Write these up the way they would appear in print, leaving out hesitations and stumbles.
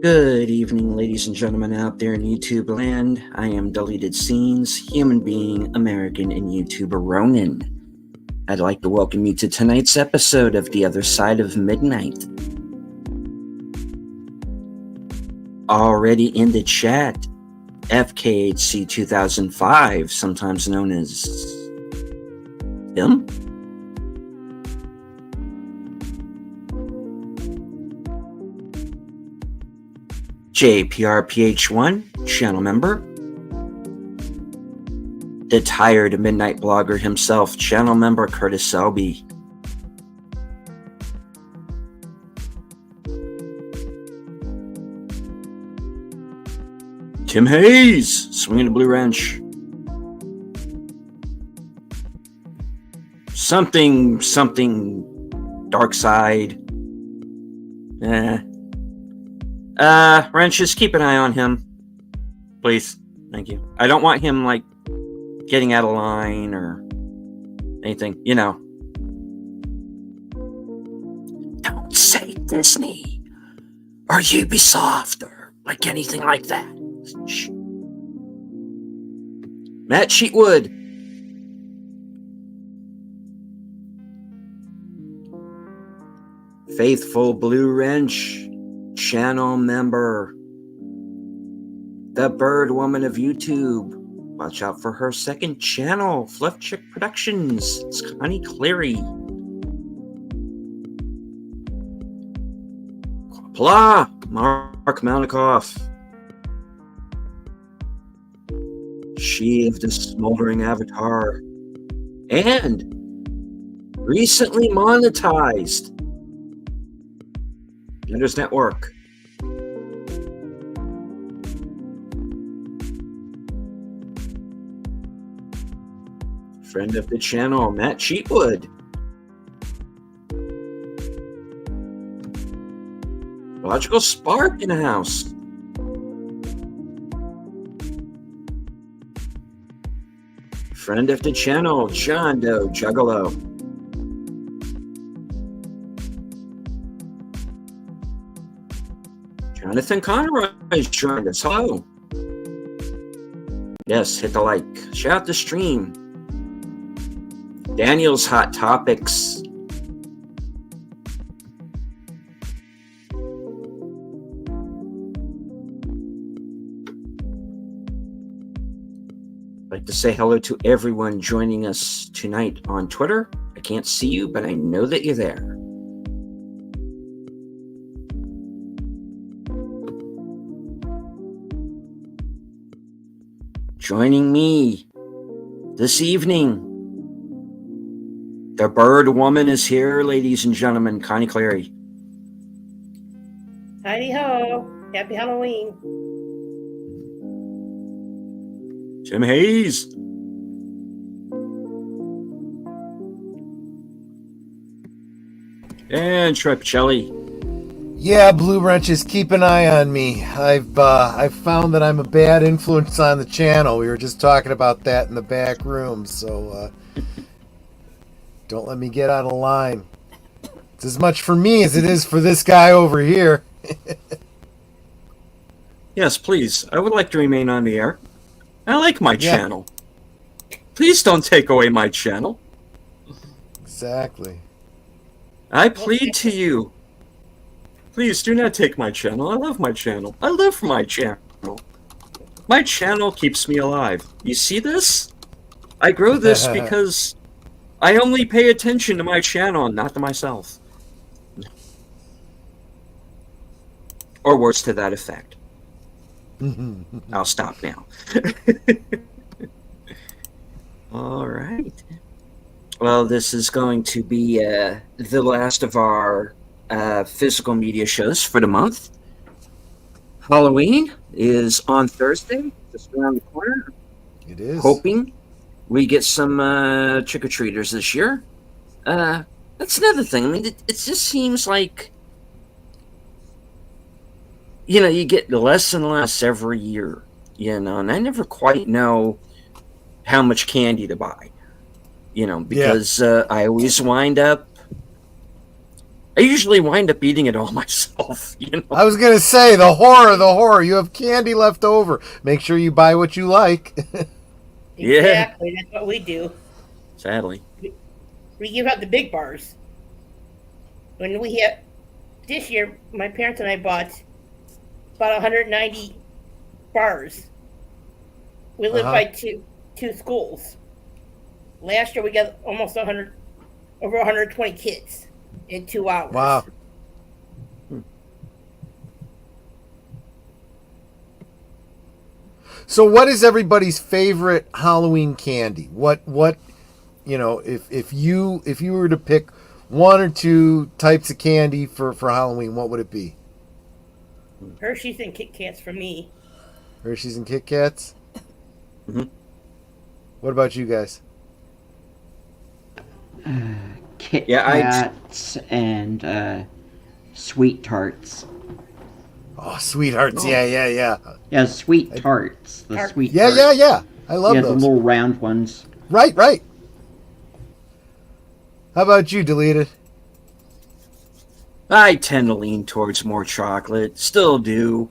Good evening, ladies and gentlemen out there in YouTube land. I am Deleted Scenes, human being, American, and YouTuber Ronan. I'd like to welcome you to tonight's episode of The Other Side of Midnight. Already in the chat, FKHC 2005, sometimes known as Tim. JPRPH1, channel member. The tired midnight blogger himself, channel member Curtis Selby. Tim Hayes, swinging the blue wrench. Something, dark side. Wrench, just keep an eye on him. Please. Thank you. I don't want him, getting out of line or anything, Don't say Disney or Ubisoft or anything like that. Shh. Matt Sheetwood. Faithful Blue Wrench. Channel member, the Bird Woman of YouTube. Watch out for her second channel, Fluff Chick Productions. It's Connie Cleary. Blah, Mark Malikoff. She of the Smoldering Avatar. And recently monetized. Genders Network. Friend of the channel, Matt Sheetwood. Logical Spark in the house. Friend of the channel, John Doe Juggalo. Jonathan Conroy has joined us. Hello. Yes, hit the like. Shout out the stream. Daniel's Hot Topics. I'd like to say hello to everyone joining us tonight on Twitter. I can't see you, but I know that you're there. Joining me this evening, the Bird Woman is here, ladies and gentlemen, Connie Cleary. Heidi ho! Happy Halloween! Tim Hayes. And Troy Pacelli. Yeah, Blue Wrenches, keep an eye on me. I've found that I'm a bad influence on the channel. We were just talking about that in the back room, so don't let me get out of line. It's as much for me as it is for this guy over here. Yes, please. I would like to remain on the air. I like my channel. Please don't take away my channel. Exactly. I plead to you. Please do not take my channel. I love my channel. I live my channel. My channel keeps me alive. You see this? I grow this because I only pay attention to my channel and not to myself. Or words to that effect. I'll stop now. All right. Well, this is going to be the last of our physical media shows for the month. Halloween is on Thursday, just around the corner. It is. Hoping we get some trick-or-treaters this year. That's another thing. I mean, it just seems like, you get less and less every year, and I never quite know how much candy to buy, because I always wind up I usually wind up eating it all myself. I was gonna say the horror. You have candy left over. Make sure you buy what you like. Yeah. Exactly. That's what we do. Sadly. We give out the big bars. When we have this year, my parents and I bought about 190 bars. We live by two schools. Last year we got almost over 120 kids in 2 hours. Wow. So what is everybody's favorite Halloween candy? What if you were to pick one or two types of candy for Halloween, what would it be? Hershey's and Kit Kats for me. Hershey's and Kit Kats? Mm-hmm. What about you guys? Kit Kats and Sweet Tarts. Oh, Sweethearts. Oh. Yeah. Yeah, Sweet Tarts. The Sweet Tarts. Yeah. I love those. Yeah, the little round ones. Right. How about you, Deleted? I tend to lean towards more chocolate. Still do.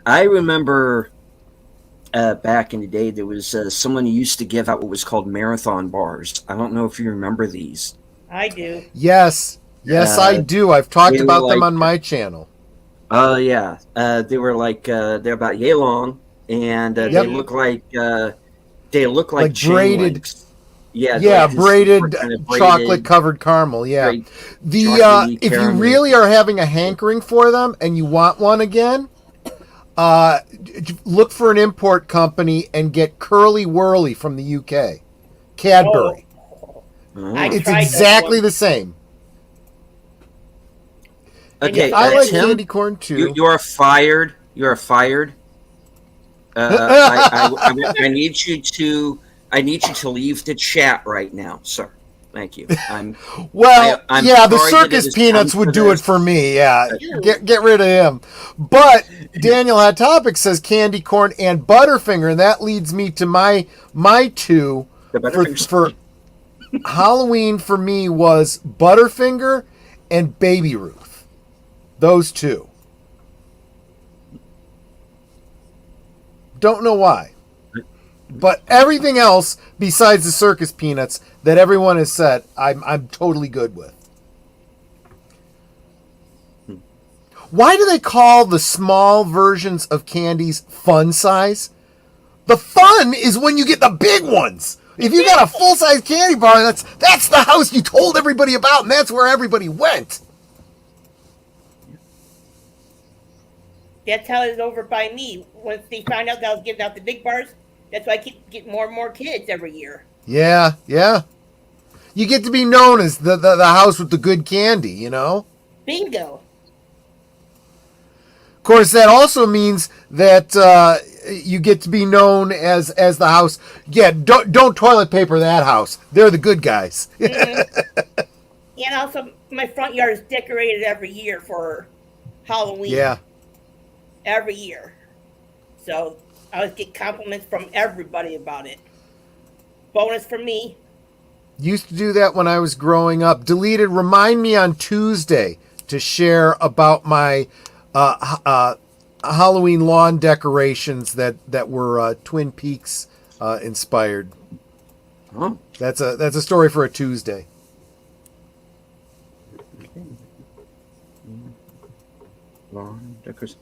I remember back in the day there was someone who used to give out what was called marathon bars. I don't know if you remember these. I do. Yes, I do. I've talked about them on my channel. Oh yeah, they were like they're about yay long, and they look like chain braided. links. Yeah, like braided chocolate covered caramel. Yeah, if you really are having a hankering for them and you want one again, look for an import company and get Curly Whirly from the UK, Cadbury. Oh. It's exactly the same. Okay, I like Tim, candy corn too. You are fired. You are fired. I need you to. I need you to leave the chat right now, sir. Thank you. I'm the circus peanuts would do it for me. Yeah, get rid of him. But Daniel Hot Topic says candy corn and Butterfinger, and that leads me to my two for Halloween for me was Butterfinger and Baby Ruth. Those two. Don't know why. But everything else besides the circus peanuts that everyone has said, I'm totally good with. Why do they call the small versions of candies fun size? The fun is when you get the big ones. If you got a full-size candy bar, that's the house you told everybody about, and that's where everybody went. That's how it's over by me. Once they found out that I was giving out the big bars, that's why I keep getting more and more kids every year. Yeah. You get to be known as the house with the good candy, you know? Bingo. Of course, that also means that you get to be known as the house. Yeah, don't toilet paper that house. They're the good guys. Mm-hmm. And also, my front yard is decorated every year for Halloween. Yeah. Every year. So I always get compliments from everybody about it. Bonus for me. Used to do that when I was growing up. Deleted, remind me on Tuesday to share about my Halloween lawn decorations that were Twin Peaks inspired. Oh. That's a story for a Tuesday.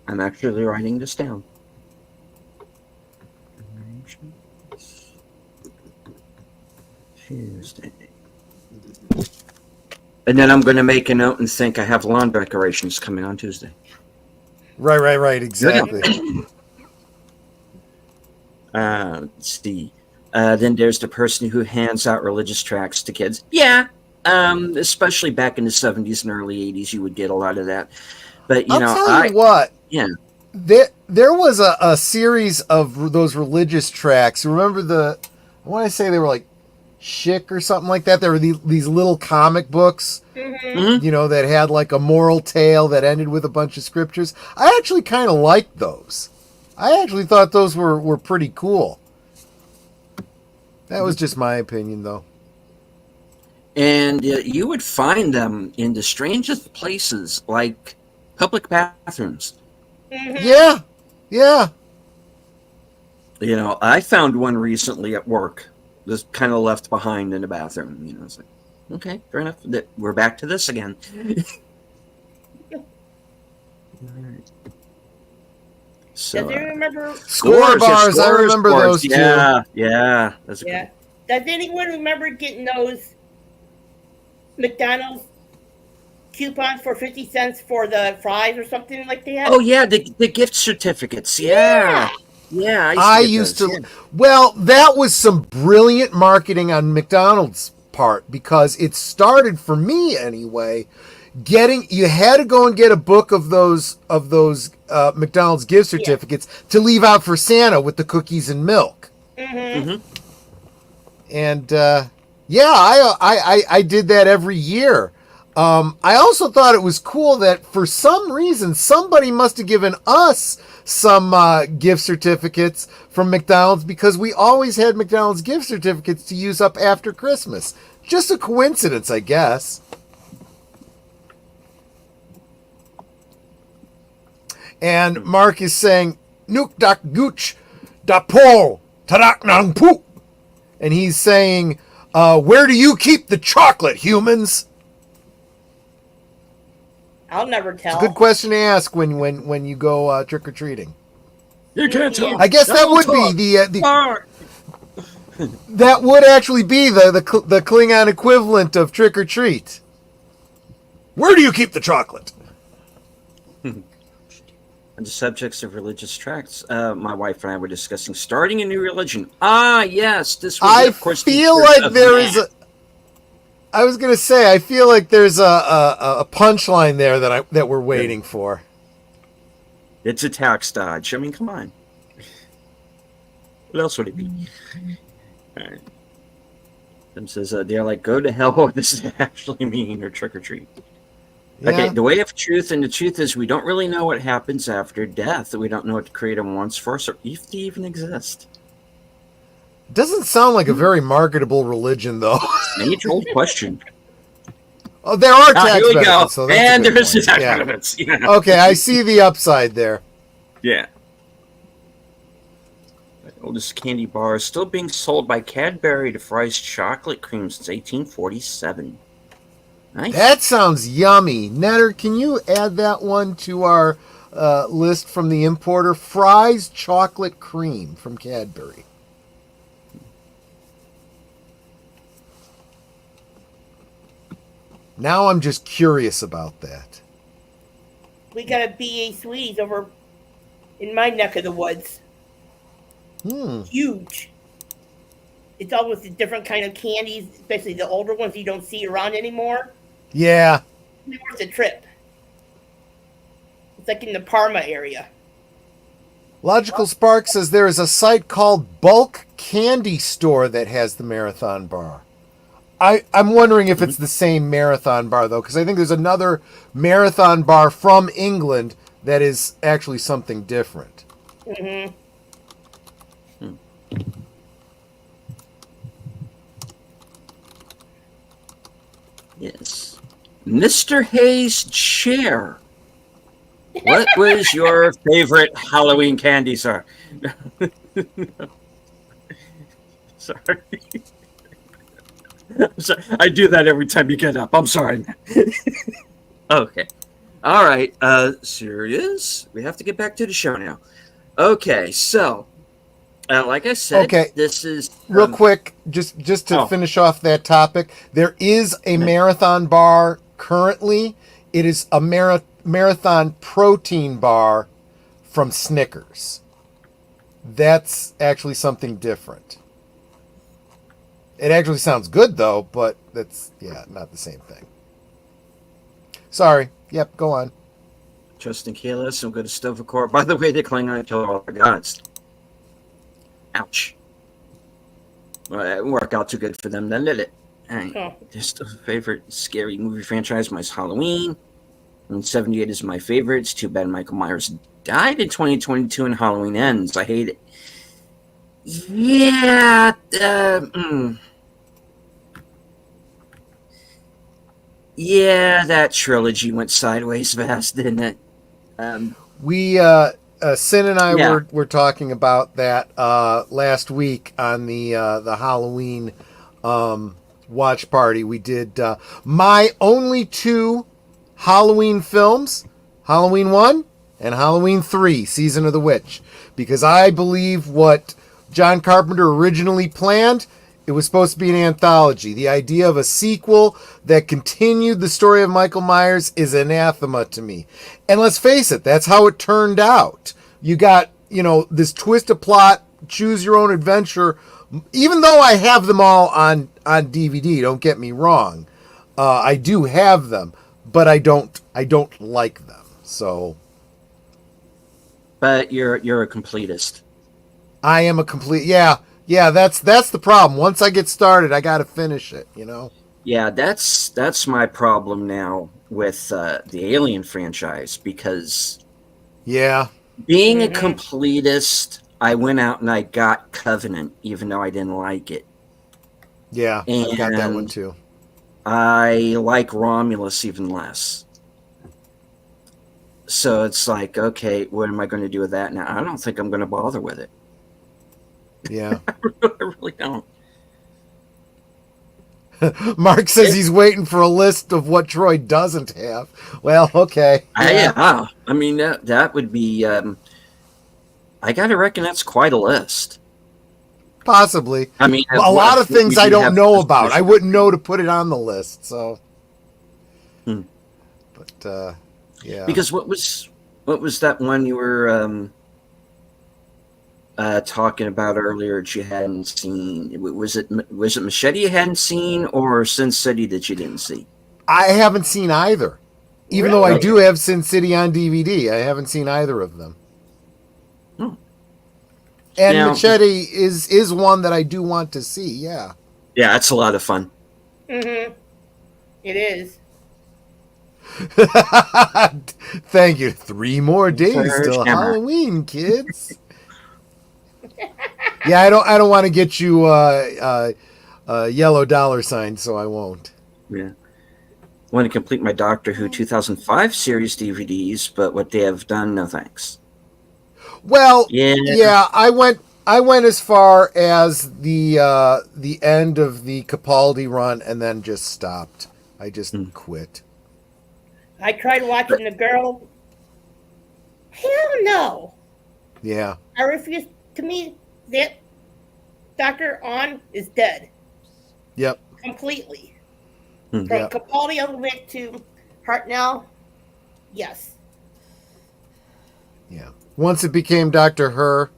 I'm actually writing this down. Tuesday. And then I'm going to make a note and think I have lawn decorations coming on Tuesday. Right. Exactly. Let's see. Then there's the person who hands out religious tracts to kids. Yeah. Especially back in the 70s and early 80s, you would get a lot of that. But, I'll tell you what. Yeah. There was a series of those religious tracts. Remember I want to say they were like Schick or something like that. There were these little comic books, Mm-hmm. That had like a moral tale that ended with a bunch of scriptures. I actually kind of liked those. I actually thought those were pretty cool. That was just my opinion, though. And you would find them in the strangest places, like public bathrooms. Yeah. You know, I found one recently at work. Just kind of left behind in the bathroom. You know, it's like, okay, fair enough. We're back to this again. So, Does anyone remember? Score bars, I remember those too. Yeah. That's Yeah. Does anyone remember getting those McDonald's coupons for 50 cents for the fries or something like that? Oh yeah, the gift certificates. Yeah. I used to. Well, that was some brilliant marketing on McDonald's part, because it started, for me anyway, you had to go and get a book of those McDonald's gift certificates to leave out for Santa with the cookies and milk. And I did that every year. I also thought it was cool that for some reason somebody must have given us some gift certificates from McDonald's, because we always had McDonald's gift certificates to use up after Christmas. Just a coincidence, I guess. And Mark is saying, Nuk dak gooch da po tadak nang pu. And he's saying, where do you keep the chocolate, humans? I'll never tell. It's a good question to ask when you go trick-or-treating. You can't tell. I guess that would be the that would actually be the Klingon equivalent of trick-or-treat. Where do you keep the chocolate? On the subjects of religious tracts, my wife and I were discussing starting a new religion. Ah, yes, this was, of course, feel like there is a. I was gonna say, I feel like there's a punchline there that we're waiting for. It's a tax dodge. I mean, come on. What else would it be? All right. Tim says they're like, go to hell. What does it actually mean, or trick or treat? Yeah. Okay, the way of truth, and the truth is we don't really know what happens after death. We don't know what the Creator wants for us, or if they even exist. Doesn't sound like a very marketable religion, though. Age-old question. Oh, there are tax here we benefits. go. So And there's the point. tax Yeah. benefits. Yeah. Okay, I see the upside there. Yeah. The oldest candy bar is still being sold by Cadbury to Fry's chocolate cream since 1847. Nice. That sounds yummy. Netter, can you add that one to our list from the importer? Fry's chocolate cream from Cadbury. Now I'm just curious about that. We got a BA Sweeties over in my neck of the woods. Huge. It's always a different kind of candies, especially the older ones you don't see around anymore. Yeah. It's worth a trip. It's like in the Parma area. Logical Spark says there is a site called Bulk Candy Store that has the Marathon Bar. I'm wondering if it's the same Marathon Bar, though, because I think there's another Marathon Bar from England that is actually something different. Mm-hmm. Yes. Mr. Hayes' chair. What was your favorite Halloween candy, sir? Sorry. I'm sorry. I do that every time you get up. I'm sorry. Okay. All right. Serious? We have to get back to the show now. Okay, so like I said, okay. This is real quick, just to finish off that topic. There is a Marathon Bar currently. It is a Marathon protein bar from Snickers. That's actually something different. It actually sounds good, though, but that's, not the same thing. Sorry. Yep, go on. Justin Kayla, some good stuff, of course. By the way, the Klingon killed all the gods. Ouch. Well, it didn't work out too good for them, then, did it? All right. Their still favorite scary movie franchise was Halloween. And 78 is my favorite. It's too bad Michael Myers died in 2022 and Halloween ends. I hate it. Yeah. Yeah, that trilogy went sideways fast, didn't it? We Sin and I Yeah. were talking about that last week on the Halloween watch party. We did my only two Halloween films, Halloween 1 and Halloween 3, Season of the Witch, because I believe what John Carpenter originally planned, it was supposed to be an anthology. The idea of a sequel that continued the story of Michael Myers is anathema to me. And let's face it, that's how it turned out. You got, this twist of plot, choose your own adventure. Even though I have them all on DVD, don't get me wrong. I do have them, but I don't like them. So, But you're a completist. I am a complete that's the problem. Once I get started, I got to finish it, Yeah, that's my problem now with the Alien franchise, because being a completist, I went out and I got Covenant, even though I didn't like it. Yeah, I got that one too. I like Romulus even less. So it's like, okay, what am I going to do with that now? I don't think I'm going to bother with it. Yeah. I really don't. Mark says he's waiting for a list of what Troy doesn't have. Well, okay. Yeah. I mean, that would be... I got to reckon that's quite a list. Possibly. I mean... a lot of things I don't know about. I wouldn't know to put it on the list, so... But, yeah. Because what was that one you were talking about earlier that you hadn't seen? Was it Machete you hadn't seen, or Sin City that you didn't see? I haven't seen either. Even though I do have Sin City on DVD, I haven't seen either of them. Hmm. And now, Machete is one that I do want to see, yeah. Yeah, it's a lot of fun. Mm-hmm. It is. Thank you. 3 more days till Halloween, kids. Yeah, I don't want to get you a yellow $sign, so I won't. Yeah. I want to complete my Doctor Who 2005 series DVDs, but what they have done, no thanks. Well, yeah, I went as far as the end of the Capaldi run and then just stopped. I just quit. I tried watching The Girl. Hell no. Yeah. I refuse. To me, that Dr. On is dead. Yep. Completely. From Capaldi all the way to Hartnell, yes. Yeah. Once it became Dr. Her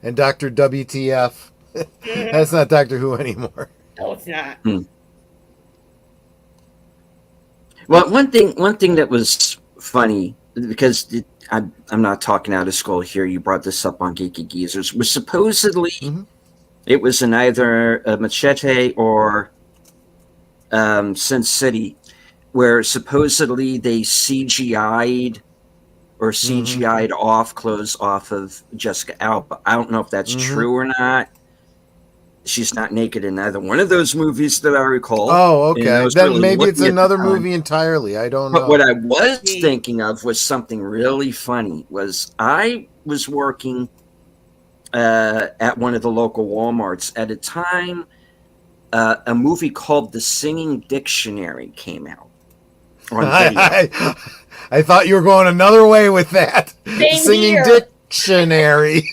and Dr. WTF, that's not Doctor Who anymore. No, it's not. Well, one thing that was funny, because I'm not talking out of school here. You brought this up on Geeky Geezers. Was supposedly it was in either a Machete or Sin City, where supposedly they CGI'd clothes off of Jessica Alba. I don't know if that's true or not. She's not naked in either one of those movies that I recall. Oh, okay. Then really maybe it's another movie entirely. I don't know. But what I was thinking of was something really funny. I was working at one of the local Walmarts at a time. A movie called The Singing Dictionary came out on video. I thought you were going another way with that. Singing Dictionary.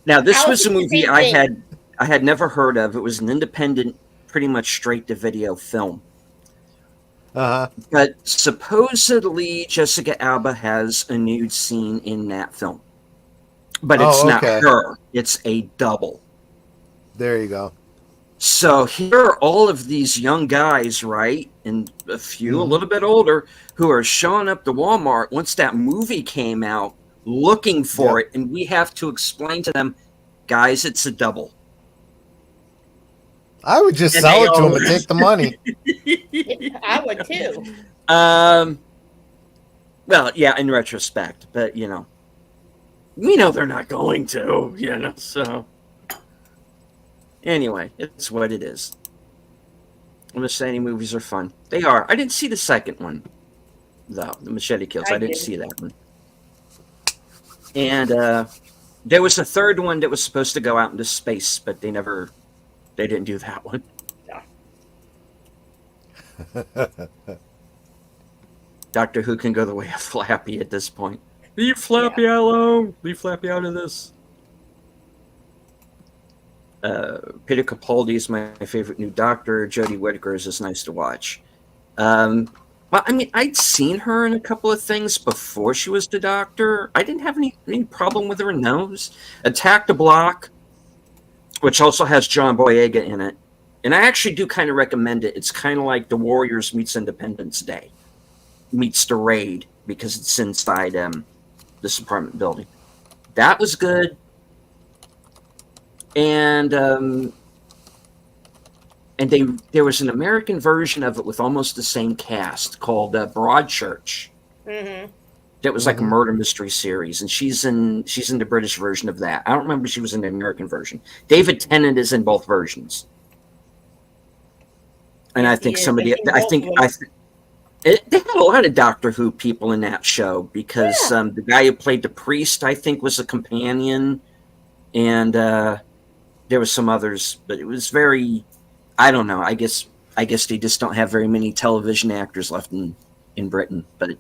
Now, this was a movie I had never heard of. It was an independent, pretty much straight-to-video film. But supposedly Jessica Alba has a nude scene in that film. But it's not her. It's a double. There you go. So here are all of these young guys, right? And a few a little bit older, who are showing up to Walmart once that movie came out, looking for it, and we have to explain to them, guys, it's a double. I would just sell it to them and take the money. I would too. Well, yeah, in retrospect, but we know they're not going to, so anyway, it's what it is. The Machete movies are fun. They are. I didn't see the second one, though. The Machete Kills. I didn't see that one. And there was a third one that was supposed to go out into space, but they didn't do that one. No. Doctor Who can go the way of Flappy at this point. Leave Flappy alone. Leave Flappy out of this. Peter Capaldi is my favorite new Doctor. Jodie Whittaker is just nice to watch. Well, I mean, I'd seen her in a couple of things before she was the Doctor. I didn't have any problem with her nose. Attack the Block, which also has John Boyega in it. And I actually do kind of recommend it. It's kind of like The Warriors meets Independence Day. Meets The Raid, because it's inside this apartment building. That was good. And there was an American version of it with almost the same cast called Broadchurch. Mm-hmm. That was like a murder mystery series, and she's in the British version of that. I don't remember if she was in the American version. David Tennant is in both versions, and I think they had a lot of Doctor Who people in that show because the guy who played the priest, I think, was a companion, and there was some others, but it was very, I don't know. I guess they just don't have very many television actors left in Britain, but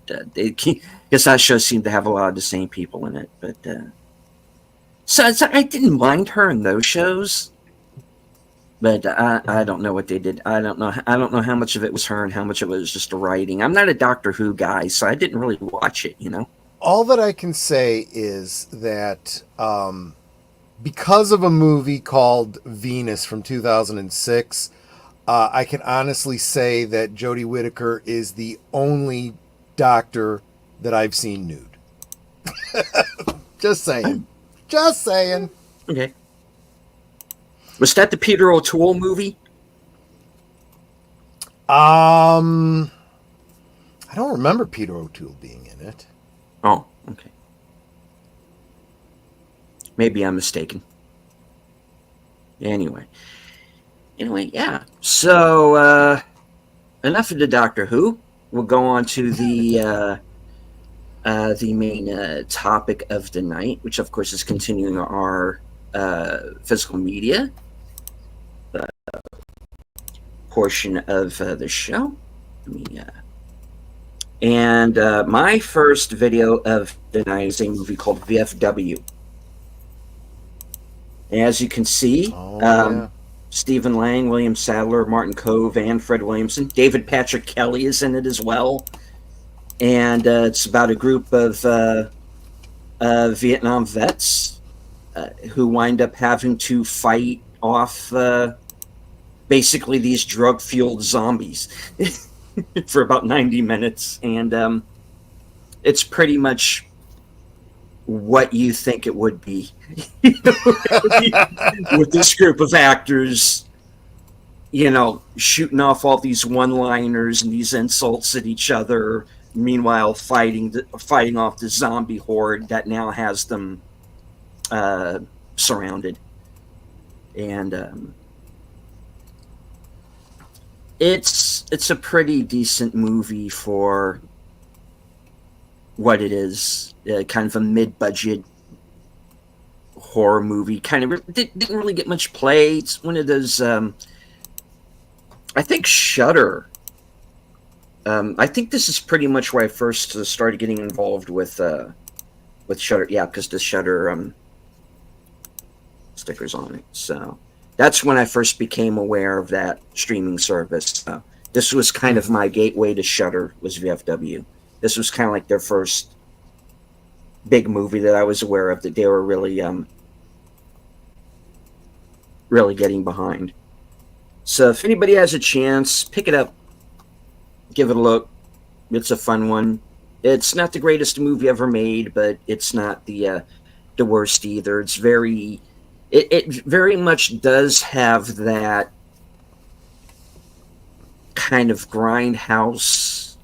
guess that show seemed to have a lot of the same people in it. But so I didn't mind her in those shows, but I don't know what they did. I don't know how much of it was her and how much of it was just the writing. I'm not a Doctor Who guy, so I didn't really watch it. All that I can say is that because of a movie called Venus from 2006, I can honestly say that Jodie Whittaker is the only Doctor that I've seen nude. Just saying. Just saying. Okay. Was that the Peter O'Toole movie? I don't remember Peter O'Toole being in it. Oh, okay. Maybe I'm mistaken. Anyway, yeah. So, enough of the Doctor Who. We'll go on to the main topic of the night, which, of course, is continuing our physical media portion of the show. And my first video of the night is a movie called VFW. As you can see, Stephen Lang, William Sadler, Martin Cove, and Fred Williamson. David Patrick Kelly is in it as well. And it's about a group of Vietnam vets who wind up having to fight off basically these drug-fueled zombies for about 90 minutes. And it's pretty much what you think it would be with this group of actors, shooting off all these one-liners and these insults at each other, meanwhile fighting off the zombie horde that now has them surrounded. And it's a pretty decent movie for what it is. Kind of a mid-budget horror movie. Kind of didn't really get much play. It's one of those. I think Shudder. I think this is pretty much where I first started getting involved with Shudder. Yeah, because the Shudder stickers on it. So that's when I first became aware of that streaming service. This was kind of my gateway to Shudder. Was VFW. This was kind of like their first big movie that I was aware of that they were really getting behind. So if anybody has a chance, pick it up, give it a look. It's a fun one. It's not the greatest movie ever made, but it's not the worst either. It's it very much does have that kind of grindhouse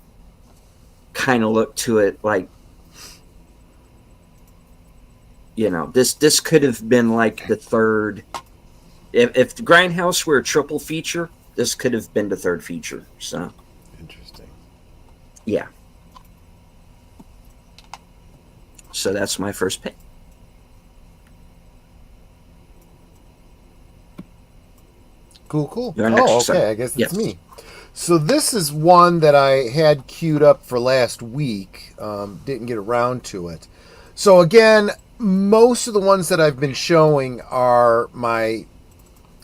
kind of look to it, like, this could have been like the third. If the Grindhouse were a triple feature, this could have been the third feature. So Interesting. yeah. So that's my first pick. Cool. You're next, Oh, sir. okay. I guess it's Yes. me. So this is one that I had queued up for last week. Didn't get around to it. So again, most of the ones that I've been showing are my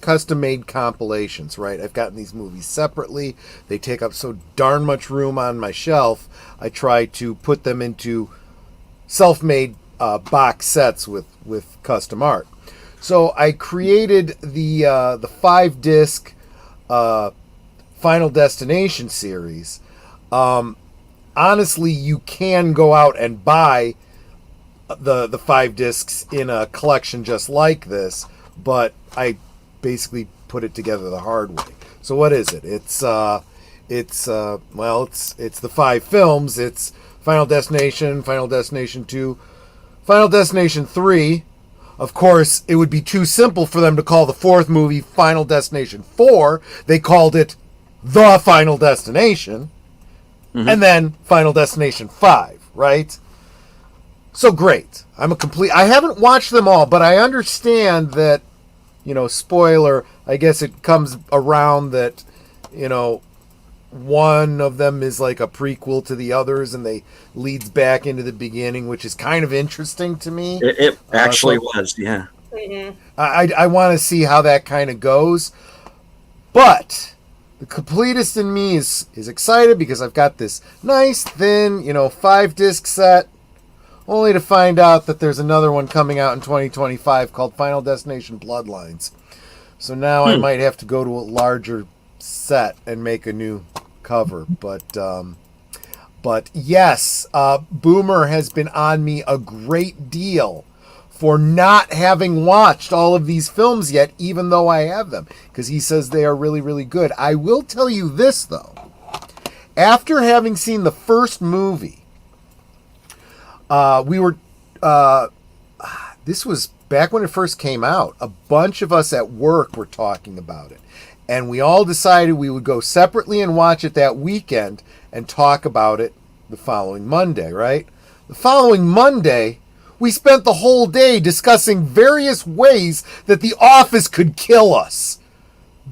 custom-made compilations, right? I've gotten these movies separately. They take up so darn much room on my shelf. I try to put them into self-made box sets with custom art. So I created the 5-disc Final Destination series. Honestly, you can go out and buy the 5 discs in a collection just like this, but I basically put it together the hard way. So what is it? It's the 5 films. It's Final Destination, Final Destination 2, Final Destination 3. Of course, it would be too simple for them to call the 4th movie Final Destination 4. They called it The Final Destination. Mm-hmm. And then Final Destination 5, right? So great. I haven't watched them all, but I understand that, spoiler, I guess it comes around that, one of them is like a prequel to the others and they leads back into the beginning, which is kind of interesting to me. It actually was, yeah. Mm-hmm. I want to see how that kind of goes. But the completist in me is excited because I've got this nice, thin, 5-disc set, only to find out that there's another one coming out in 2025 called Final Destination Bloodlines. So now I might have to go to a larger set and make a new cover. But yes, Boomer has been on me a great deal for not having watched all of these films yet, even though I have them, because he says they are really, really good. I will tell you this, though. After having seen the first movie, this was back when it first came out. A bunch of us at work were talking about it. And we all decided we would go separately and watch it that weekend and talk about it the following Monday, right? The following Monday, we spent the whole day discussing various ways that The Office could kill us.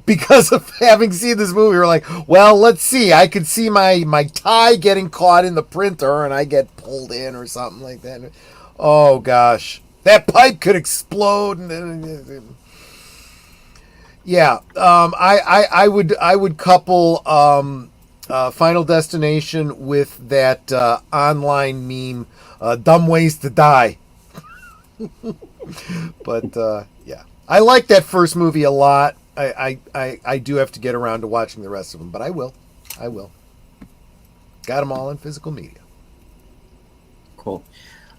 Because of having seen this movie, we're like, well, let's see. I could see my tie getting caught in the printer and I get pulled in or something like that. Oh, gosh. That pipe could explode. Yeah, I would couple Final Destination with that online meme, "Dumb Ways to Die." But yeah, I like that first movie a lot. I do have to get around to watching the rest of them, but I will. Got them all in physical media. Cool.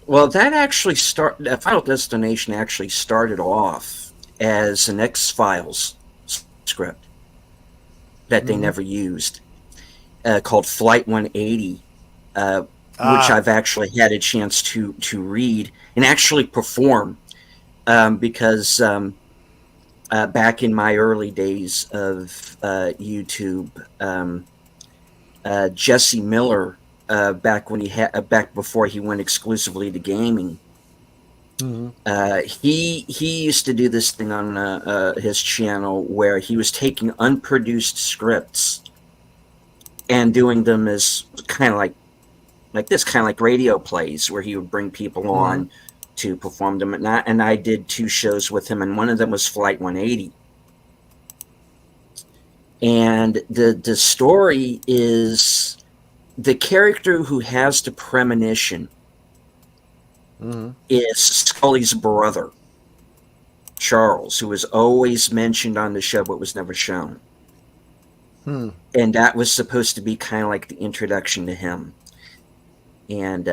Well, that actually Final Destination actually started off as an X-Files script that they never used, called Flight 180, which I've actually had a chance to read and actually perform, because back in my early days of YouTube, Jesse Miller, back before he went exclusively to gaming, he used to do this thing on his channel where he was taking unproduced scripts and doing them as kind of like radio plays, where he would bring people on to perform them. And I did 2 shows with him, and one of them was Flight 180. And the story is the character who has the premonition is Scully's brother, Charles, who was always mentioned on the show but was never shown. And that was supposed to be kind of like the introduction to him. And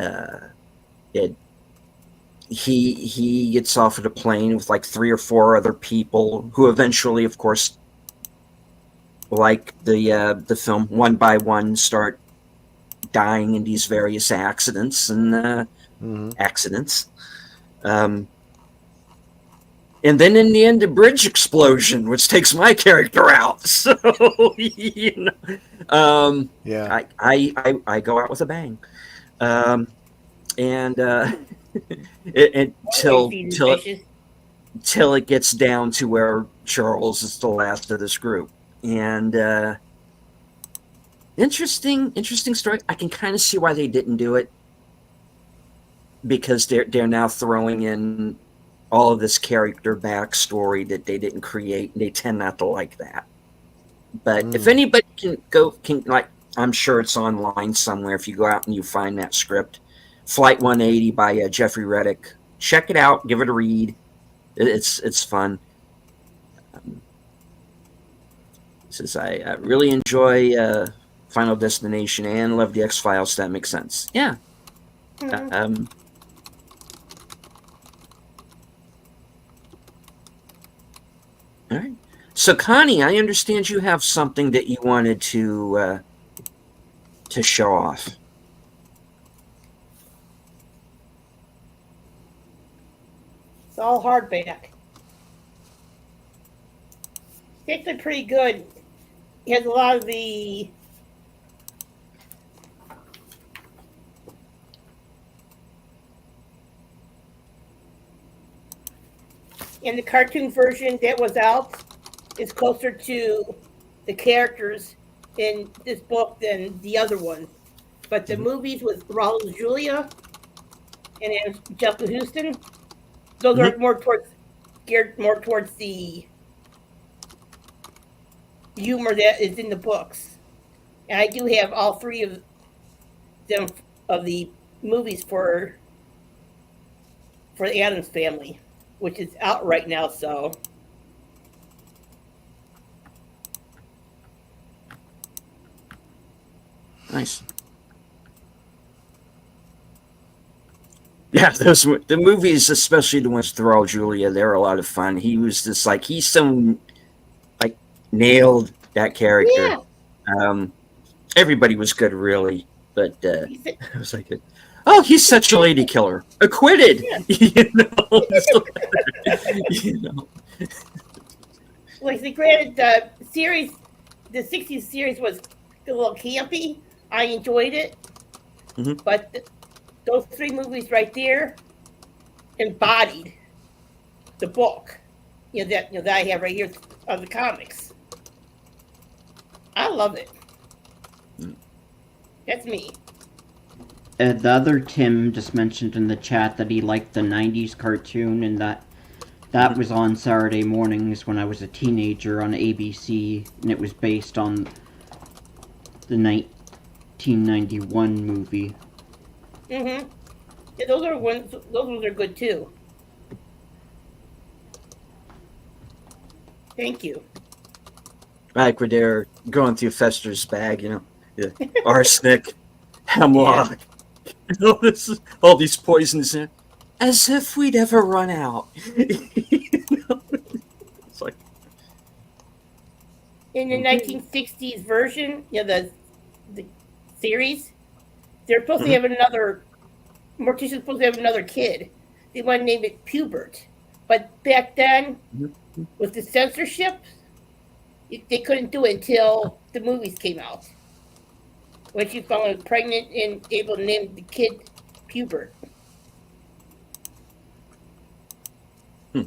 he gets off at a plane with like 3 or 4 other people who eventually, of course, like the film, one by one start dying in these various accidents and accidents. And then in the end, a bridge explosion, which takes my character out. So, Yeah. I go out with a bang. And until till it gets down to where Charles is the last of this group. And interesting story. I can kind of see why they didn't do it, because they're now throwing in all of this character backstory that they didn't create, and they tend not to like that. But if anybody can I'm sure it's online somewhere. If you go out and you find that script, Flight 180 by Jeffrey Reddick, check it out, give it a read. It's fun. Says I really enjoy Final Destination and love the X-Files. That makes sense. Yeah. All right. So, Connie, I understand you have something that you wanted to show off. It's all hardback. It's actually pretty good. It has a lot of the in the cartoon version that was out is closer to the characters in this book than the other one. But the movies with Raul Julia and Angelica Houston, those are geared more towards the humor that is in the books. And I do have all three of them of the movies for the Addams Family, which is out right now, so nice. Yeah, the movies, especially the ones with Raul Julia, they're a lot of fun. He was just he's so nailed that character. yeah. Everybody was good, really, but I was like, oh, he's such a lady killer, acquitted. Yeah. You know. Like granted, the series, the '60s series was a little campy. I enjoyed it, but those three movies right there embodied the book. That I have right here of the comics. I love it. That's me. The other Tim just mentioned in the chat that he liked the 90s cartoon, and that was on Saturday mornings when I was a teenager on ABC, and it was based on the 1991 movie. Yeah, those ones are good too. Thank you. Like when they're going through Fester's bag, arsenic, hemlock, all these poisons in it, as if we'd ever run out. It's like in the 1960s version, the series, they're supposed to have another. Morticia's supposed to have another kid. They want to name it Pubert, but back then, with the censorship, they couldn't do it until the movies came out. When she found pregnant and able to name the kid Pubert. All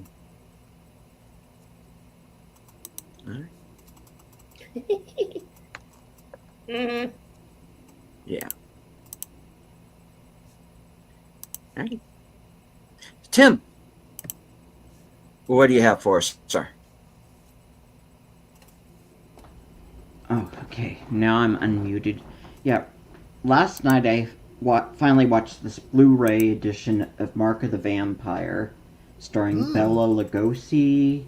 right. Yeah. All right. Tim, what do you have for us, sir? Oh, okay. Now I'm unmuted. Yeah, last night I finally watched this Blu-ray edition of Mark of the Vampire, starring Bela Lugosi,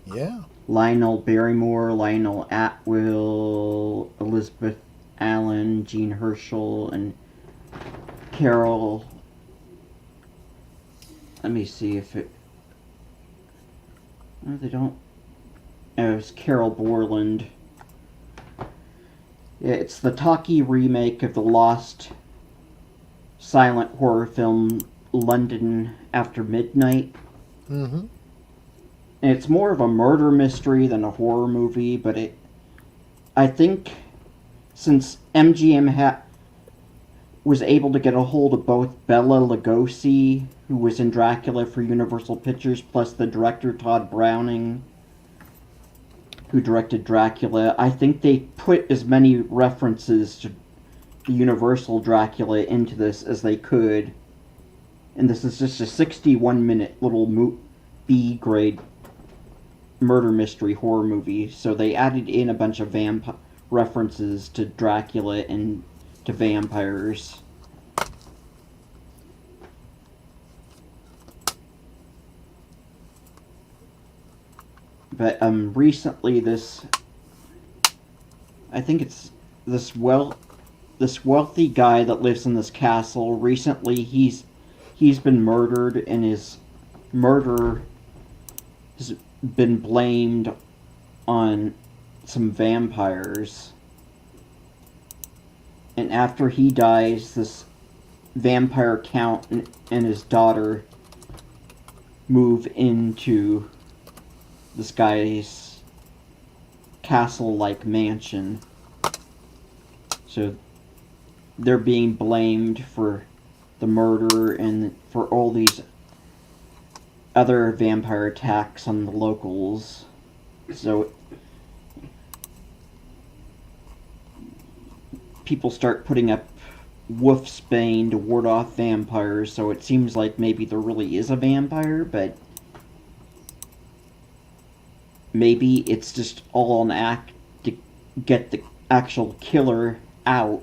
Lionel Barrymore, Lionel Atwill, Elizabeth Allen, Jean Herschel, and Carol. Let me see if it. No, they don't. Oh, it was Carol Borland. It's the talkie remake of the lost silent horror film London After Midnight. And And it's more of a murder mystery than a horror movie, but I think since MGM was able to get a hold of both Bela Lugosi, who was in Dracula for Universal Pictures, plus the director Todd Browning, who directed Dracula, I think they put as many references to the Universal Dracula into this as they could. And this is just a 61-minute little B-grade murder mystery horror movie, so they added in a bunch of references to Dracula and to vampires. But recently I think it's this wealthy guy that lives in this castle. Recently he's been murdered, and his murder has been blamed on some vampires. And after he dies, this vampire count and his daughter move into this guy's castle-like mansion. So they're being blamed for the murder and for all these other vampire attacks on the locals. So people start putting up wolfsbane to ward off vampires, so it seems like maybe there really is a vampire, but maybe it's just all an act to get the actual killer out.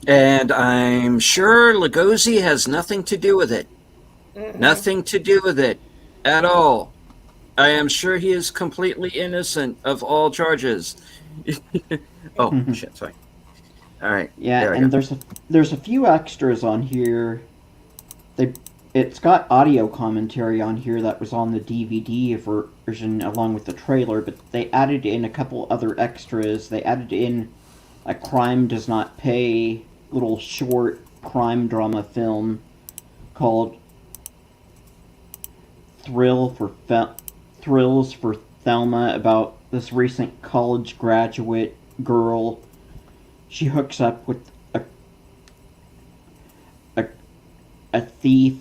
And I'm sure Lugosi has nothing to do with it. Mhm. Nothing to do with it at all. I am sure he is completely innocent of all charges. Oh, shit, sorry. All right. Yeah, and there's a few extras on here. It's got audio commentary on here that was on the DVD version along with the trailer, but they added in a couple other extras. They added in a Crime Does Not Pay little short crime drama film called Thrills for Thelma, about this recent college graduate girl. She hooks up with a thief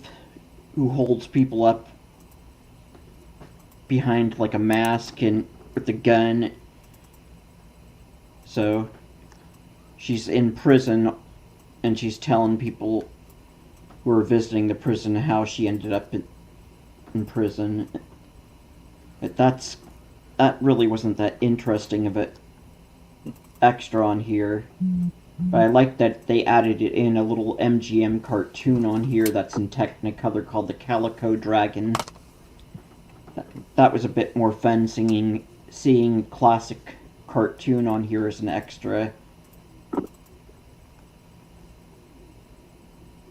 who holds people up behind like a mask and with a gun. So she's in prison and she's telling people who are visiting the prison how she ended up in prison. But that really wasn't that interesting of an extra on here. But I like that they added it in a little MGM cartoon on here that's in Technicolor called the Calico Dragon. That was a bit more fun seeing classic cartoon on here as an extra.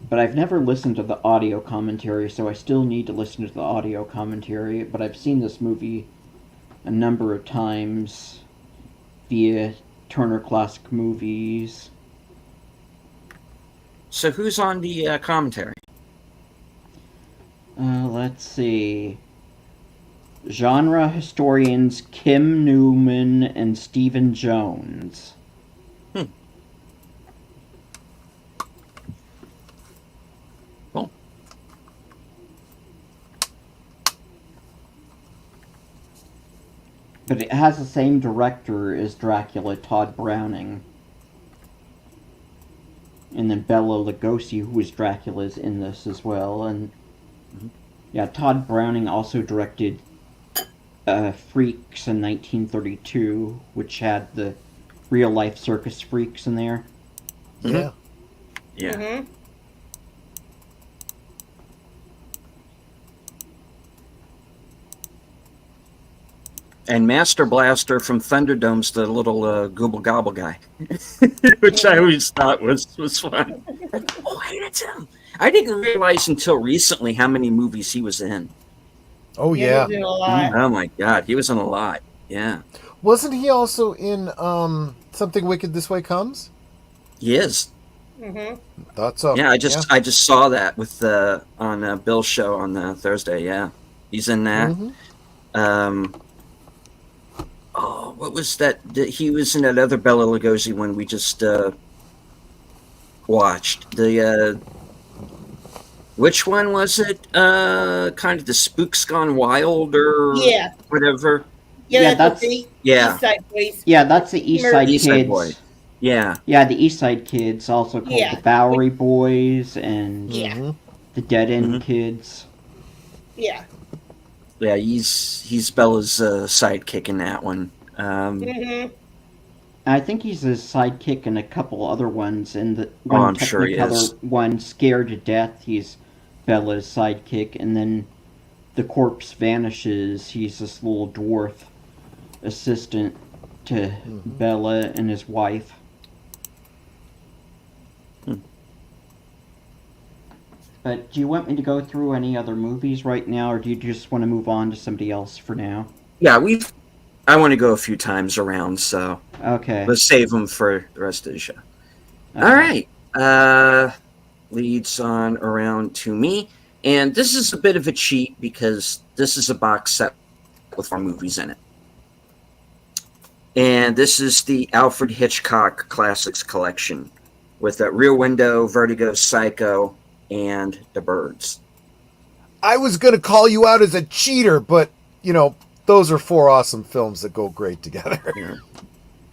But I've never listened to the audio commentary, so I still need to listen to the audio commentary. But I've seen this movie a number of times via Turner Classic Movies. So who's on the commentary? Let's see. Genre historians Kim Newman and Stephen Jones. Cool. But it has the same director as Dracula, Todd Browning. And then Bela Lugosi, who was Dracula's in this as well. And yeah, Todd Browning also directed Freaks in 1932, which had the real-life circus freaks in there. Yeah. Yeah. Mm-hmm. And Master Blaster from Thunderdome's the little Gooble Gobble guy, which I always thought was fun. Oh, hey, that's him. I didn't realize until recently how many movies he was in. Oh Yeah, yeah. he's in a lot. Oh my God, he was in a lot. Yeah. Wasn't he also in Something Wicked This Way Comes? He is. Mm-hmm. Thought so. Yeah, I just saw that with on Bill's show on Thursday. Yeah, he's in that. Mhm. Oh, what was that? He was in that other Bela Lugosi one we just watched. Which one was it? Kind of the Spooks Gone Wild or Yeah. whatever. Yeah, that's- the yeah. East Side Boys. Yeah, that's the East Side East Side Kids. Boys. Yeah. Yeah, the East Side Kids, also called Yeah. the Bowery Boys and Yeah. Mhm. the Dead End Mhm. Kids. Yeah. Yeah, he's Bella's sidekick in that one. Mm-hmm. I think he's a sidekick in a couple other ones, and the Oh, one I'm sure he is. one, Scared to Death, he's Bella's sidekick, and then The Corpse Vanishes, he's this little dwarf assistant to Bella and his wife. But do you want me to go through any other movies right now, or do you just want to move on to somebody else for now? Yeah, I want to go a few times around, so Okay. let's save them for the rest of the show. Okay. All right. Leads on around to me. And this is a bit of a cheat because this is a box set with 4 movies in it. And this is the Alfred Hitchcock Classics Collection with Rear Window, Vertigo, Psycho, and The Birds. I was going to call you out as a cheater, but, those are 4 awesome films that go great together. Yeah.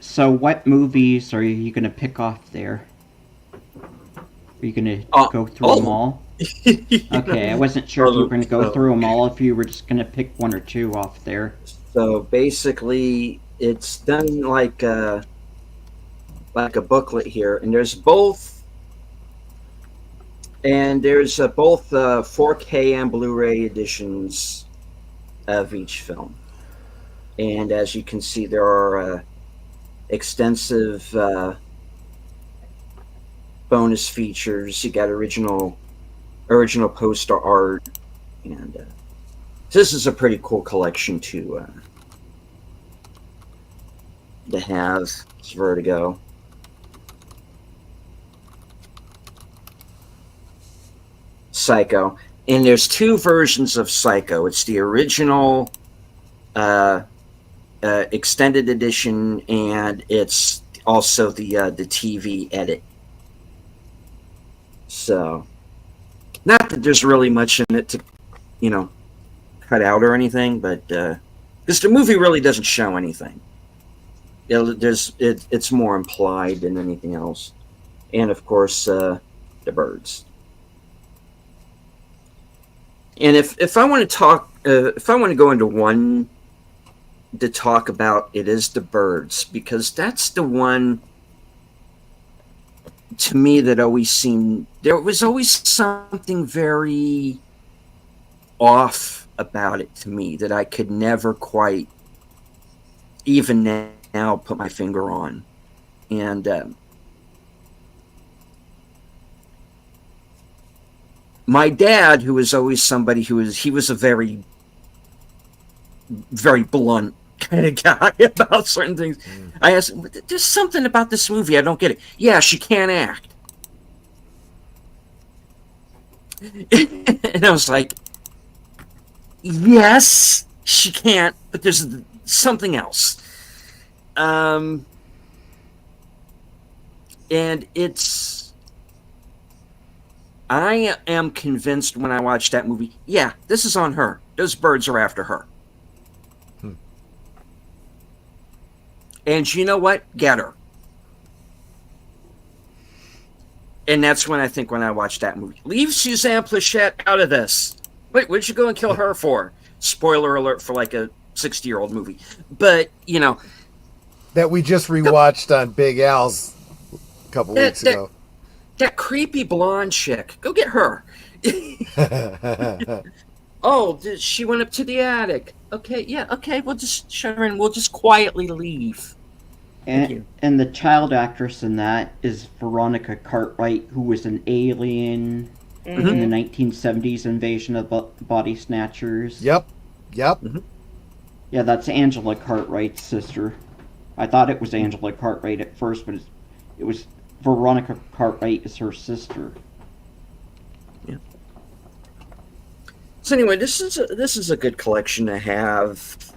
So what movies are you going to pick off there? Are you going to go through them all? Okay, I wasn't sure if you were going to go through them all, if you were just going to pick 1 or 2 off there. So basically, it's done like a booklet here, and there's both 4K and Blu-ray editions of each film. And as you can see, there are extensive bonus features. You got original poster art, and this is a pretty cool collection to have. It's Vertigo. Psycho. And there's 2 versions of Psycho. It's the original extended edition, and it's also the TV edit. So, not that there's really much in it to, cut out or anything, but because the movie really doesn't show anything. It's more implied than anything else. And of course, The Birds. And if I want to talk, if I want to go into one to talk about, it is The Birds, because that's the one to me that always seemed, there was always something very off about it to me that I could never quite, even now, put my finger on. And my dad, who was always somebody he was a very, very blunt kind of guy about certain things. I asked him, there's something about this movie I don't get it. Yeah, she can't act. And I was like, yes, she can't, but there's something else. And I am convinced when I watch that movie, yeah, this is on her. Those birds are after her. And you know what? Get her. And that's when I think when I watch that movie. Leave Suzanne Plachette out of this. Wait, what'd you go and kill her for? Spoiler alert for like a 60-year-old movie. But, that we just rewatched on Big Al's a couple weeks ago. That creepy blonde chick. Go get her. Oh, she went up to the attic. Okay, yeah, okay, we'll just shut her in. We'll just quietly leave. And the child actress in that is Veronica Cartwright, who was an alien in the 1970s invasion of body snatchers. Yep. Yeah, Yeah, that's Angela Cartwright's sister. I thought it was Angela Cartwright at first, but it was Veronica Cartwright is her sister. Yeah. So anyway, this is a good collection to have.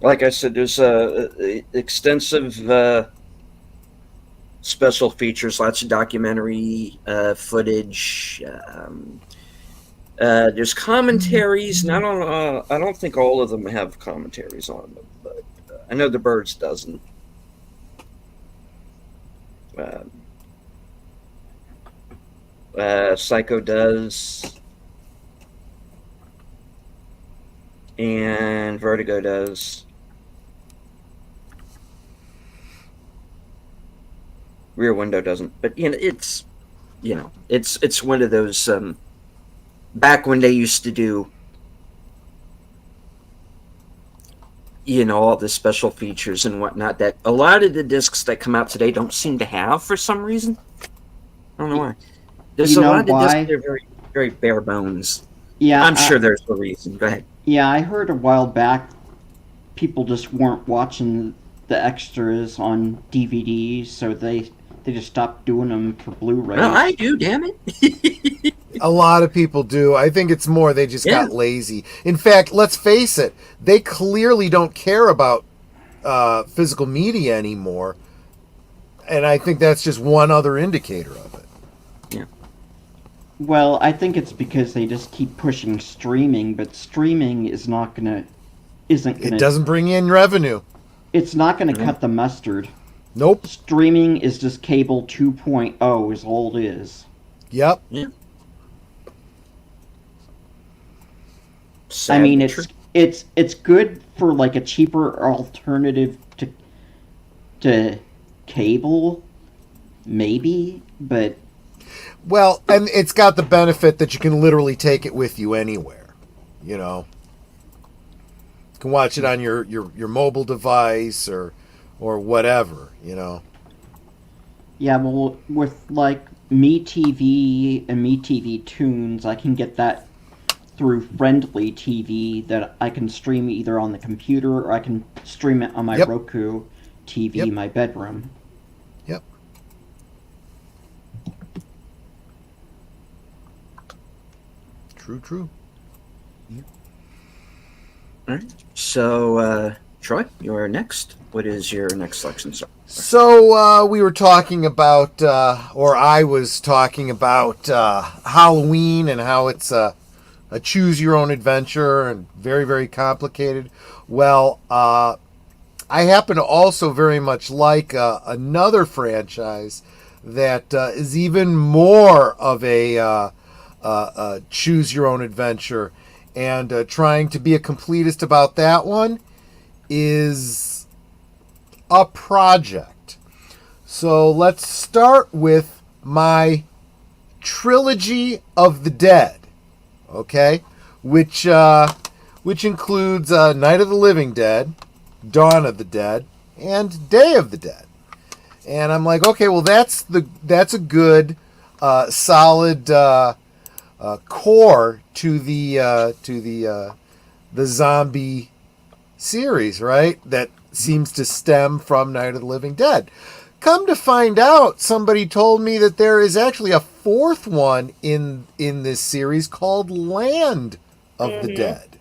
Like I said, there's extensive special features, lots of documentary footage. There's commentaries, and I don't think all of them have commentaries on them, but I know the Birds doesn't. Psycho does, and Vertigo does. Rear Window doesn't, but it's one of those. Back when they used to do, all the special features and whatnot that a lot of the discs that come out today don't seem to have for some reason. I don't know why. There's a lot of discs that are very, very bare bones. Yeah, I'm sure there's a reason. Go ahead. Yeah, I heard a while back people just weren't watching the extras on DVDs, so they just stopped doing them for Blu-ray. Well, I do, damn it. A lot of people do. I think it's more they just got lazy. In fact, let's face it, they clearly don't care about physical media anymore. And I think that's just one other indicator of it. Yeah. Well, I think it's because they just keep pushing streaming, but streaming isn't gonna. It doesn't bring in revenue. It's not gonna cut the mustard. Nope. Streaming is just cable 2.0 is all it is. Yep. Yeah. I mean, it's good for like a cheaper alternative to cable, maybe, but and it's got the benefit that you can literally take it with you anywhere. You can watch it on your mobile device or whatever. Yeah, well, with like MeTV and MeTV Tunes, I can get that through Friendly TV that I can stream either on the computer or I can stream it on my Roku TV in my bedroom. Yep. True. Yep. All right. So, Troy, you're next. What is your next selection, sir? So we were talking about, or I was talking about Halloween and how it's a choose-your-own-adventure and very, very complicated. Well, I happen to also very much like another franchise that is even more of a choose-your-own-adventure. And trying to be a completist about that one is a project. So let's start with my Trilogy of the Dead. Okay, which includes Night of the Living Dead, Dawn of the Dead, and Day of the Dead. And I'm like, okay, well that's a good solid core to the zombie series, right? That seems to stem from Night of the Living Dead. Come to find out, somebody told me that there is actually a fourth one in this series called Land of the Dead,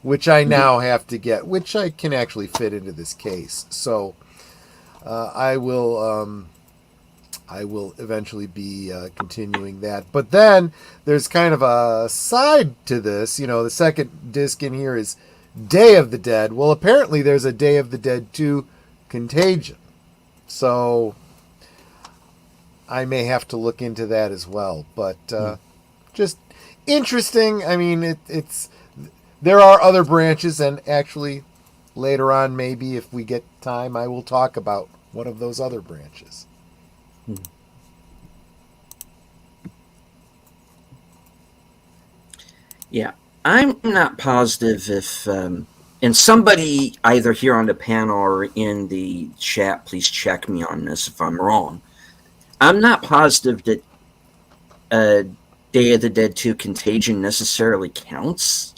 which I now have to get, which I can actually fit into this case. So I will eventually be continuing that. But then there's kind of a side to this. The second disc in here is Day of the Dead. Well, apparently there's a Day of the Dead 2 Contagion. So I may have to look into that as well. But just interesting. I mean, there are other branches, and actually later on, maybe if we get time, I will talk about one of those other branches. Yeah, I'm not positive if, and somebody either here on the panel or in the chat, please check me on this if I'm wrong. I'm not positive that Day of the Dead 2 Contagion necessarily counts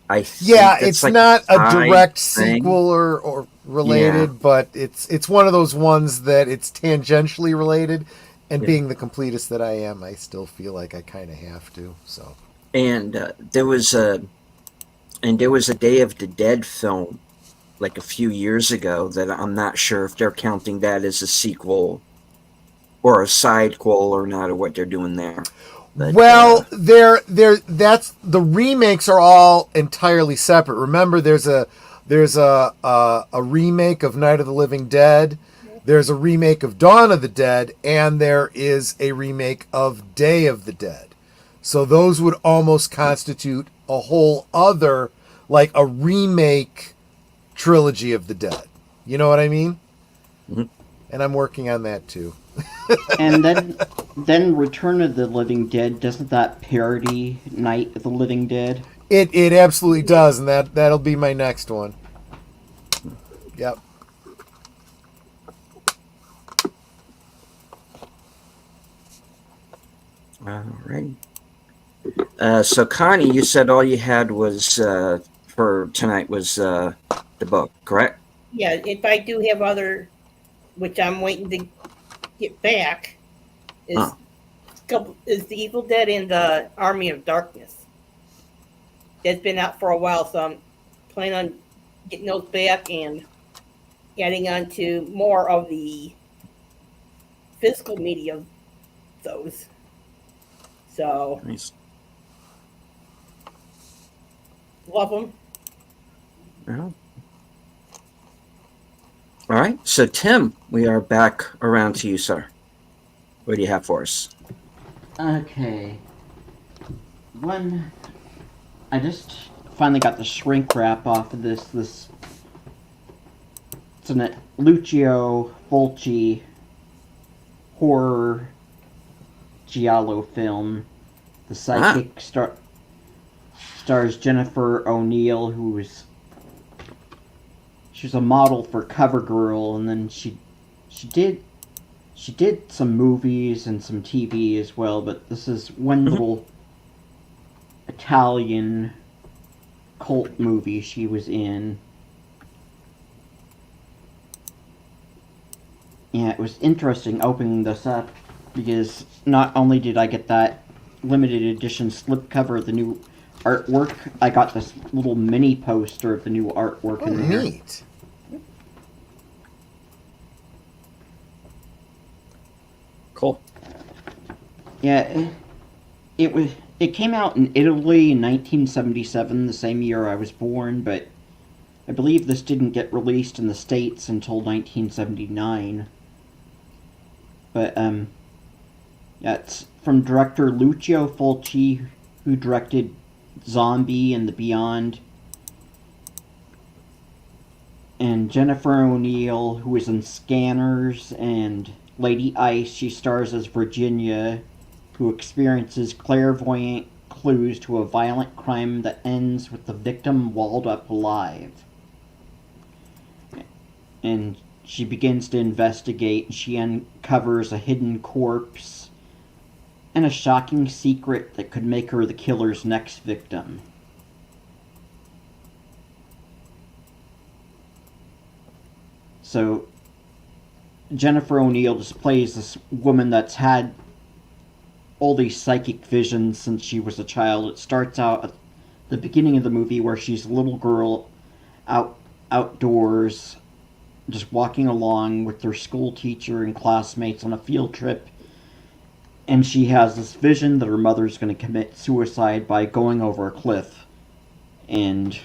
I think Yeah, that's it's like not a side direct thing. sequel or related, but it's one of those ones that it's tangentially related. And Yeah. being the completist that I am, I still feel like I kind of have to. So And there was a Day of the Dead film like a few years ago that I'm not sure if they're counting that as a sequel or a sidequel or not, or what they're doing there. But, well, that's the remakes are all entirely separate. Remember, there's a remake of Night of the Living Dead. There's a remake of Dawn of the Dead, and there is a remake of Day of the Dead. So those would almost constitute a whole other, like a remake trilogy of the Dead. You know what I mean? Mhm. And I'm working on that too. And then Return of the Living Dead, doesn't that parody Night of the Living Dead? It absolutely does, and that'll be my next one. Yep. All right. So Connie, you said all you had was for tonight was the book, correct? Yeah, if I do have other, which I'm waiting to get back, is Huh. is the Evil Dead and the Army of Darkness. That's been out for a while, so I'm planning on getting those back and adding on to more of the physical media of those. So Nice. love them. Yeah. All right. So Tim, we are back around to you, sir. What do you have for us? Okay. I just finally got the shrink wrap off of this. It's an Lucio Fulci horror giallo film. The psychic stars Jennifer O'Neill, she's a model for CoverGirl, and then she did some movies and some TV as well. But this is one little Italian cult movie she was in. Yeah, it was interesting opening this up because not only did I get that limited edition slipcover of the new artwork, I got this little mini poster of the new artwork Oh, in there. neat. Cool. Yeah, it came out in Italy in 1977, the same year I was born, but I believe this didn't get released in the States until 1979. But, yeah, it's from director Lucio Fulci, who directed Zombie and The Beyond, and Jennifer O'Neill, who was in Scanners and Lady Ice. She stars as Virginia, who experiences clairvoyant clues to a violent crime that ends with the victim walled up alive. And she begins to investigate, and she uncovers a hidden corpse and a shocking secret that could make her the killer's next victim. So, Jennifer O'Neill just plays this woman that's had all these psychic visions since she was a child. It starts out at the beginning of the movie where she's a little girl outdoors, just walking along with her school teacher and classmates on a field trip, and she has this vision that her mother's going to commit suicide by going over a cliff, and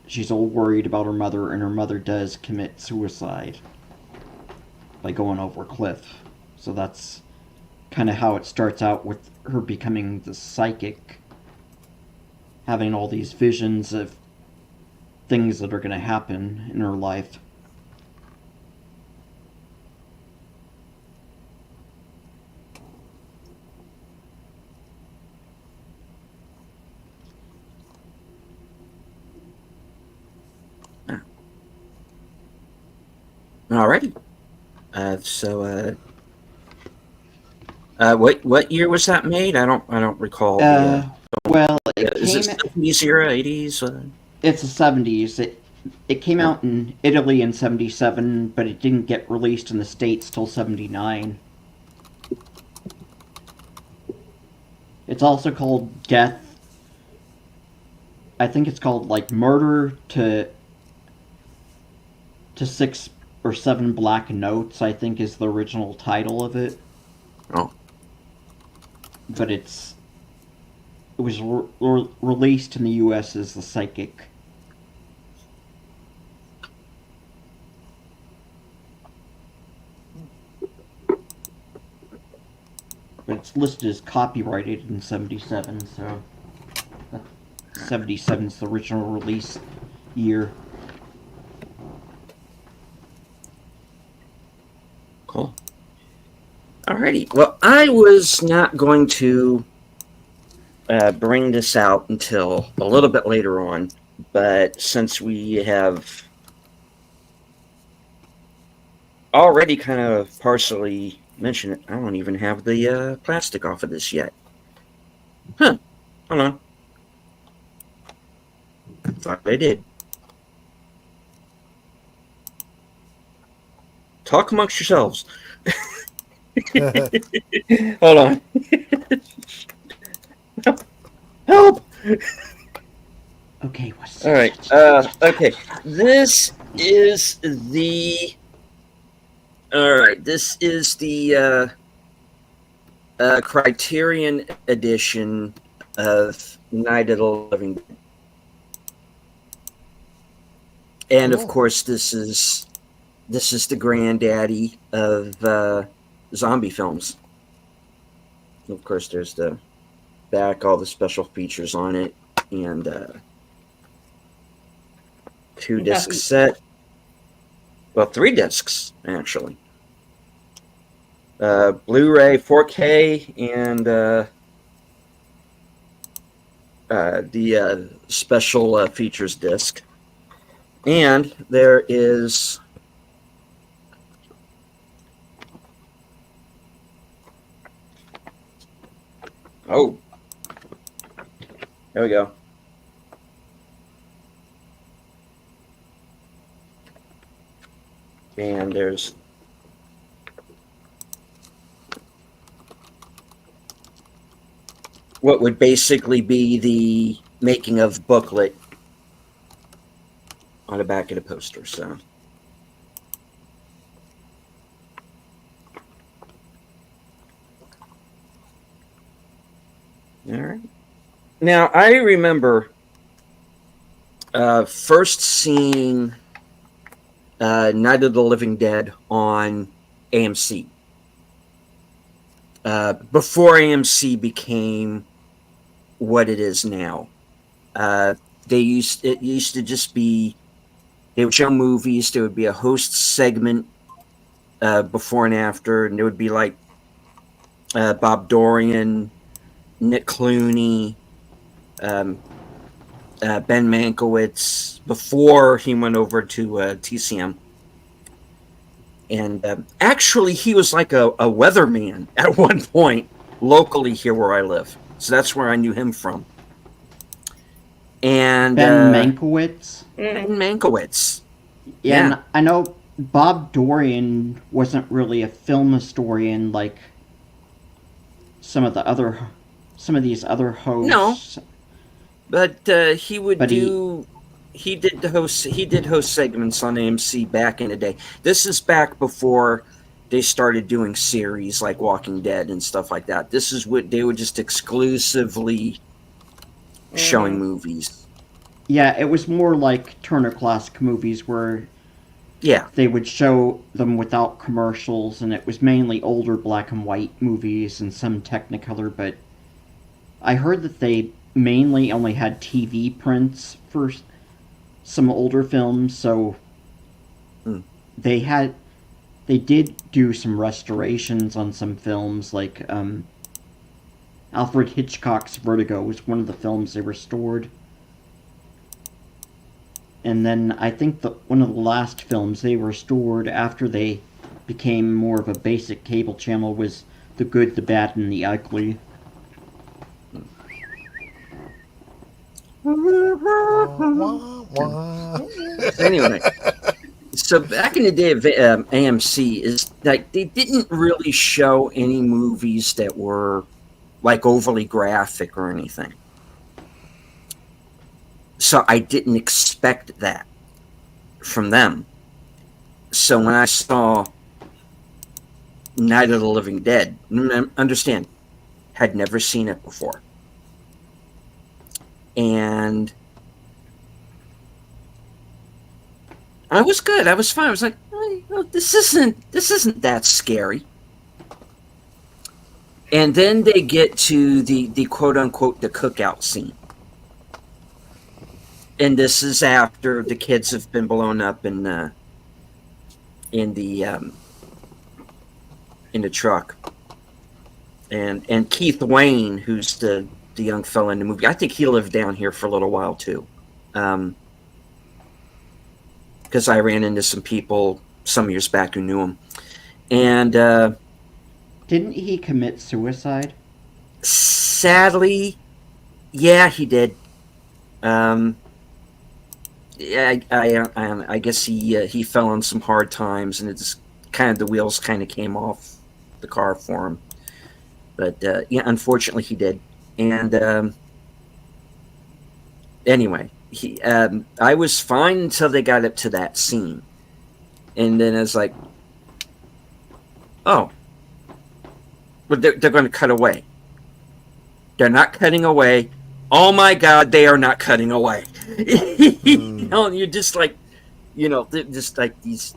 she's all worried about her mother, and her mother does commit suicide by going over a cliff. So that's kind of how it starts out, with her becoming the psychic, having all these visions of things that are going to happen in her life. Alrighty. What year was that made? I don't recall. Well, Is it 70s era, 80s? It's the 70s. It came out in Italy in 77, but it didn't get released in the States till 79. It's also called Death. I think it's called like Murder to 6 or 7 Black Notes, I think is the original title of it. Oh. But it was released in the US as The Psychic. But it's listed as copyrighted in 77, so 77 is the original release year. Cool. Alrighty. Well, I was not going to bring this out until a little bit later on, but since we have already kind of partially mentioned it, I don't even have the plastic off of this yet. Huh. Hold on. Thought I did. Talk amongst yourselves. Hold on. Help! Okay, what's All right. Okay. This is the. All right. This is the Criterion edition of Night of the Living Dead, and of course, this is the granddaddy of zombie films. Of course, there's the back, all the special features on it, and 2-disc set. Well, 3 discs actually. Blu-ray, 4K, and the special features disc. And there is there we go. And there's what would basically be the making of booklet on the back of the poster. So all right. Now I remember first seeing Night of the Living Dead on AMC. Before AMC became what it is now. It used to just be, they would show movies, there would be a host segment before and after, and there would be like Bob Dorian, Nick Clooney, Ben Mankiewicz, before he went over to TCM. And actually, he was like a weatherman at one point locally here where I live. So that's where I knew him from. And Ben Mankiewicz? Ben Mankiewicz. Yeah, and I know Bob Dorian wasn't really a film historian like some of these other hosts. No. But he would he did host segments on AMC back in the day. This is back before they started doing series like Walking Dead and stuff like that. This is what they were just exclusively showing movies. Yeah, it was more like Turner Classic Movies where they would show them without commercials, and it was mainly older black and white movies and some Technicolor, but I heard that they mainly only had TV prints for some older films, so they did do some restorations on some films, like Alfred Hitchcock's Vertigo was one of the films they restored. And then I think one of the last films they restored after they became more of a basic cable channel was The Good, the Bad, and the Ugly. Wah, wah. Anyway, so back in the day of AMC, is like they didn't really show any movies that were like overly graphic or anything. So I didn't expect that from them. So when I saw Night of the Living Dead, understand, had never seen it before. And I was good. I was fine. I was like, oh, this isn't that scary. And then they get to the quote unquote the cookout scene. And this is after the kids have been blown up in the truck. And Keith Wayne, who's the young fella in the movie, I think he lived down here for a little while too. Because I ran into some people some years back who knew him. And Didn't he commit suicide? sadly, yeah, he did. Yeah, I guess he fell on some hard times, and it's kind of the wheels kind of came off the car for him. But yeah, unfortunately, he did. And anyway, I was fine until they got up to that scene, and then I was like, "Oh, but they're going to cut away. They're not cutting away. Oh my God, they are not cutting away." You know, and you're just like, you know, they're just like these,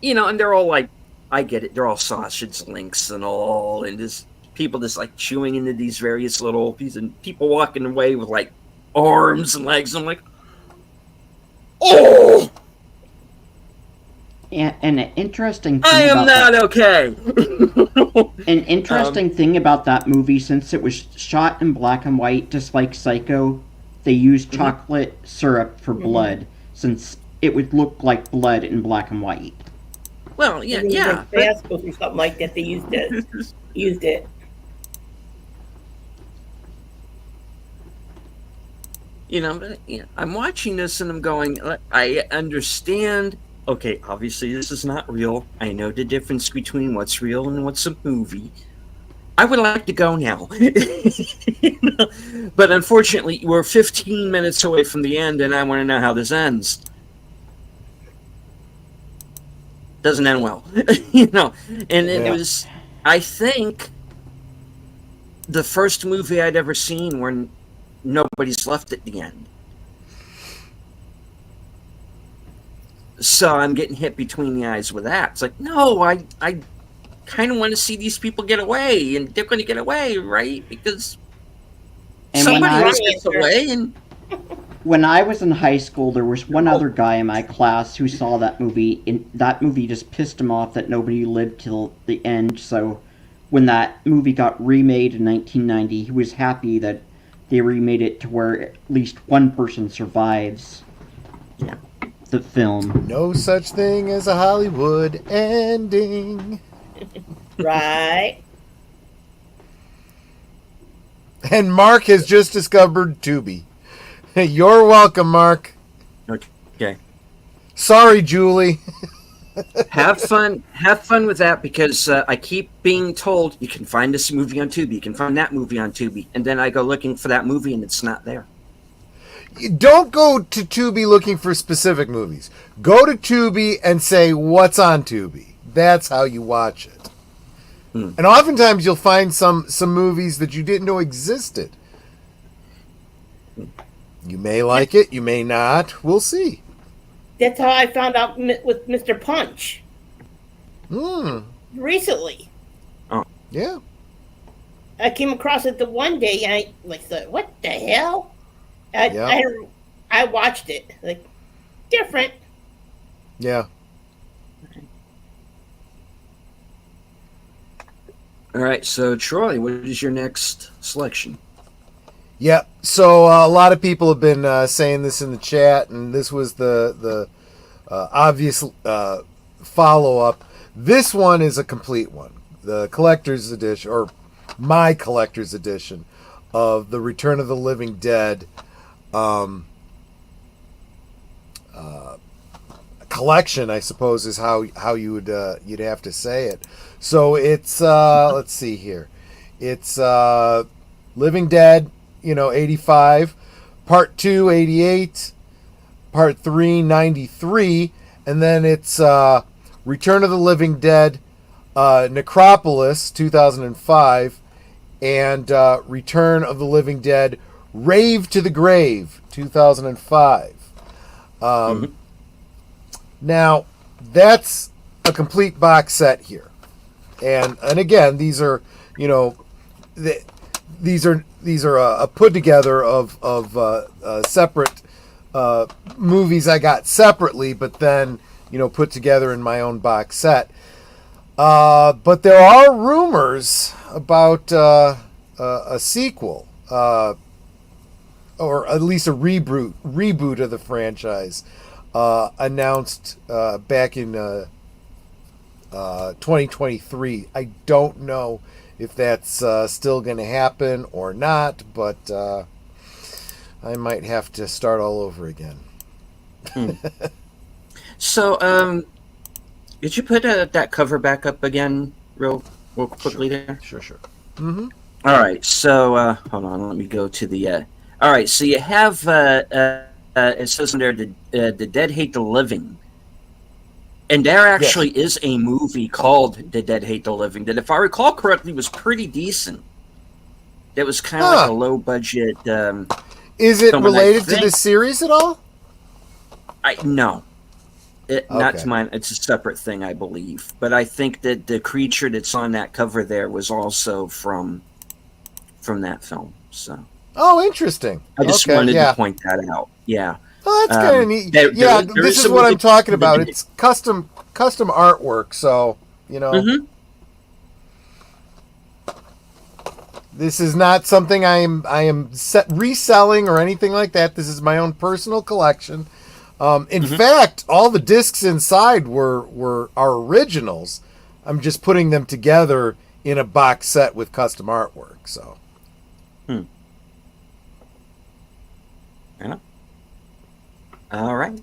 you know, and they're all like, I get it, they're all sausage links and all, and just people just like chewing into these various little pieces, and people walking away with like arms and legs. I'm like, oh, And an interesting thing I am about not okay. An interesting thing about that movie, since it was shot in black and white, just like Psycho, they used chocolate syrup for blood, since it would look like blood in black and white. Well, yeah, It was yeah. like Bascos or something like that. They used it. Used it. You know, but, you know, I'm watching this and I'm going, I understand. Okay, obviously this is not real. I know the difference between what's real and what's a movie. I would like to go now. You know? But unfortunately, we're 15 minutes away from the end, and I want to know how this ends. Doesn't end well. You know, and it was, I think, the first movie I'd ever seen where nobody's left at the end. So I'm getting hit between the eyes with that. It's like, no, I kind of want to see these people get away, and they're going to get away, right? Because And somebody when I- else gets away, and When I was in high school, there was one other guy in my class who saw that movie, and that movie just pissed him off that nobody lived till the end. So when that movie got remade in 1990, he was happy that they remade it to where at least one person survives the film. No such thing as a Hollywood ending. Right. And Mark has just discovered Tubi. You're welcome, Mark. okay, Sorry, Julie. have fun with that, because I keep being told you can find this movie on Tubi, you can find that movie on Tubi, and then I go looking for that movie and it's not there. Don't go to Tubi looking for specific movies. Go to Tubi and say, what's on Tubi? That's how you watch it. And oftentimes you'll find some movies that you didn't know existed. You may like it, you may not. We'll see. That's how I found out with Mr. Punch recently. Yeah. I came across it the one day, and I thought, what the hell? I watched it. Like, different. Yeah. All right, so Troy, what is your next selection? Yeah, so a lot of people have been saying this in the chat, and this was the obvious follow-up. This one is a complete one. The collector's edition, or my collector's edition, of the Return of the Living Dead collection, I suppose, is how you would you'd have to say it. So it's let's see here, it's Living Dead, 85, Part 2, 88, Part 3, 93, and then it's Return of the Living Dead, Necropolis, 2005, and Return of the Living Dead, Rave to the Grave, 2005. Now, that's a complete box set here, and again, these are these are a put together of separate movies I got separately, but then put together in my own box set. But there are rumors about a sequel, or at least a reboot of the franchise, announced back in 2023. I don't know if that's still going to happen or not, but I might have to start all over again. So, did you put that cover back up again real quickly there? Sure. Mm-hmm. All right, so hold on, let me go to the... all right, so you have, it says in there, The Dead Hate the Living. And there actually is a movie called The Dead Hate the Living that, if I recall correctly, was pretty decent. That was kind of like a low-budget... is it related to this series at all? No. Not to mine. It's a separate thing, I believe. But I think that the creature that's on that cover there was also from that film. So. Oh, interesting. I just wanted to point that out. Yeah. Oh, that's kind of neat. This is what I'm talking about. It's custom artwork. So Mm-hmm. This is not something I am reselling or anything like that. This is my own personal collection. In fact, all the discs inside were our originals. I'm just putting them together in a box set with custom artwork. So, yeah. All right.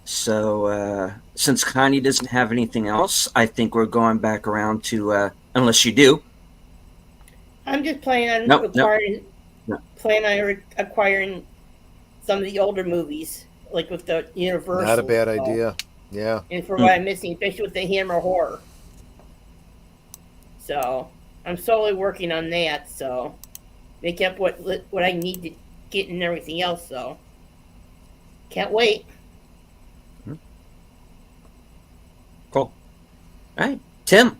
So, since Connie doesn't have anything else, I think we're going back around to unless you do. I'm just planning on acquiring some of the older movies. Like with the Universal. Not a bad idea. Yeah. And for what I'm missing, especially with the Hammer Horror. So I'm slowly working on that. So make up what I need to get and everything else. So can't wait. Cool. All right, Tim.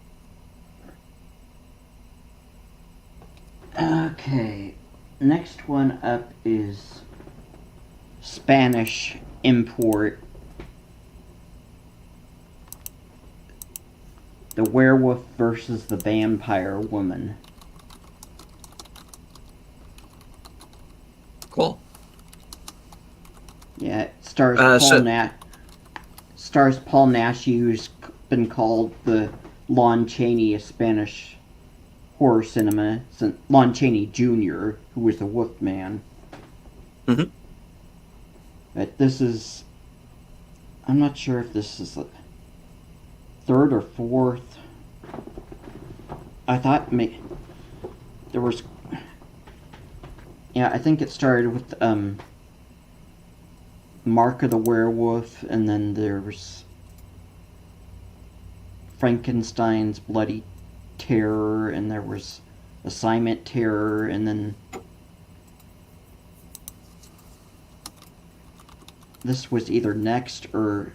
Okay. Next one up is Spanish import. The Werewolf versus the Vampire Woman. Cool. Yeah, it stars Paul Nash, who's been called the Lon Chaney of Spanish horror cinema, since Lon Chaney Jr., who was the Wolfman. Mm-hmm. But this is... I'm not sure if this is the third or fourth. I thought there was... Yeah, I think it started with Mark of the Werewolf, and then there was Frankenstein's Bloody Terror, and there was Assignment Terror, and then this was either next, or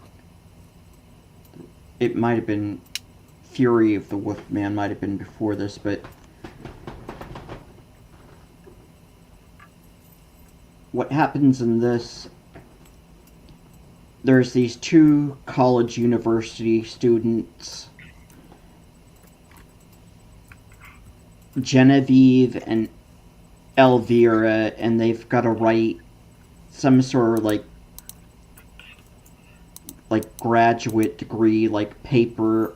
it might have been Fury of the Wolfman, might have been before this, but what happens in this, there's these two college university students, Genevieve and Elvira, and they've got to write some sort of like graduate degree paper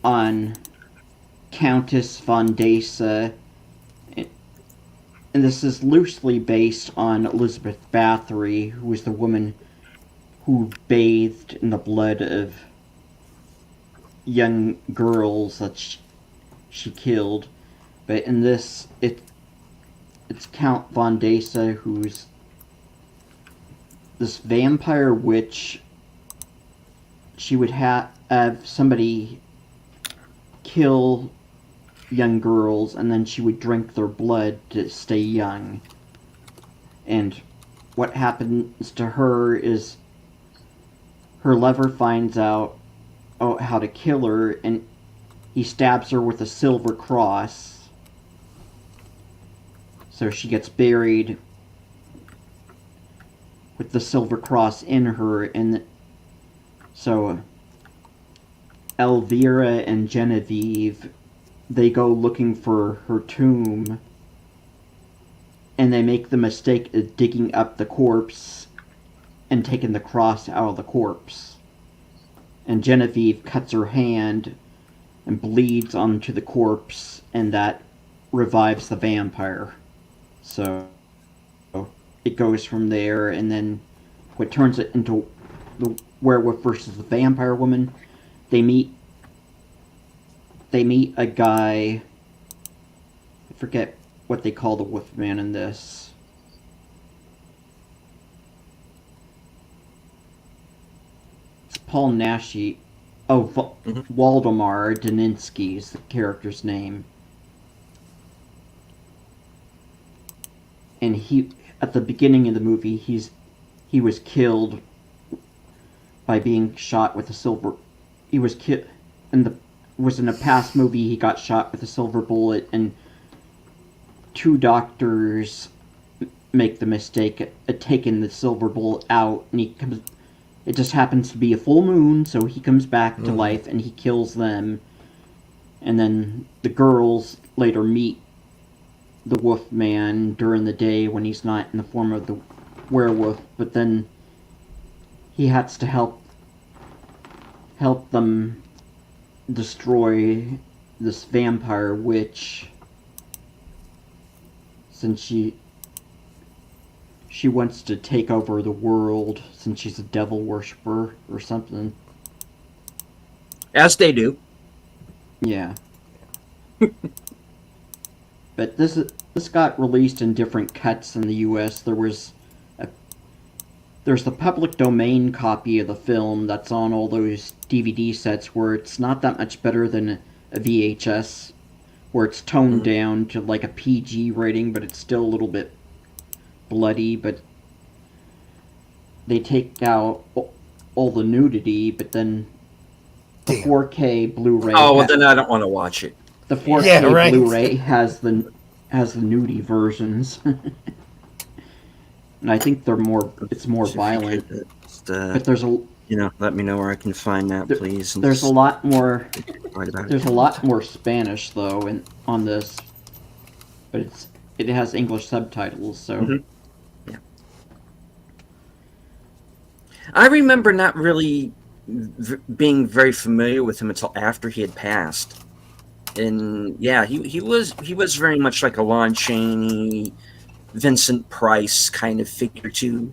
on Countess von Dasa, and this is loosely based on Elizabeth Bathory, who was the woman who bathed in the blood of young girls that she killed. But in this, it's Count Von Dasa, who's this vampire witch. She would have somebody kill young girls, and then she would drink their blood to stay young. And what happens to her is her lover finds out how to kill her, and he stabs her with a silver cross. So she gets buried with the silver cross in her, and so Elvira and Genevieve, they go looking for her tomb, and they make the mistake of digging up the corpse and taking the cross out of the corpse. And Genevieve cuts her hand and bleeds onto the corpse, and that revives the vampire. So it goes from there, and then what turns it into the werewolf versus the vampire woman, they meet a guy, I forget what they call the wolfman in this. It's Paul Naschy. Oh, Waldemar Daninsky is the character's name. And he, at the beginning of the movie, he was killed by being shot with a silver. He was killed in a past movie. He got shot with a silver bullet, and two doctors make the mistake of taking the silver bullet out, and it just happens to be a full moon, so he comes back to life and he kills them. And then the girls later meet the Wolfman during the day when he's not in the form of the werewolf, but then he has to help them destroy this vampire witch, since she wants to take over the world, since she's a devil worshiper or something. As they do. Yeah. But this got released in different cuts in the U.S. There's the public domain copy of the film that's on all those DVD sets, where it's not that much better than a VHS, where it's toned down to like a PG rating, but it's still a little bit bloody. But they take out all the nudity, but then the 4K Blu-ray. Oh, well, then I don't want to watch it. The 4K Blu-ray has the nudie versions. And I think it's more violent. But there's let me know where I can find that, please. There's a lot more. There's a lot more Spanish though on this, but it has English subtitles. So. Yeah. I remember not really being very familiar with him until after he had passed, and yeah, he was very much like a Lon Chaney, Vincent Price kind of figure to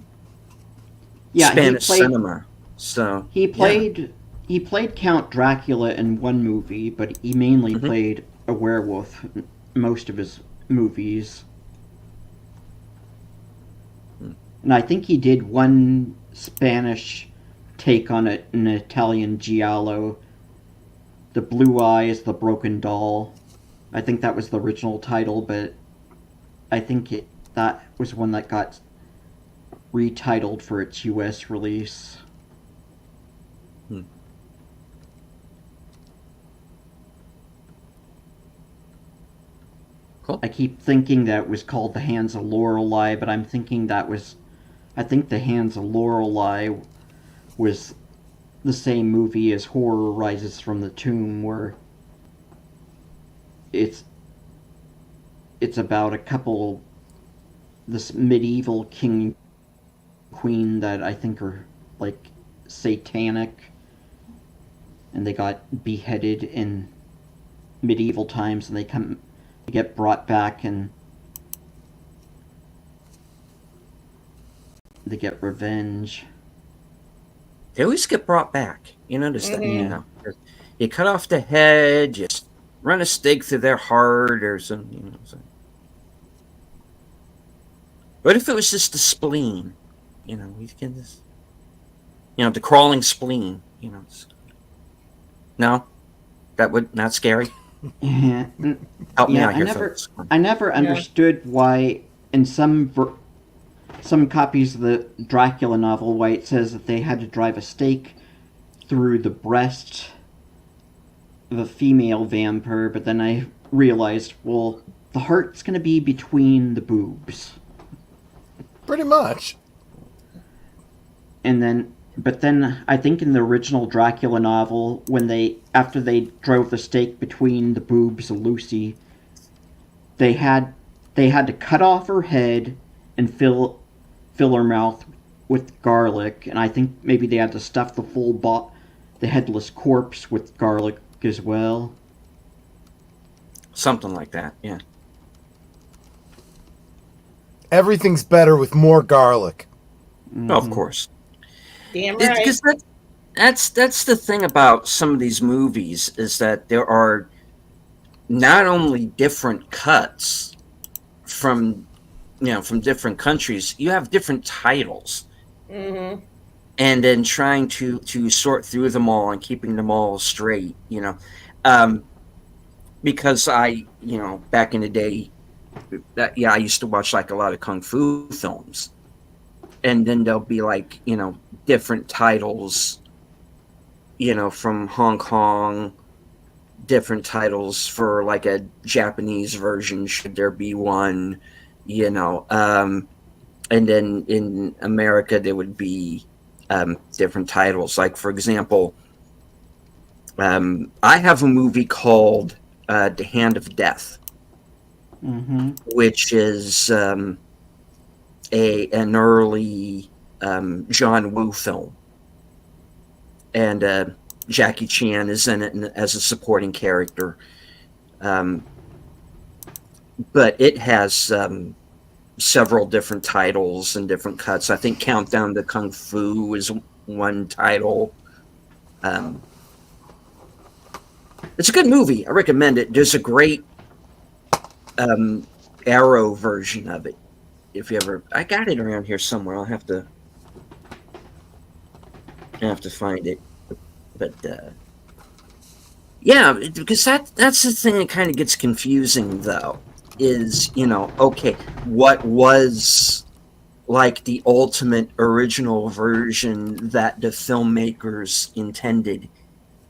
Spanish cinema. So he played Count Dracula in one movie, but he mainly played a werewolf in most of his movies. And I think he did one Spanish take on it, an Italian giallo, The Blue Eyes, the Broken Doll. I think that was the original title, but I think that was one that got retitled for its US release. Cool. I keep thinking that it was called The Hands of Lorelei, but I think The Hands of Lorelei was the same movie as Horror Rises from the Tomb, where it's about a couple, this medieval king and queen that I think are like satanic, and they got beheaded in medieval times, and they get brought back, and they get revenge. They always get brought back. You notice that, you Yeah. know. You cut off the head, just run a stake through their heart or something. You know, what if it was just the spleen? You know, we can just, you know, the crawling spleen. You know, no, that would not scary. Yeah. Help me Yeah, out here, folks. I never understood why in some copies of the Dracula novel, why it says that they had to drive a stake through the breast of a female vampire, but then I realized, well, the heart's going to be between the boobs. Pretty much. But then I think in the original Dracula novel, after they drove the stake between the boobs of Lucy, they had to cut off her head and fill her mouth with garlic, and I think maybe they had to stuff the headless corpse with garlic as well. Something like that, yeah. Everything's better with more garlic. Mm-hmm. Of course. Damn right. Because that's the thing about some of these movies, is that there are not only different cuts from different countries, you have different titles. Mm-hmm. And then trying to sort through them all and keeping them all straight, you know. Because back in the day, I used to watch like a lot of kung fu films. And then there'll be like, you know, different titles, you know, from Hong Kong, different titles for like a Japanese version, should there be one, you know. And then in America, there would be different titles. Like, for example, I have a movie called The Hand of Death, which is an early John Woo film. And Jackie Chan is in it as a supporting character. But it has several different titles and different cuts. I think Countdown to Kung Fu is one title. It's a good movie. I recommend it. There's a great Arrow version of it. If you ever, I got it around here somewhere. I'll have to find it. But yeah, because that's the thing that kind of gets confusing, though. Is, you know, okay, what was like the ultimate original version that the filmmakers intended,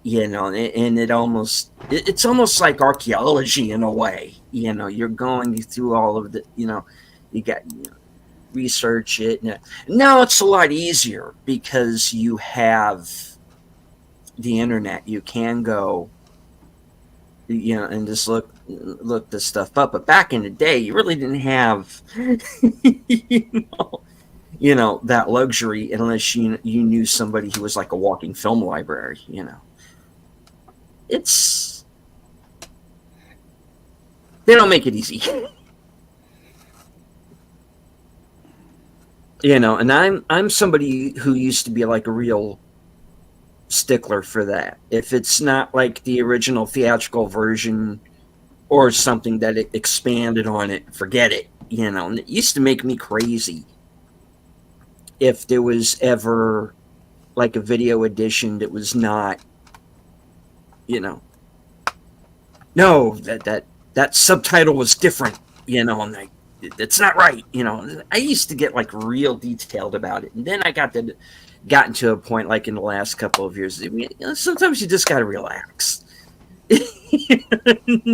you know, and it's almost like archaeology in a way, you know. You're going through all of the, you know, you got, you know, research it. Now it's a lot easier because you have the internet. You can go, you know, and just look this stuff up. But back in the day, you really didn't have, you know, that luxury unless you knew somebody who was like a walking film library. You know, they don't make it easy. You know, and I'm somebody who used to be like a real stickler for that. If it's not like the original theatrical version or something that it expanded on it, forget it. You know, and it used to make me crazy if there was ever like a video edition that was not, you know, no, that subtitle was different, you know, and it's not right, you know. I used to get like real detailed about it, and then I gotten to a point like in the last couple of years, you know, sometimes you just got to relax.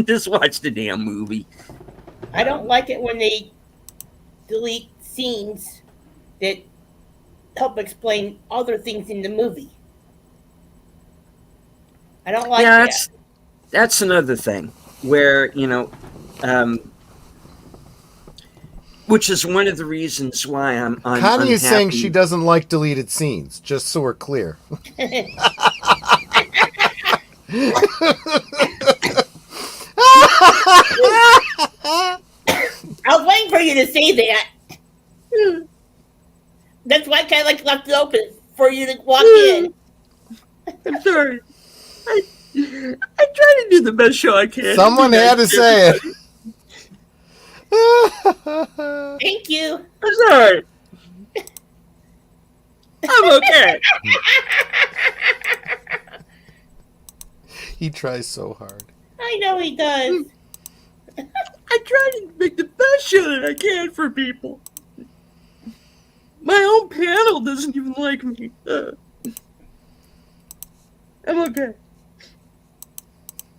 Just watch the damn movie. I don't like it when they delete scenes that help explain other things in the movie. I don't like that. That's another thing where, you know, which is one of the reasons why I'm Connie is saying unhappy. she doesn't like deleted scenes, just so we're clear. I was waiting for you to say that. That's you to walk in. I'm sorry. I try to do the best show I can. Someone had to say it. Thank you. I'm sorry. I'm okay. He tries so hard. I know he does. I try to make the best show that I can for people. My own panel doesn't even like me. I'm okay.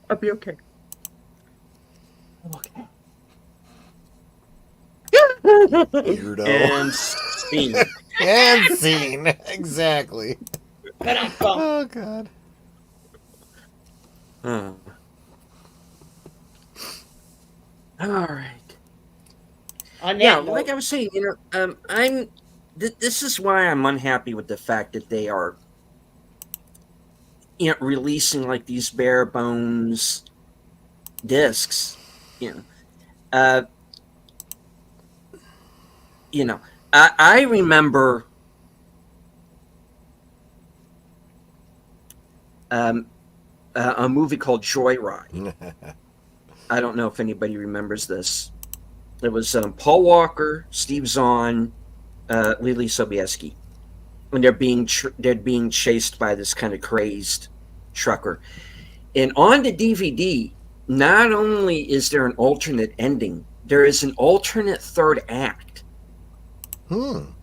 I'll be okay. I'm okay. Weirdo. And scene. And scene. Exactly. Oh, God. All right. On that Yeah, note, like I was saying, this is why I'm unhappy with the fact that they are, releasing like these bare bones discs. I remember a movie called Joyride. I don't know if anybody remembers this. It was Paul Walker, Steve Zahn, Lily Sobieski, and they're being chased by this kind of crazed trucker. And on the DVD, not only is there an alternate ending, there is an alternate third act. And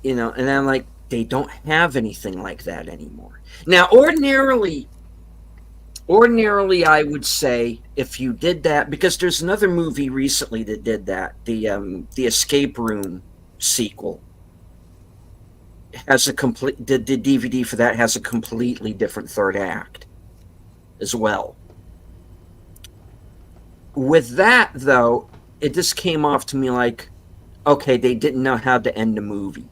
I'm like, they don't have anything like that anymore. Now, ordinarily, I would say if you did that, because there's another movie recently that did that, the Escape Room sequel has the DVD for that has a completely different third act as well. With that, though, it just came off to me like, okay, they didn't know how to end the movie.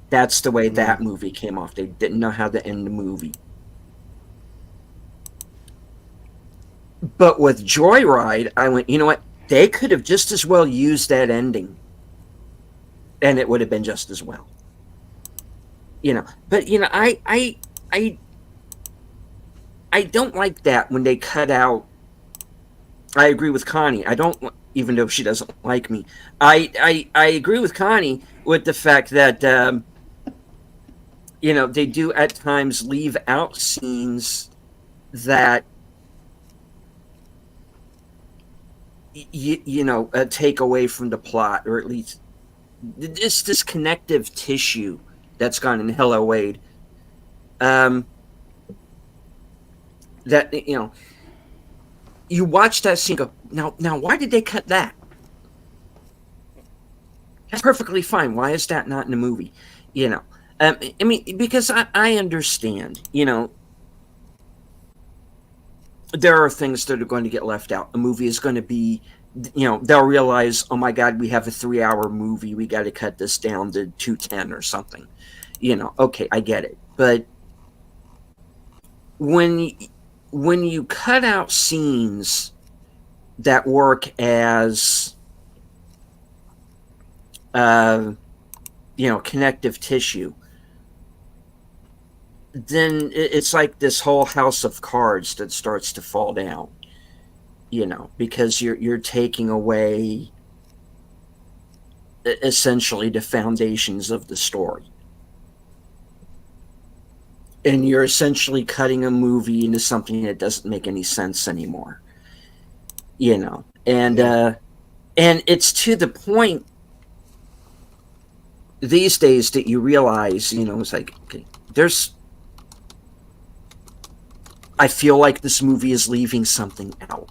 That's the way that movie came off. They didn't know how to end the movie. But with Joyride, I went, you know what? They could have just as well used that ending, and it would have been just as well. But I don't like that when they cut out. I agree with Connie. I don't, even though she doesn't like me. I agree with Connie with the fact that they do at times leave out scenes that take away from the plot, or at least this connective tissue that's gone in Hello Wade. That you watch that scene, go, now why did they cut that? That's perfectly fine. Why is that not in the movie? Because I understand. There are things that are going to get left out. A movie is going to be, they'll realize, oh my God, we have a 3-hour movie. We got to cut this down to 2:10 or something. Okay, I get it. But when you cut out scenes that work as, connective tissue, then it's like this whole house of cards that starts to fall down, because you're taking away essentially the foundations of the story. And you're essentially cutting a movie into something that doesn't make any sense anymore. And it's to the point these days that you realize, it's like, okay, I feel like this movie is leaving something out,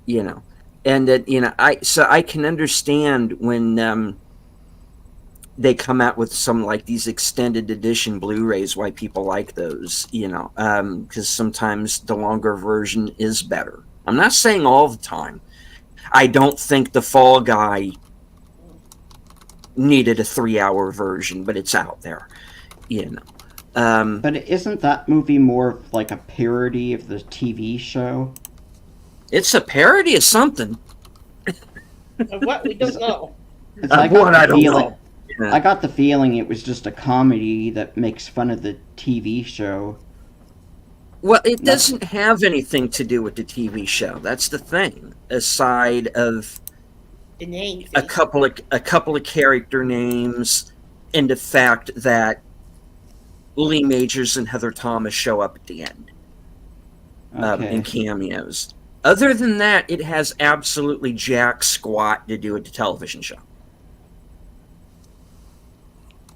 and that, I can understand when they come out with some like these extended edition Blu-rays, why people like those, because sometimes the longer version is better. I'm not saying all the time. I don't think The Fall Guy needed a 3-hour version, but it's out there, But isn't that movie more of like a parody of the TV show? It's a parody of something. Of what? We don't know. I got the I don't feeling. know. Yeah. I got the feeling it was just a comedy that makes fun of the TV show. Well, it doesn't have anything to do with the TV show. That's the thing. Aside of The names. a couple of character names and the fact that Lee Majors and Heather Thomas show up at the end in cameos. Other than that, it has absolutely jack squat to do with the television show.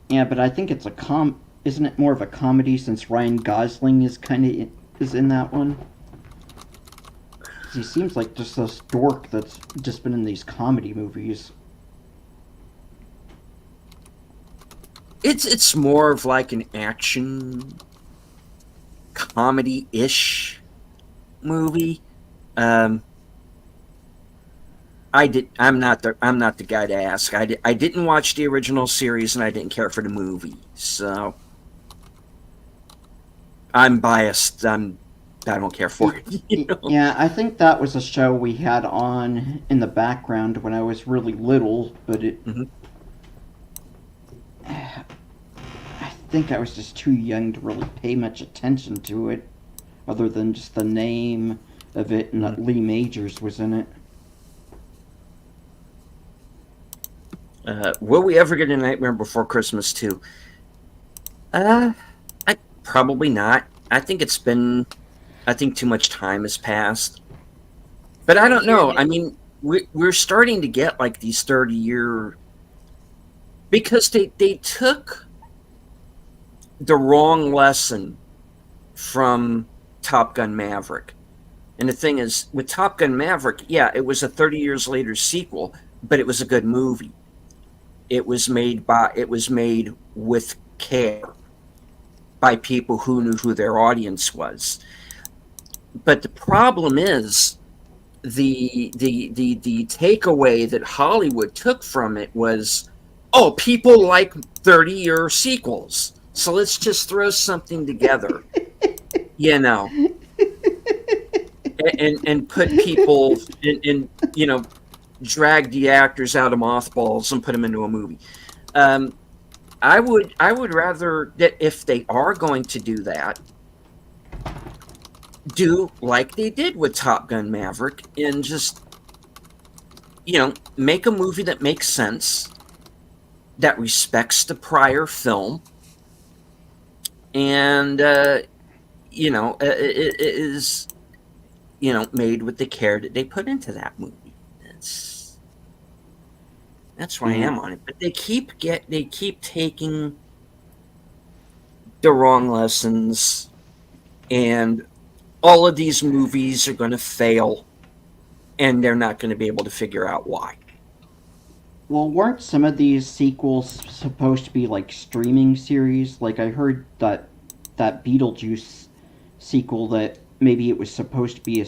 Yeah, but I think it's isn't it more of a comedy since Ryan Gosling is in that one? He seems like just this dork that's just been in these comedy movies. It's more of like an action comedy-ish movie. I'm not the guy to ask. I didn't watch the original series and I didn't care for the movie, so I'm biased. I don't care for it. You know? Yeah, I think that was a show we had on in the background when I was really little, but it. Mm-hmm. I think I was just too young to really pay much attention to it, other than just the name of it and that Lee Majors was in it. Will we ever get a Nightmare Before Christmas 2? Probably not. I think too much time has passed. But I don't know. I mean, we're starting to get like these 30-year... Because they took the wrong lesson from Top Gun Maverick. And the thing is, with Top Gun Maverick, yeah, it was a 30 years later sequel, but it was a good movie. It was made with care by people who knew who their audience was. But the problem is the takeaway that Hollywood took from it was, oh, people like 30-year sequels, so let's just throw something together, you know, and put people in you know, drag the actors out of mothballs and put them into a movie. I would rather that if they are going to do that, do like they did with Top Gun Maverick and just, you know, make a movie that makes sense, that respects the prior film, and you know, it is, you know, made with the care that they put into that movie. That's where I am on it. But they keep taking the wrong lessons, and all of these movies are going to fail, and they're not going to be able to figure out why. Well, weren't some of these sequels supposed to be like streaming series? Like I heard that Beetlejuice sequel, that maybe it was supposed to be a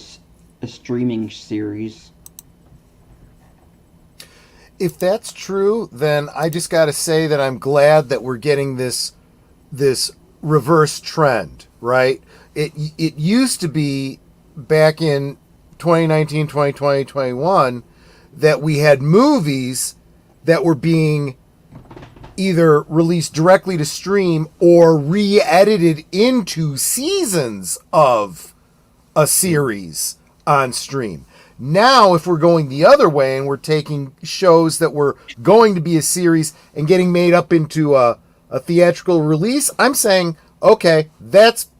streaming series. If that's true, then I just got to say that I'm glad that we're getting this reverse trend, right? It used to be back in 2019, 2020, 2021 that we had movies that were being either released directly to stream or re-edited into seasons of a series on stream. Now, if we're going the other way and we're taking shows that were going to be a series and getting made up into a theatrical release, I'm saying, okay, that's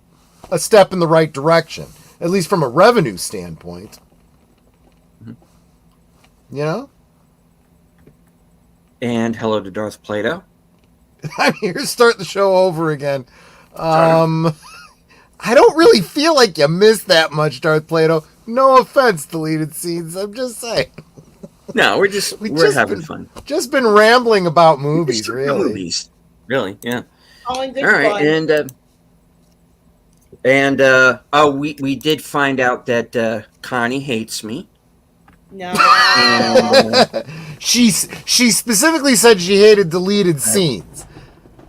a step in the right direction, at least from a revenue standpoint. Mm-hmm. You know? And hello to Darth Plato. I'm here to start the show over again. I don't really feel like you missed that much, Darth Plato. No offense, deleted scenes. I'm just saying. No, we're having fun. Just been rambling about movies, really. Movies, really, yeah. All in good All right, fun. We did find out that Connie hates me. No. And, she specifically said she hated deleted scenes.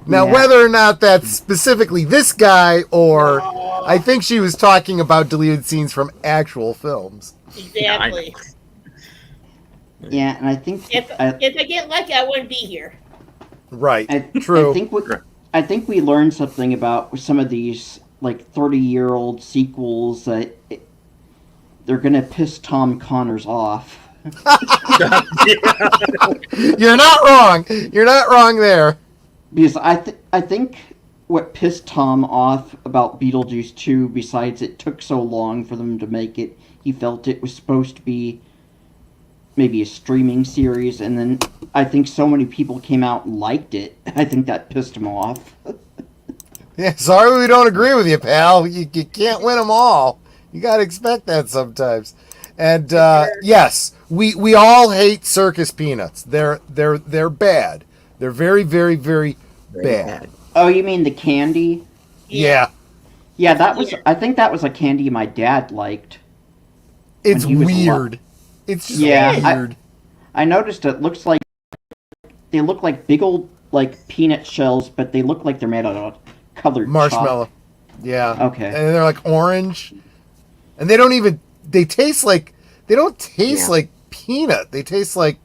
Now, Yeah. whether or not that's specifically this guy or I think she was talking about deleted scenes from actual films. Exactly. Yeah, and I think If I didn't like it, I wouldn't be here. Right. I True. I think we learned something about some of these like 30-year-old sequels that they're gonna piss Tom Connors off. You're not wrong. You're not wrong there. Because I think what pissed Tom off about Beetlejuice 2, besides it took so long for them to make it, he felt it was supposed to be maybe a streaming series, and then I think so many people came out and liked it. I think that pissed him off. Yeah, sorry we don't agree with you, pal. You can't win them all. You got to expect that sometimes. And yes, we all hate circus peanuts. They're bad. They're very, very, very bad. Oh, you mean the candy? Yeah. Yeah, that was. I think that was a candy my dad liked. It's when he was weird. It's just Yeah, weird. I noticed it looks like they look like big old like peanut shells, but they look like they're made out of colored Marshmallow. chalk. Yeah. Okay. And they're like orange. And they don't even they taste like they don't taste like peanut. They taste like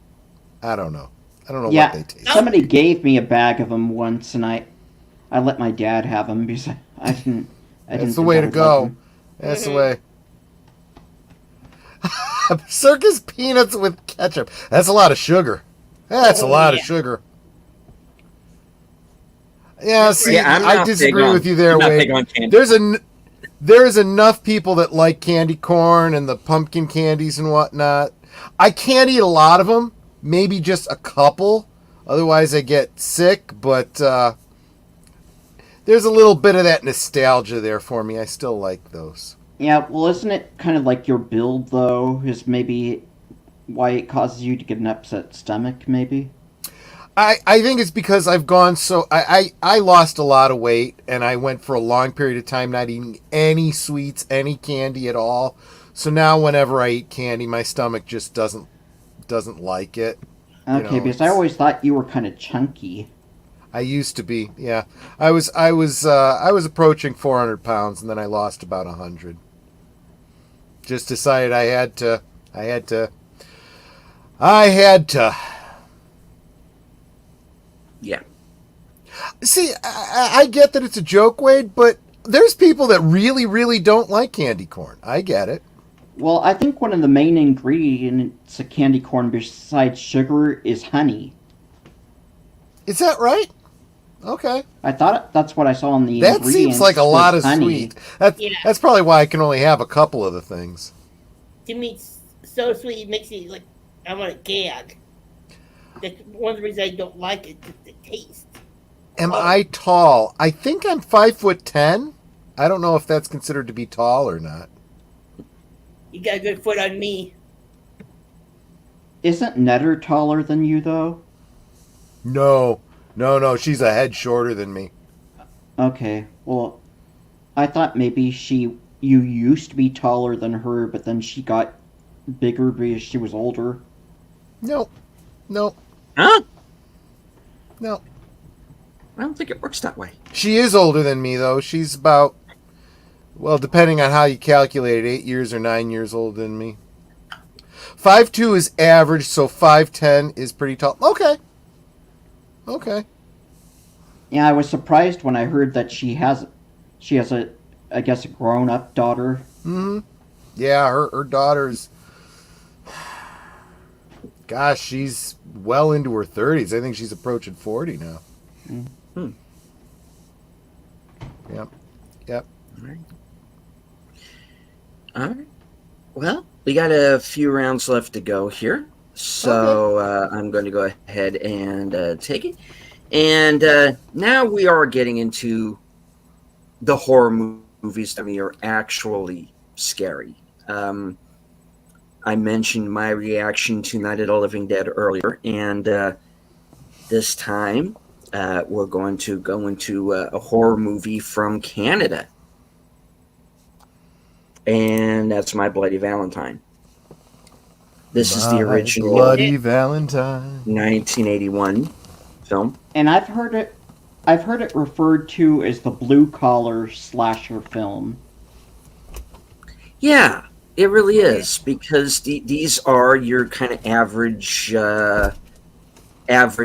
I don't know. I don't know what they taste. Somebody gave me a bag of them once, and I let my dad have them because I didn't. That's the way to go. That's the way. Circus peanuts with ketchup. That's a lot of sugar. That's a lot of sugar. Yeah, see, I disagree with you there, Wade. There is enough people that like candy corn and the pumpkin candies and whatnot. I can't eat a lot of them. Maybe just a couple. Otherwise, I get sick. But there's a little bit of that nostalgia there for me. I still like those. Yeah, well, isn't it kind of like your build, though, is maybe why it causes you to get an upset stomach, maybe? I think it's because I've gone so... I lost a lot of weight, and I went for a long period of time not eating any sweets, any candy at all. So now whenever I eat candy, my stomach just doesn't like it. Okay, because I always thought you were kind of chunky. I used to be, yeah. I was approaching 400 pounds, and then I lost about 100. Just decided I had to. Yeah. See, I get that it's a joke, Wade, but there's people that really, really don't like candy corn. I get it. Well, I think one of the main ingredients of candy corn besides sugar is honey. Is that right? Okay. I thought that's what I saw in the ingredients. That seems like a lot of honey. sweet. That's probably why I can only have a couple of the things. To me, it's so sweet, it makes me like I want to gag. That's one of the reasons I don't like it, just the taste. Am I tall? I think I'm 5'10". I don't know if that's considered to be tall or not. You got a good foot on me. Isn't Netter taller than you, though? No, she's a head shorter than me. Okay, well, I thought maybe you used to be taller than her, but then she got bigger because she was older. No. Huh? No. I don't think it works that way. She is older than me, though. She's about, well, depending on how you calculate it, 8 years or 9 years older than me. 5'2" is average, so 5'10" is pretty tall. Okay. Yeah, I was surprised when I heard that she has a, I guess, a grown-up daughter. Mm-hmm. Yeah, her daughter's, gosh, she's well into her 30s. I think she's approaching 40 now. Mm-hmm. Yep. All right. Well, we got a few rounds left to go here. So I'm going to go ahead and take it. And now we are getting into the horror movies that are actually scary. I mentioned my reaction to Night of the Living Dead earlier, and this time we're going to go into a horror movie from Canada. And that's My Bloody Valentine. This is the original Bloody Valentine 1981 film. And I've heard it referred to as the blue collar slasher film. Yeah, It really is, because these are your kind of average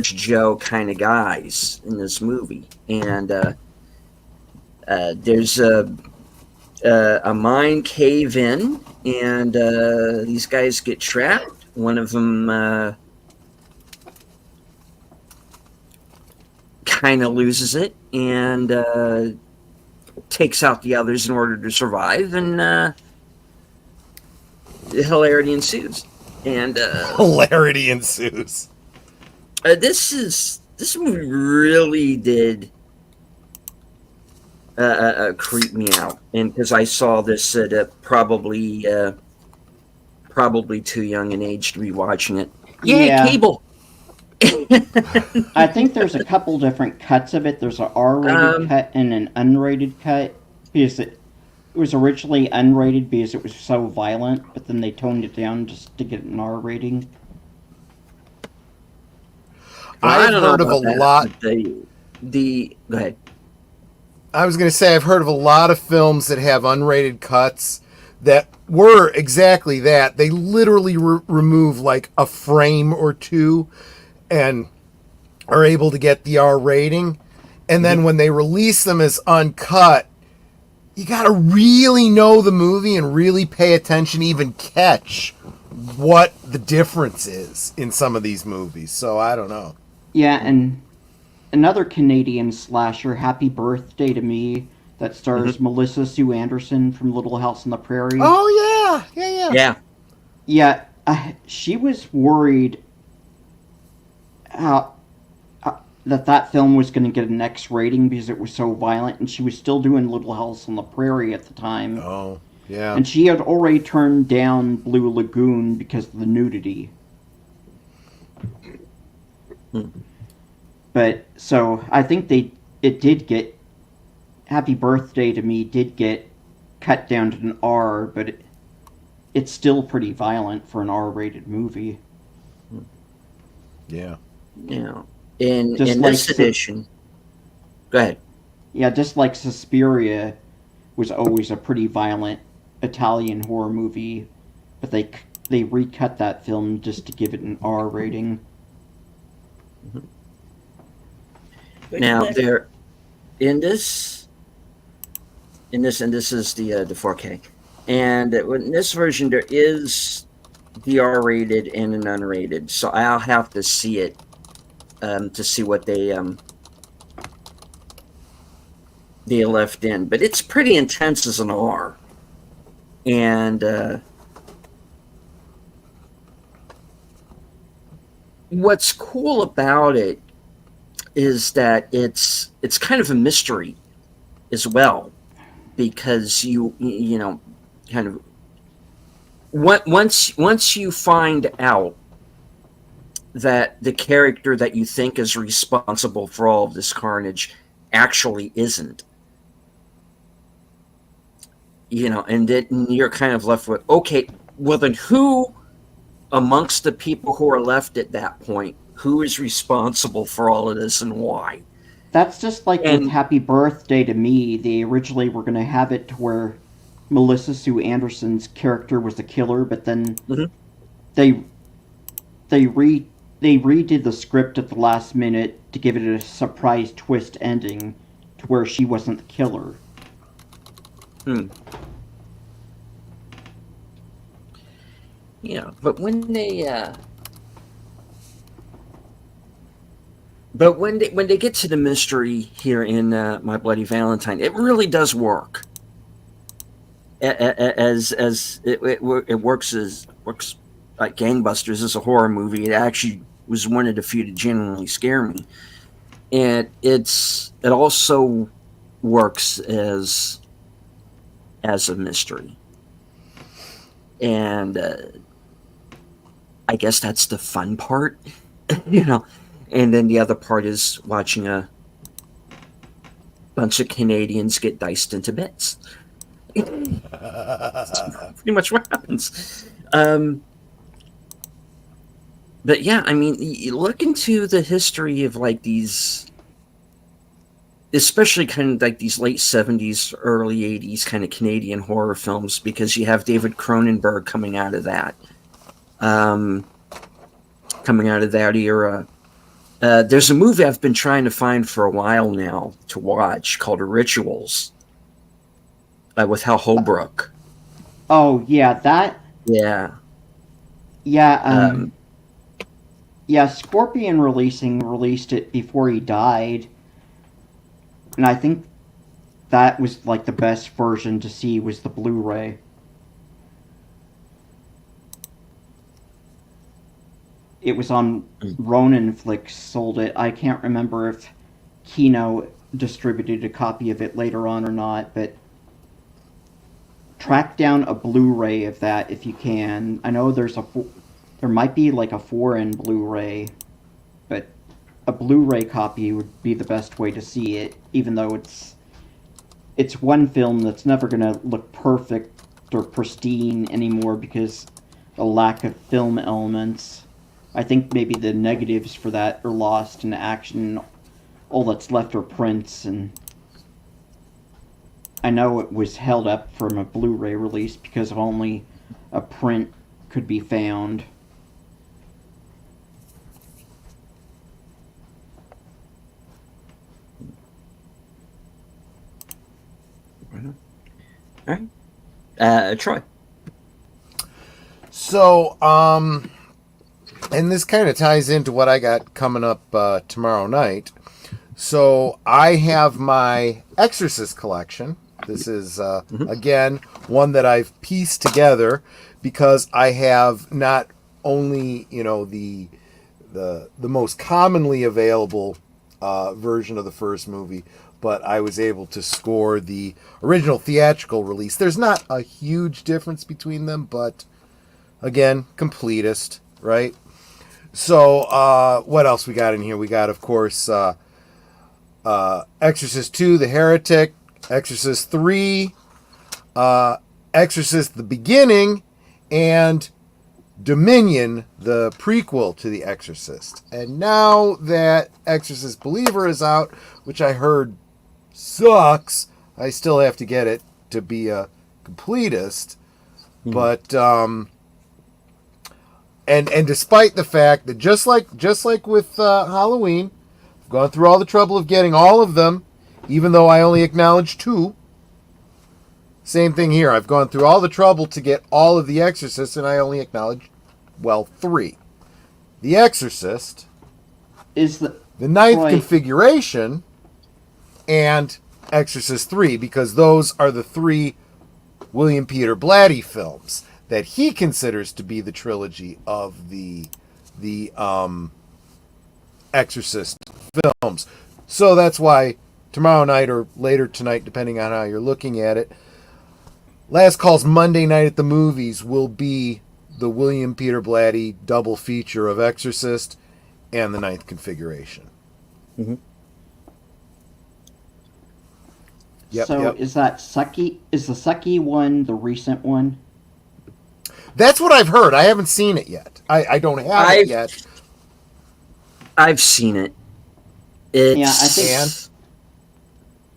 Joe kind of guys in this movie, and there's a mine cave in, and these guys get trapped. One of them kind of loses it and takes out the others in order to survive, and hilarity ensues. And Hilarity ensues. This movie really did creep me out, and because I saw this at probably too young an age to be watching it. Yay, Yeah. cable! I think there's a couple different cuts of it. There's an R-rated cut and an unrated cut, because it was originally unrated because it was so violent, but then they toned it down just to get an R rating. I've heard of a lot. Go ahead. I was going to say, I've heard of a lot of films that have unrated cuts that were exactly that. They literally remove like a frame or two and are able to get the R rating. And then when they release them as uncut, you got to really know the movie and really pay attention, even catch what the difference is in some of these movies. So I don't know. Yeah, and another Canadian slasher, Happy Birthday to Me, that stars Melissa Sue Anderson from Little House on the Prairie. Oh, yeah. Yeah, she was worried that film was going to get an X rating because it was so violent, and she was still doing Little House on the Prairie at the time. Oh, yeah. And she had already turned down Blue Lagoon because of the nudity. But, so, I think it did get, Happy Birthday to Me did get cut down to an R, but it's still pretty violent for an R-rated movie. Yeah. Yeah. In Just this edition... Go ahead. Yeah, just like Suspiria was always a pretty violent Italian horror movie, but they recut that film just to give it an R rating. Now there, and this is the 4K, and in this version there is the R-rated and an unrated. So I'll have to see it to see what they left in, but it's pretty intense as an R, and what's cool about it is that it's kind of a mystery as well, because you know, kind of once you find out that the character that you think is responsible for all of this carnage actually isn't, you know, and then you're kind of left with, okay, well then who amongst the people who are left at that point, who is responsible for all of this and why? That's just like with Happy Birthday to Me. They originally were going to have it to where Melissa Sue Anderson's character was the killer, but then they redid the script at the last minute to give it a surprise twist ending to where she wasn't the killer. Yeah, but when they when they get to the mystery here in My Bloody Valentine, it really does work. As it works like gangbusters as a horror movie. It actually was one of the few to genuinely scare me, and it also works as a mystery, and I guess that's the fun part, you know. And then the other part is watching a bunch of Canadians get diced into bits. That's pretty much what happens. But yeah, I mean, you look into the history of like these especially kind of like these late 70s, early 80s kind of Canadian horror films, because you have David Cronenberg coming out of that. Coming out of that era. There's a movie I've been trying to find for a while now to watch called Rituals with Hal Holbrook. Oh, yeah, that... Yeah. Yeah, yeah, Scorpion released it before he died. And I think that was, like, the best version to see was the Blu-ray. It was on Ronin Flicks, sold it. I can't remember if Kino distributed a copy of it later on or not, but track down a Blu-ray of that if you can. I know there might be like a foreign Blu-ray, but a Blu-ray copy would be the best way to see it, even though it's one film that's never going to look perfect or pristine anymore because the lack of film elements. I think maybe the negatives for that are lost in action. All that's left are prints, and I know it was held up from a Blu-ray release because only a print could be found. All right. Troy. So, and this kind of ties into what I got coming up tomorrow night. So I have my Exorcist collection. This is, again, one that I've pieced together because I have not only, the most commonly available version of the first movie, but I was able to score the original theatrical release. There's not a huge difference between them, but again, completist, right? So, what else we got in here? We got, of course, Exorcist 2, The Heretic, Exorcist 3, Exorcist the Beginning, and Dominion, the prequel to The Exorcist. And now that Exorcist Believer is out, which I heard sucks, I still have to get it to be a completist. But and despite the fact that just like with Halloween, I've gone through all the trouble of getting all of them, even though I only acknowledge 2. Same thing here. I've gone through all the trouble to get all of The Exorcist, and I only acknowledge, 3. The Exorcist Is the Ninth Configuration, and Exorcist 3, because those are the 3 William Peter Blatty films that he considers to be the trilogy of the Exorcist films. So that's why tomorrow night or later tonight, depending on how you're looking at it, Last Call's Monday Night at the Movies will be the William Peter Blatty double feature of Exorcist and the Ninth Configuration. Mm-hmm. Yep. Is that Sucky? Is the Sucky one the recent one? That's what I've heard. I haven't seen it yet. I don't have it yet. I've seen it.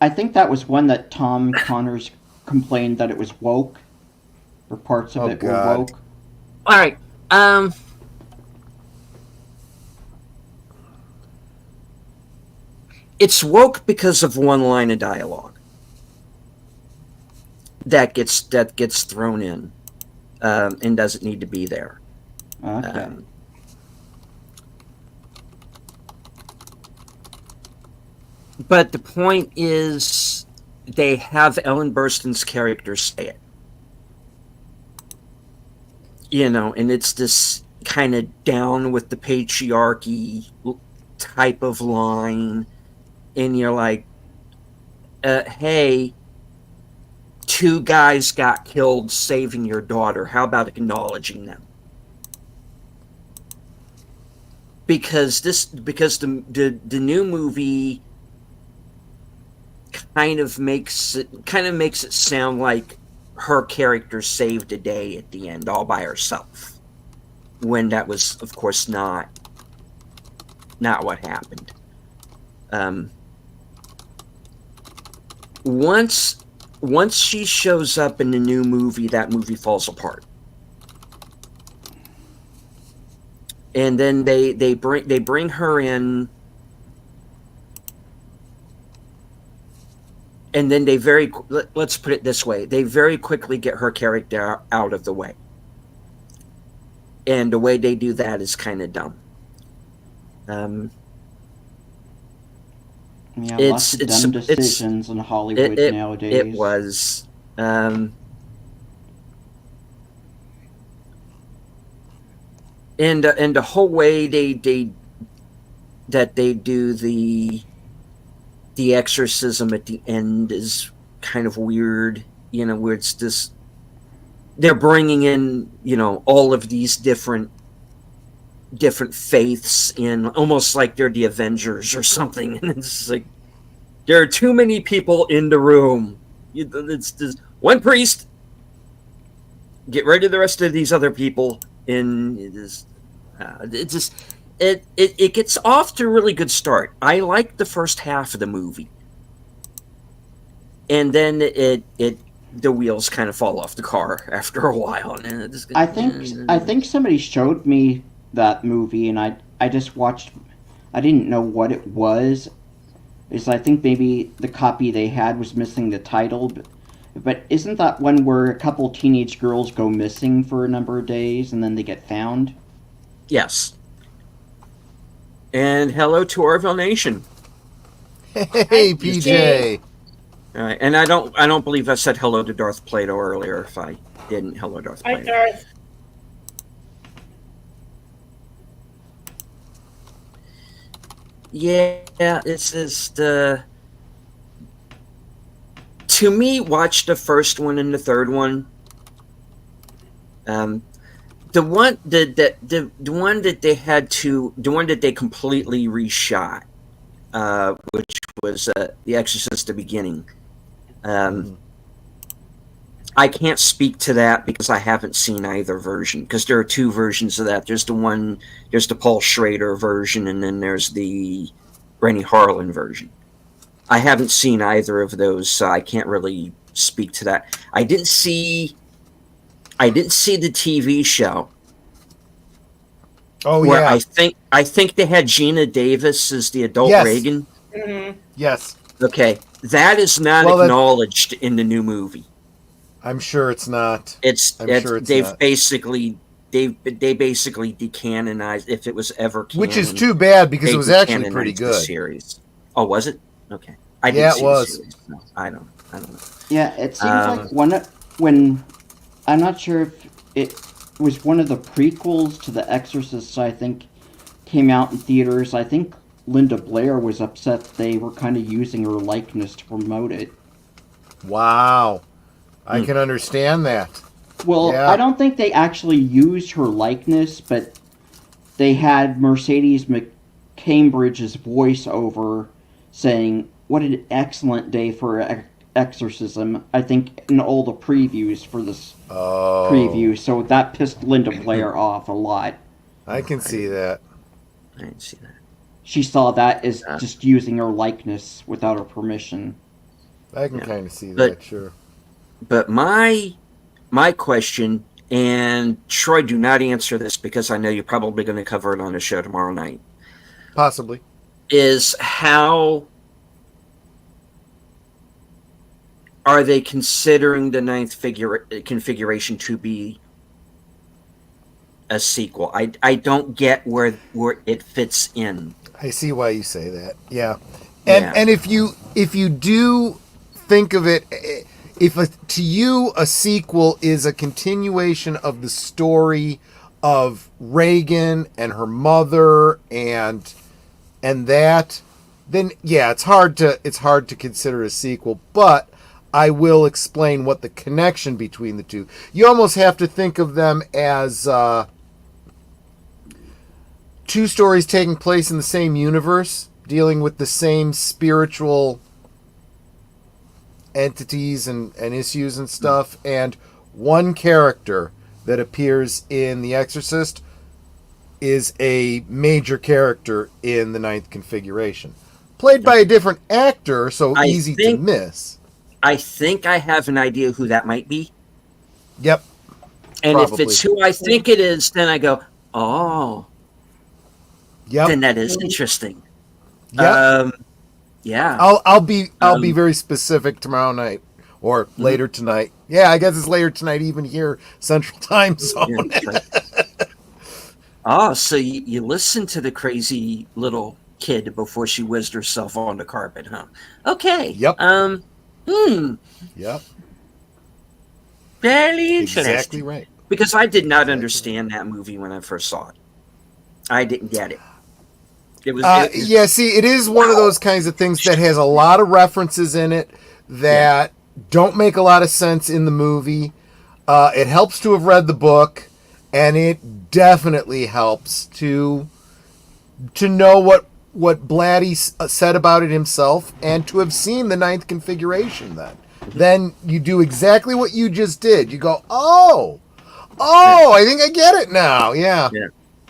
I think that was one that Tom Connors complained that it was woke, or parts of it were woke. All right. It's woke because of one line of dialogue that gets thrown in, and doesn't need to be there. Okay. But the point is, they have Ellen Burstyn's character say it. And it's this kind of down with the patriarchy type of line. And you're like, hey, 2 guys got killed saving your daughter. How about acknowledging them? Because the new movie kind of makes it sound like her character saved a day at the end all by herself, when that was, of course, not what happened. once she shows up in the new movie, that movie falls apart. And then they bring her in, and then let's put it this way, they very quickly get her character out of the way. And the way they do that is kind of dumb. Lots of dumb decisions in Hollywood nowadays. It was. And the whole way they do the exorcism at the end is kind of weird, where it's just they're bringing in, all of these different faiths in, almost like they're the Avengers or something, and it's like there are too many people in the room. It's just one priest, get rid of the rest of these other people, and it gets off to a really good start. I like the first half of the movie, and then the wheels kind of fall off the car after a while. And I think somebody showed me that movie, and I just watched. I didn't know what it was. I think maybe the copy they had was missing the title, but isn't that one where a couple teenage girls go missing for a number of days and then they get found? Yes. And hello to Orville Nation. Hey, PJ. All right, and I don't believe I said hello to Darth Plato earlier. If I didn't, hello, Darth Plato. Hi, Darth. Yeah, it's just to me, watch the first one and the third one. The one that they completely reshot, which was The Exorcist: The Beginning. I can't speak to that because I haven't seen either version, because there are two versions of that. There's the Paul Schrader version, and then there's the Rennie Harlan version. I haven't seen either of those, so I can't really speak to that. I didn't see the TV show. Oh, where yeah. I think they had Gina Davis as the adult Reagan. Mm-hmm. Yes. Okay, that is not acknowledged in the new movie. I'm sure it's not. They've basically decanonized, if it was ever canon, which is too bad because it was actually pretty good. The series. Oh, was it? Okay. It was. The series. No, I don't know. Yeah, it seems like when I'm not sure if it was one of the prequels to The Exorcist, I think, came out in theaters. I think Linda Blair was upset they were kind of using her likeness to promote it. Wow. I can understand that. Well, yeah. I don't think they actually used her likeness, but they had Mercedes McCambridge's voiceover saying, "What an excellent day for exorcism," I think, in all the previews for this preview. So that pissed Linda Blair off a lot. I can see that. I didn't see that. She saw that as just using her likeness without her permission. I can kind of see that, sure. But my question, and Troy, do not answer this because I know you're probably going to cover it on the show tomorrow night. Possibly. Is how are they considering the ninth configuration to be a sequel? I don't get where it fits in. I see why you say that. Yeah. And if you do think of it, to you a sequel is a continuation of the story of Reagan and her mother and that, then yeah, it's hard to consider a sequel, but I will explain what the connection between the two. You almost have to think of them as two stories taking place in the same universe, dealing with the same spiritual entities and issues and stuff, and one character that appears in The Exorcist is a major character in the ninth configuration. Played by a different actor, so easy to miss. I think I have an idea who that might be. Yep. And if Probably. it's who I think it is, then I go, oh, Yep. then that is interesting. Yep. Yeah. I'll be very specific tomorrow night or later tonight. Yeah, I guess it's later tonight, even here, Central Time Zone. Yeah, right. Oh, so you listened to the crazy little kid before she whizzed herself on the carpet, huh? Okay. Yep. Yep. Very interesting. Exactly right. Because I did not understand that movie when I first saw it. I didn't get it. It was yeah, see, it is one of those kinds of things that has a lot of references in it that don't make a lot of sense in the movie. It helps to have read the book, and it definitely helps to know what Blatty said about it himself, and to have seen the ninth configuration. Then you do exactly what you just did. You go, oh, I think I get it now. Yeah.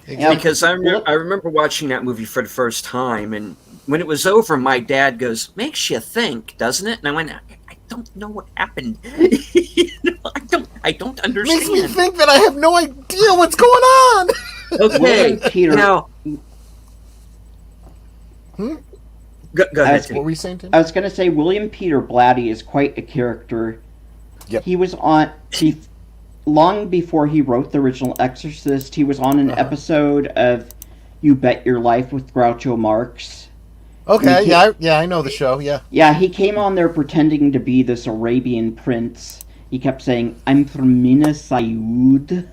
Yeah, because I remember watching that movie for the first time, and when it was over, my dad goes, "Makes you think, doesn't it?" And I went, "I don't know what happened. I don't understand." Makes me think that I have no idea what's going on. Okay, Peter. now, go ahead. What were you saying, Tim? I was going to say William Peter Blatty is quite a character. Yep. He was on long before he wrote the original Exorcist. He was on an episode of You Bet Your Life with Groucho Marx. Okay, I know the show. Yeah. Yeah, he came on there pretending to be this Arabian prince. He kept saying, "I'm from Minas Saud."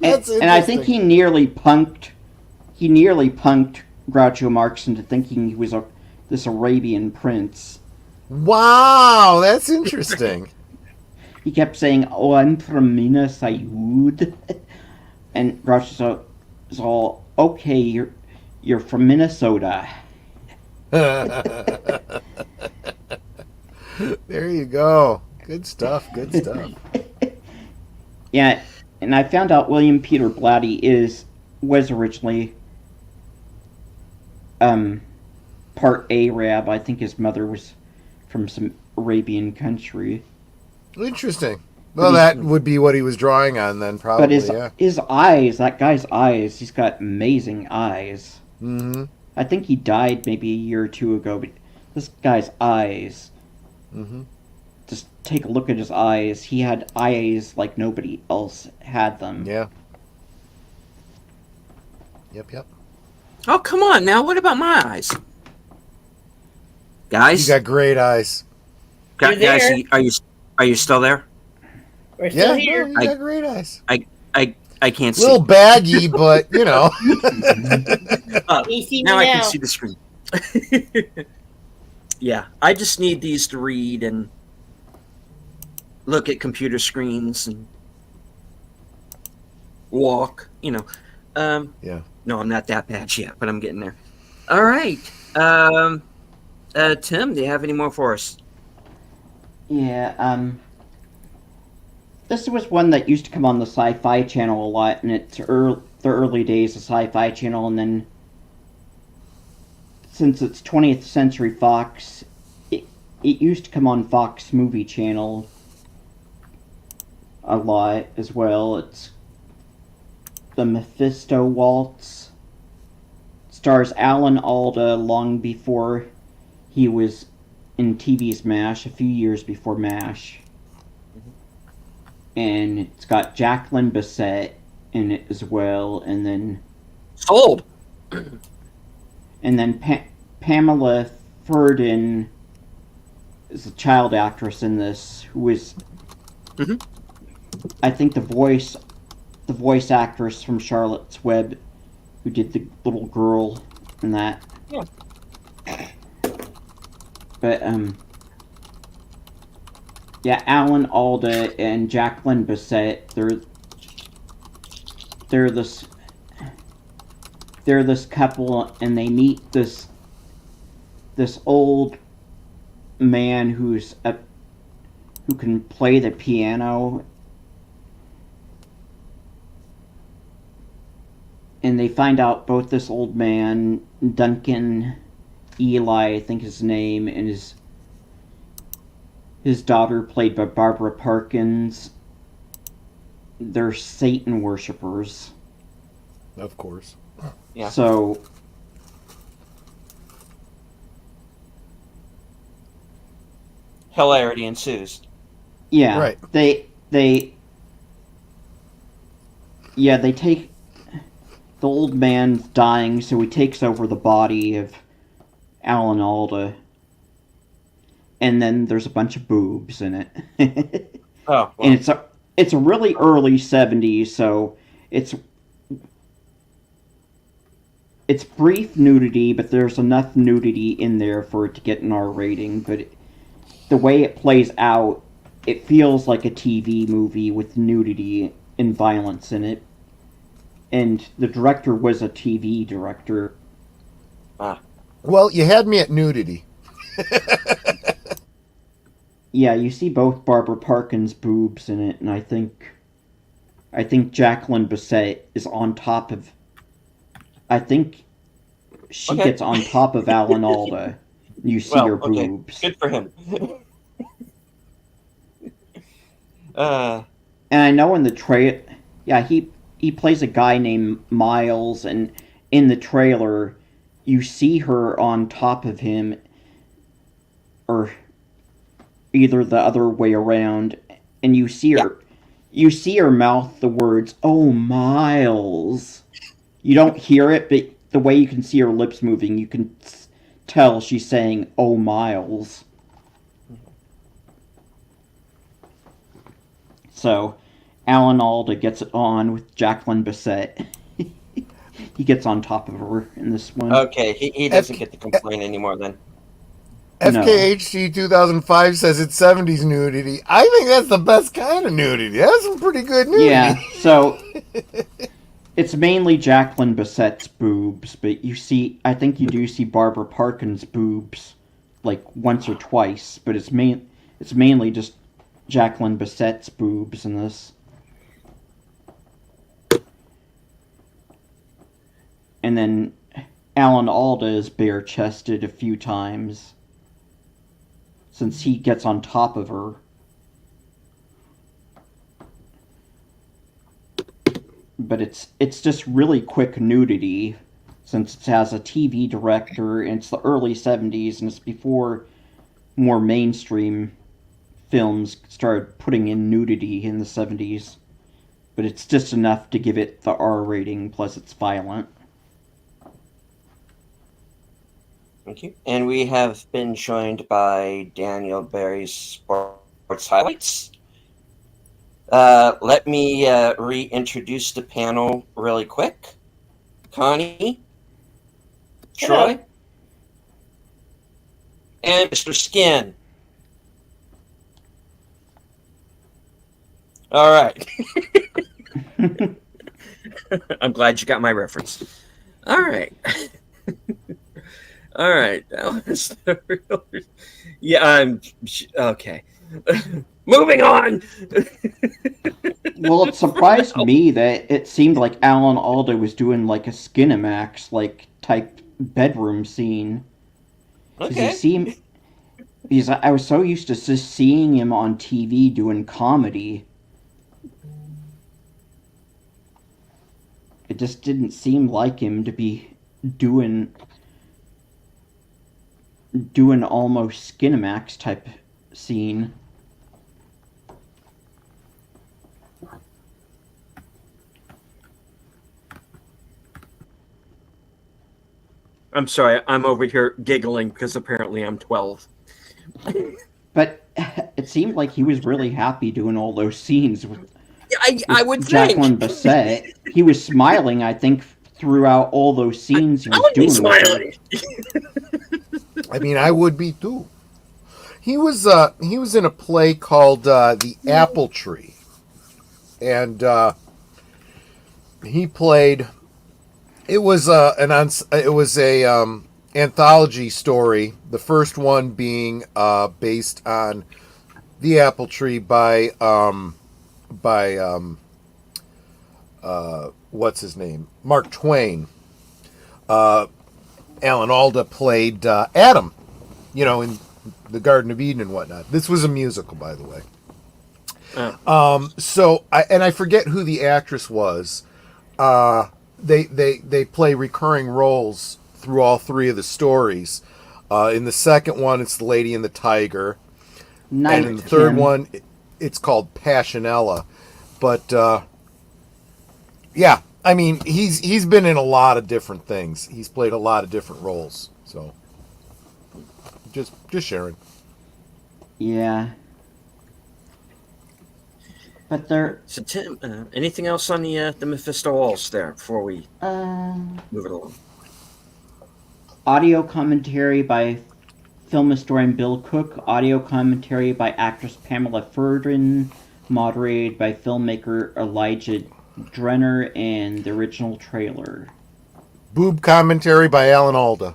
and I think he nearly punked Groucho Marx into thinking he was this Arabian prince. Wow, that's interesting. He kept saying, "Oh, I'm from Minas Saud," and Groucho was all, "Okay, you're from Minnesota." There you go. Good stuff. Yeah, and I found out William Peter Blatty was originally part Arab. I think his mother was from some Arabian country. Interesting. Well, that would be what he was drawing on then, probably. But his eyes, that guy's eyes, he's got amazing eyes. Mm-hmm. I think he died maybe a year or two ago, but this guy's eyes. Mm-hmm. Just take a look at his eyes. He had eyes like nobody else had them. Yeah. Yep. Oh, come on now. What about my eyes? Guys? You got great eyes. You're there. Guys, are you still there? We're still here. You got great eyes. I can't A see. little baggy, but, you know. You see me now I now. can see the screen. Yeah, I just need these to read and look at computer screens and walk, Yeah. No, I'm not that bad yet, but I'm getting there. All right. Tim, do you have any more for us? Yeah, this was one that used to come on the Sci-Fi Channel a lot, and it's the early days of Sci-Fi Channel, and then since it's 20th Century Fox, it used to come on Fox Movie Channel a lot as well. It's the Mephisto Waltz. Stars Alan Alda long before he was in TV's MASH, a few years before MASH. And it's got Jacqueline Bisset in it as well, and then... Sold! And then Pamela Ferdin is a child actress in this, who is... Mm-hmm. I think the voice actress from Charlotte's Web, who did the little girl in that. Yeah. But, yeah, Alan Alda and Jacqueline Bisset, they're this couple, and they meet this old man who can play the piano, and they find out both this old man, Duncan Eli, I think his name, and his his daughter, played by Barbara Parkins. They're Satan worshippers. Of course. Yeah. So Hilarity ensues. yeah, Right. they take the old man's dying, so he takes over the body of Alan Alda, and then there's a bunch of boobs in it. Oh, well. And it's a really early 70s, so it's brief nudity, but there's enough nudity in there for it to get an R rating. But the way it plays out, it feels like a TV movie with nudity and violence in it. And the director was a TV director. Well, you had me at nudity. Yeah, you see both Barbara Parkins' boobs in it, and I think Jacqueline Bisset is on top of. I think she Okay. gets on top of Alan Alda. You see her boobs. Good for him. And I know in the trailer, yeah, he plays a guy named Miles, and in the trailer, you see her on top of him, or either the other way around, and you see her mouth the words "Oh, Miles." You don't hear it, but the way you can see her lips moving, you can tell she's saying "Oh, Miles." So, Alan Alda gets it on with Jacqueline Bisset. He gets on top of her in this one. Okay, he doesn't get to complain anymore then. No. FKHC 2005 says it's 70s nudity. I think that's the best kind of nudity. That's some pretty good nudity. Yeah, so it's mainly Jacqueline Bisset's boobs, but I think you do see Barbara Parkins' boobs like once or twice, but it's mainly just Jacqueline Bisset's boobs in this. And then Alan Alda is bare-chested a few times, since he gets on top of her. But it's just really quick nudity, since it has a TV director, and it's the early 70s, and it's before more mainstream films started putting in nudity in the 70s. But it's just enough to give it the R rating, plus it's violent. Thank you. And we have been joined by Daniel Barry's Sports Highlights. Let me reintroduce the panel really quick. Connie, Troy, and Mr. Skin. All right. I'm glad you got my reference. All right. All right. That was the real... Yeah, I'm... Okay. Moving on! Well, it surprised me that it seemed like Alan Alda was doing like a Skinamax like type bedroom scene. Okay. Because I was so used to just seeing him on TV doing comedy. It just didn't seem like him to be doing almost Skinamax type scene. I'm sorry, I'm over here giggling because apparently I'm 12. But it seemed like he was really happy doing all those scenes with I would Jacqueline think. Bisset. He was smiling, I think, throughout all those scenes he was would be doing with her. smiling. I mean, I would be too. He was in a play called The Apple Tree, and he played. It was a anthology story. The first one being based on The Apple Tree by what's his name? Mark Twain. Alan Alda played Adam, in the Garden of Eden and whatnot. This was a musical, by the way. Oh. I forget who the actress was. They play recurring roles through all three of the stories. In the second one, it's the Lady and the Tiger, and in the third one, it's called Passionella. But yeah, I mean, he's been in a lot of different things. He's played a lot of different roles. So just sharing. Yeah. But there. So Tim, anything else on the Mephisto walls there before we move it along? Audio commentary by film historian Bill Cook. Audio commentary by actress Pamela Ferdin. Moderated by filmmaker Elijah Drenner, and the original trailer. Boob commentary by Alan Alda.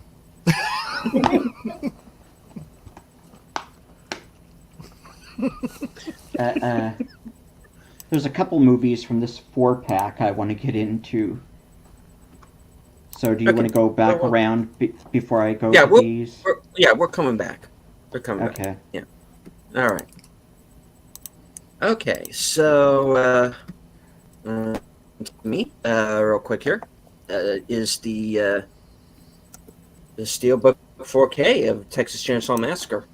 There's a couple movies from this 4-pack I want to get into. So do you want to go back around before I go to these? We're coming back. We're coming back. Okay. Yeah. All right. Okay, so me real quick here is the Steelbook 4K of Texas Chainsaw Massacre,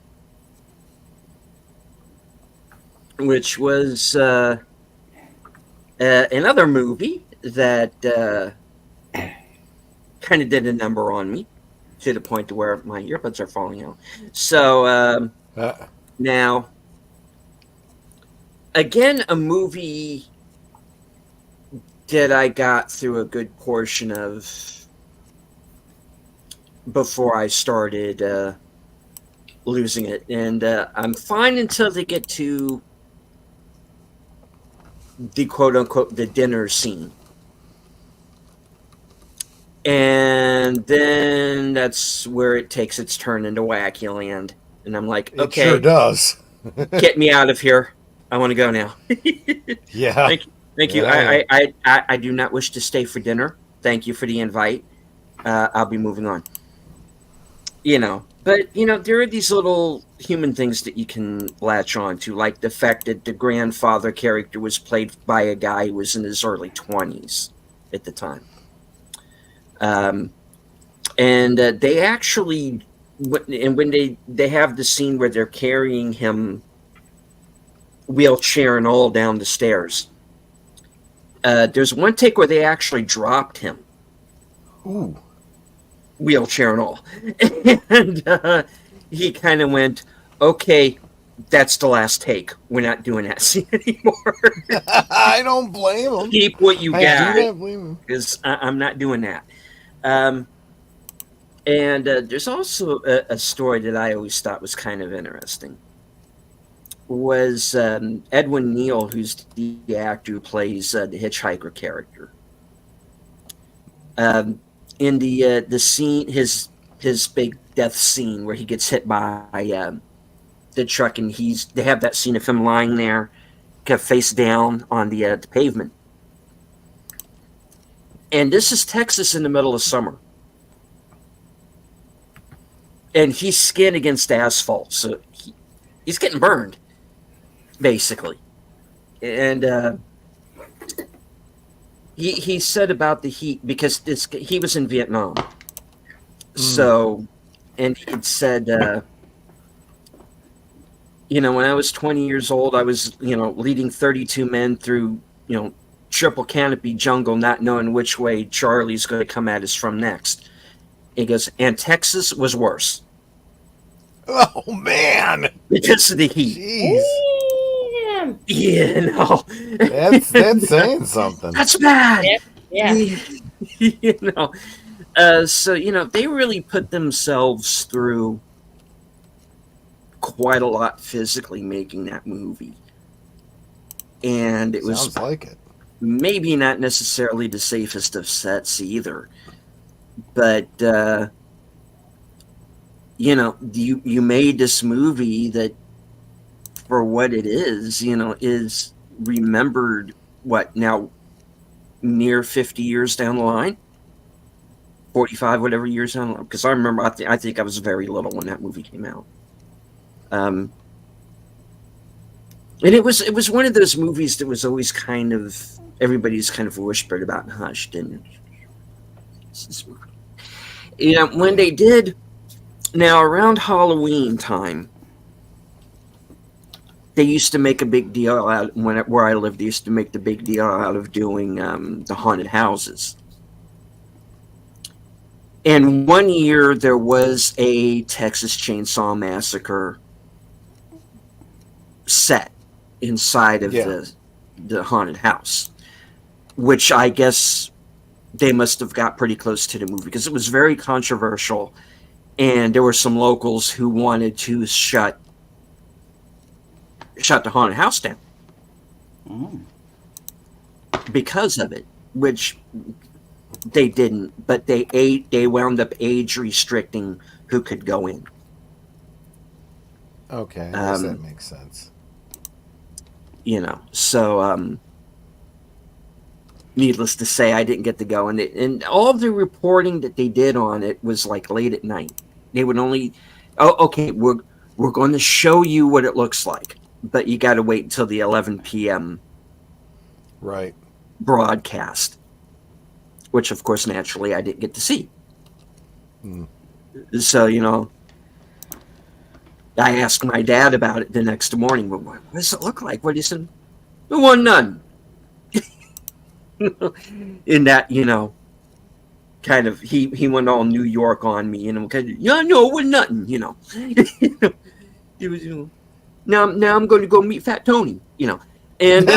which was another movie that kind of did a number on me to the point to where my earbuds are falling out. So now, again, a movie that I got through a good portion of before I started losing it. And I'm fine until they get to the quote-unquote the dinner scene. And then that's where it takes its turn into wacky land. And I'm like, okay. It sure does. Get me out of here. I want to go now. Yeah. Thank you. I do not wish to stay for dinner. Thank you for the invite. I'll be moving on. But there are these little human things that you can latch on to, like the fact that the grandfather character was played by a guy who was in his early 20s at the time. And they actually, and when they have the scene where they're carrying him wheelchair and all down the stairs, there's one take where they actually dropped him. Ooh. Wheelchair and all. And he kind of went, okay, that's the last take. We're not doing that scene anymore. I don't blame him. Keep what you got. I do not blame him. Because I'm not doing that. And there's also a story that I always thought was kind of interesting. Was Edwin Neal, who's the actor who plays the hitchhiker character. In the scene, his big death scene where he gets hit by the truck, and they have that scene of him lying there, kind of face down on the pavement. And this is Texas in the middle of summer. And he's skinned against asphalt, so he's getting burned, basically. And he said about the heat, because he was in Vietnam. So, and he said, when I was 20 years old, I was, leading 32 men through, triple canopy jungle, not knowing which way Charlie's going to come at us from next. He goes, and Texas was worse. Oh, man. Because of the heat. Jeez. That's saying something. That's bad. Yeah. So, they really put themselves through quite a lot physically making that movie. And it Sounds was like it. Maybe not necessarily the safest of sets either. But, you made this movie that, for what it is, is remembered, now, near 50 years down the line? 45, whatever years down the line? Because I remember, I think I was very little when that movie came out. And it was one of those movies that was always kind of everybody's kind of whispered about and hushed. And when they did, now around Halloween time, they used to make a big deal out where I lived. They used to make the big deal out of doing the haunted houses. And one year there was a Texas Chainsaw Massacre set inside of the haunted house, which I guess they must have got pretty close to the movie because it was very controversial, and there were some locals who wanted to shut the haunted house down because of it, which they didn't, but they wound up age restricting who could go in. Okay, I guess that makes sense. So needless to say, I didn't get to go, and all of the reporting that they did on it was like late at night. They would only, okay, we're going to show you what it looks like, but you got to wait until the 11 p.m. right broadcast, which of course naturally I didn't get to see. So I asked my dad about it the next morning. Well, what does it look like? What is it? There wasn't none. In that, kind of, he went all New York on me, kind of, no, we're nothing, He was, now I'm going to go meet Fat Tony, and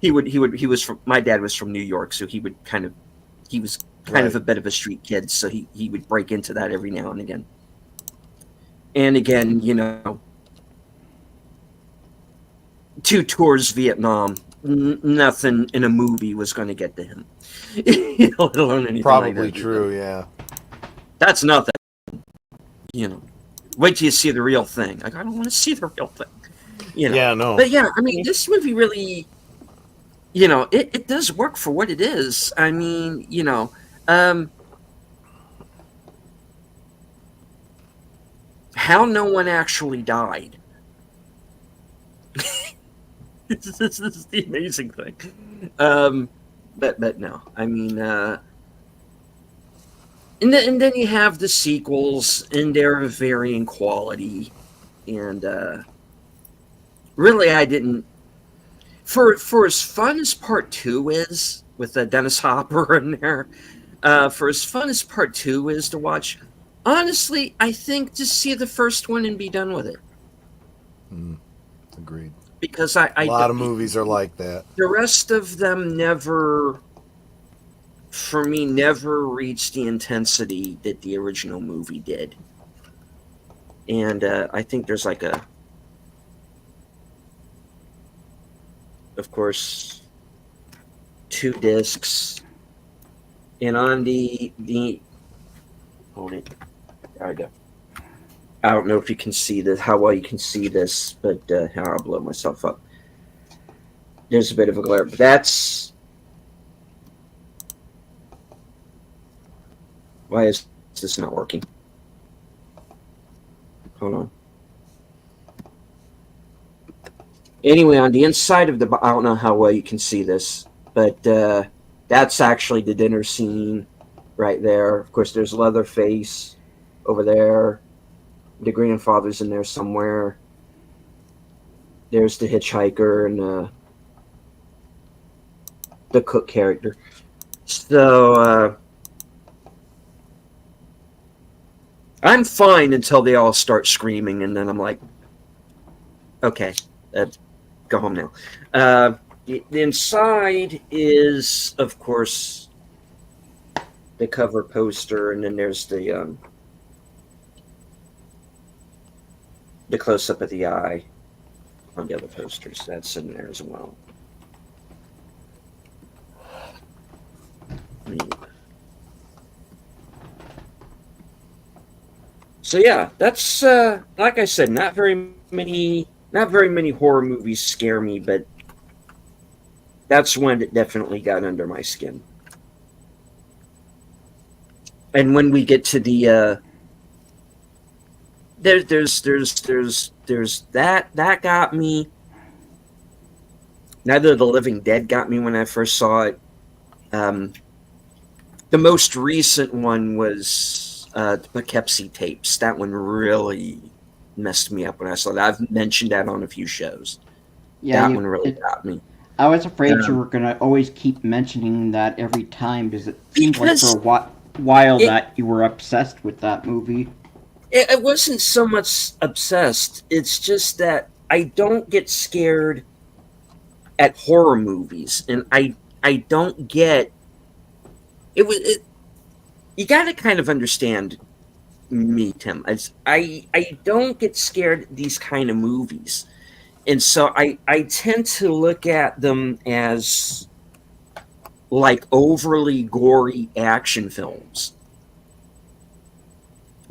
he was from, my dad was from New York, so he was kind of a bit of a street kid, so he would break into that every now and again. And again, 2 tours Vietnam, nothing in a movie was going to get to him. Let alone anything Probably like that. True, yeah. That's nothing. Wait till you see the real thing. Like, I don't want to see the real thing. Yeah, no. But yeah, I mean, this movie really, it does work for what it is. I mean, how no one actually died. This is the amazing thing. But no, I mean, and then you have the sequels, and they're of varying quality, and really, I didn't. For as fun as Part 2 is, with Dennis Hopper in there, for as fun as Part 2 is to watch, honestly, I think just see the first one and be done with it. Agreed. Because a lot of movies are like that. The rest of them never reached the intensity that the original movie did. And I think there's like of course, 2 discs. And on the hold it. There I go. I don't know if you can see this, how well you can see this, but I'll blow myself up. There's a bit of a glare, but that's... Why is this not working? Hold on. Anyway, on the inside of the... I don't know how well you can see this, but that's actually the dinner scene right there. Of course, there's Leatherface over there. The grandfather's in there somewhere. There's the hitchhiker and the cook character. So I'm fine until they all start screaming, and then I'm like, okay, go home now. The inside is, of course, the cover poster, and then there's the close-up of the eye on the other posters. That's in there as well. So yeah, that's like I said, not very many horror movies scare me, but that's one that definitely got under my skin. And when we get to the there's that got me. Neither of the Living Dead got me when I first saw it. The most recent one was the Poughkeepsie tapes. That one really messed me up when I saw that. I've mentioned that on a few shows. Yeah, That one really got me. I was afraid you were gonna always keep mentioning that every time because it seemed like for a while that you were obsessed with that movie. It wasn't so much obsessed. It's just that I don't get scared at horror movies, and I don't get it. You got to kind of understand me, Tim. I don't get scared at these kind of movies, and so I tend to look at them as like overly gory action films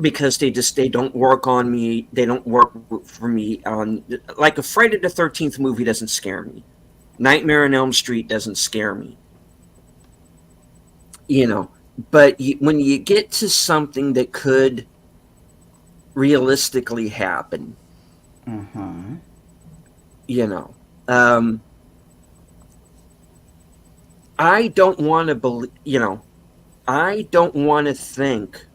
because they don't work on me. They don't work for me on like a Friday the 13th movie doesn't scare me. Nightmare on Elm Street doesn't scare me. But when you get to something that could realistically happen, I don't want to believe, I don't want to think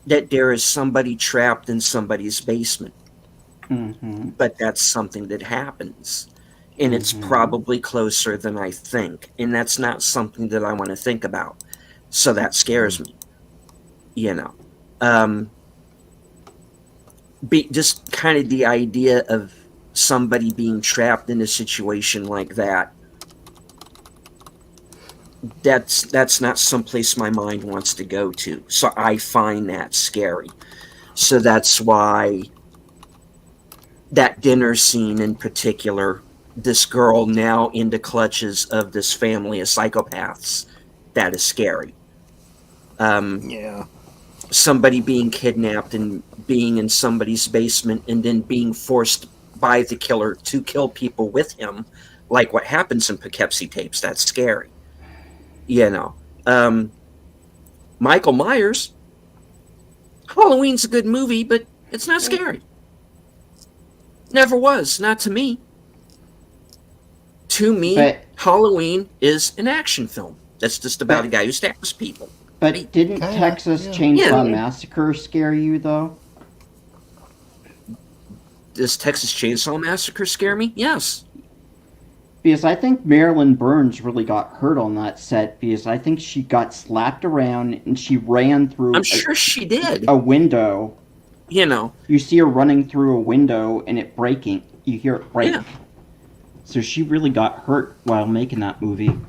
that there is somebody trapped in somebody's basement. But that's something that happens. And it's probably closer than I think. And that's not something that I want to think about. So that scares me. Just kind of the idea of somebody being trapped in a situation like that. That's not someplace my mind wants to go to. So I find that scary. So that's why that dinner scene in particular, this girl now in the clutches of this family of psychopaths, that is scary. Somebody being kidnapped and being in somebody's basement and then being forced by the killer to kill people with him, like what happens in Poughkeepsie tapes, that's scary. Michael Myers, Halloween's a good movie, but it's not scary. Never was, not to me. To me, Halloween is an action film. That's just about a guy who stabs people. But didn't Texas Chainsaw Massacre scare you, though? Does Texas Chainsaw Massacre scare me? Yes. Because I think Marilyn Burns really got hurt on that set, because I think she got slapped around and she ran through sure she did. A window. You see her running through a window and it breaking. You hear it break. Yeah. So she really got hurt while making that movie.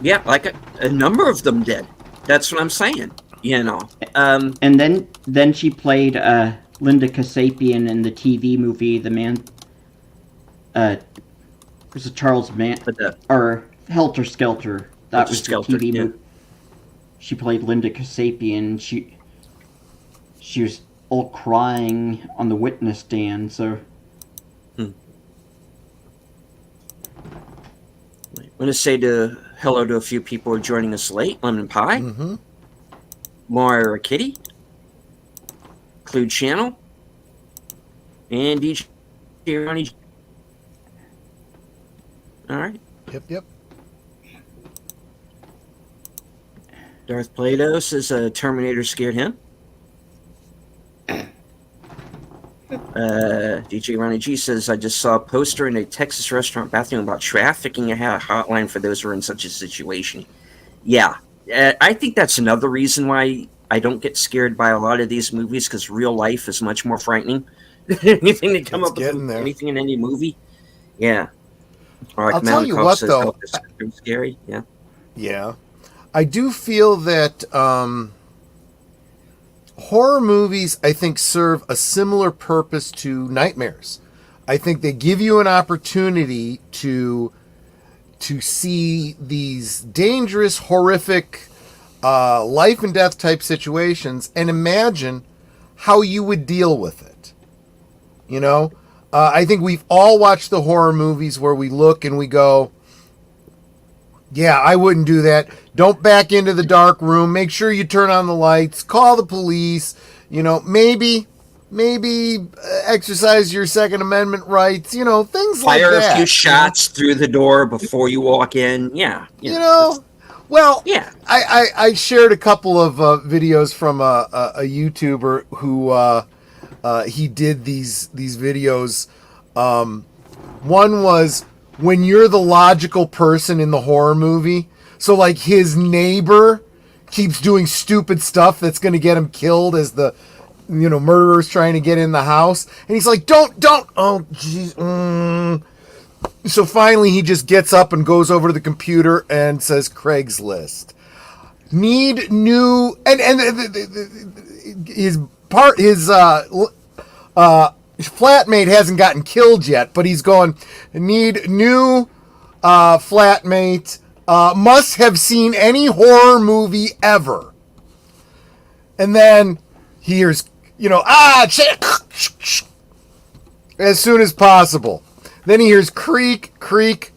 Yeah, like a number of them did. That's what I'm saying. And then she played Linda Kasabian in the TV movie The Man. Was it Charles or Helter Skelter? That was the TV movie. She played Linda Kasabian. She was all crying on the witness stand. So. I want to say hello to a few people who are joining us late. Lemon Pie, Moira Kitty, Clue Channel, and DJ Ronnie. All right. Yep. Darth Plato says Terminator scared him. DJ Ronnie G says, I just saw a poster in a Texas restaurant bathroom about trafficking. I had a hotline for those who are in such a situation. Yeah. I think that's another reason why I don't get scared by a lot of these movies, because real life is much more frightening than anything that come up with anything in any movie. Yeah. I'll tell you what, though. It's scary. Yeah. Yeah. I do feel that horror movies, I think, serve a similar purpose to nightmares. I think they give you an opportunity to see these dangerous, horrific, life and death type situations and imagine how you would deal with it. I think we've all watched the horror movies where we look and we go, Yeah, I wouldn't do that. Don't back into the dark room. Make sure you turn on the lights. Call the police. Maybe exercise your Second Amendment rights. Things like that. Fire a few shots through the door before you walk in. Yeah. Well, Yeah. I shared a couple of videos from a YouTuber who he did these videos. One was when you're the logical person in the horror movie. So like his neighbor keeps doing stupid stuff that's going to get him killed as the murderer's trying to get in the house. And he's like, don't. Oh, jeez. So finally he just gets up and goes over to the computer and says Craigslist. Need new and his flatmate hasn't gotten killed yet, but he's going, need new flatmate, must have seen any horror movie ever. And then he hears, as soon as possible. Then he hears creak, creak.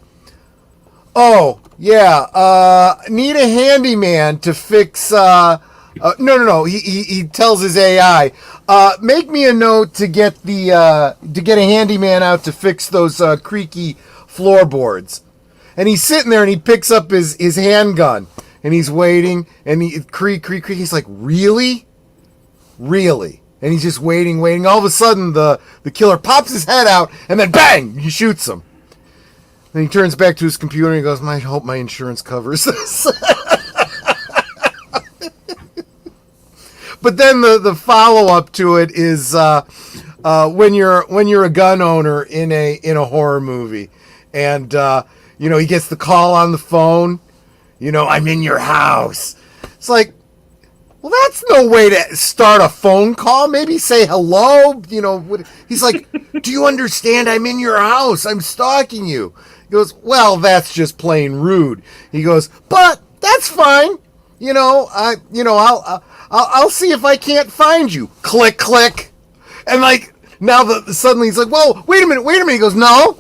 Oh, yeah, need a handyman to fix, no. He tells his AI, make me a note to get a handyman out to fix those creaky floorboards. And he's sitting there and he picks up his handgun and he's waiting and he creak. He's like, really? And he's just waiting. All of a sudden the killer pops his head out and then bang, he shoots him. Then he turns back to his computer and he goes, I hope my insurance covers this. But then the follow up to it is when you're a gun owner in a horror movie, and he gets the call on the phone, I'm in your house. It's like, well, that's no way to start a phone call. Maybe say hello. He's like, do you understand? I'm in your house. I'm stalking you. He goes, well, that's just plain rude. He goes, but that's fine. I'll see if I can't find you. Click, click. And like, now suddenly he's like, whoa, wait a minute. He goes, no,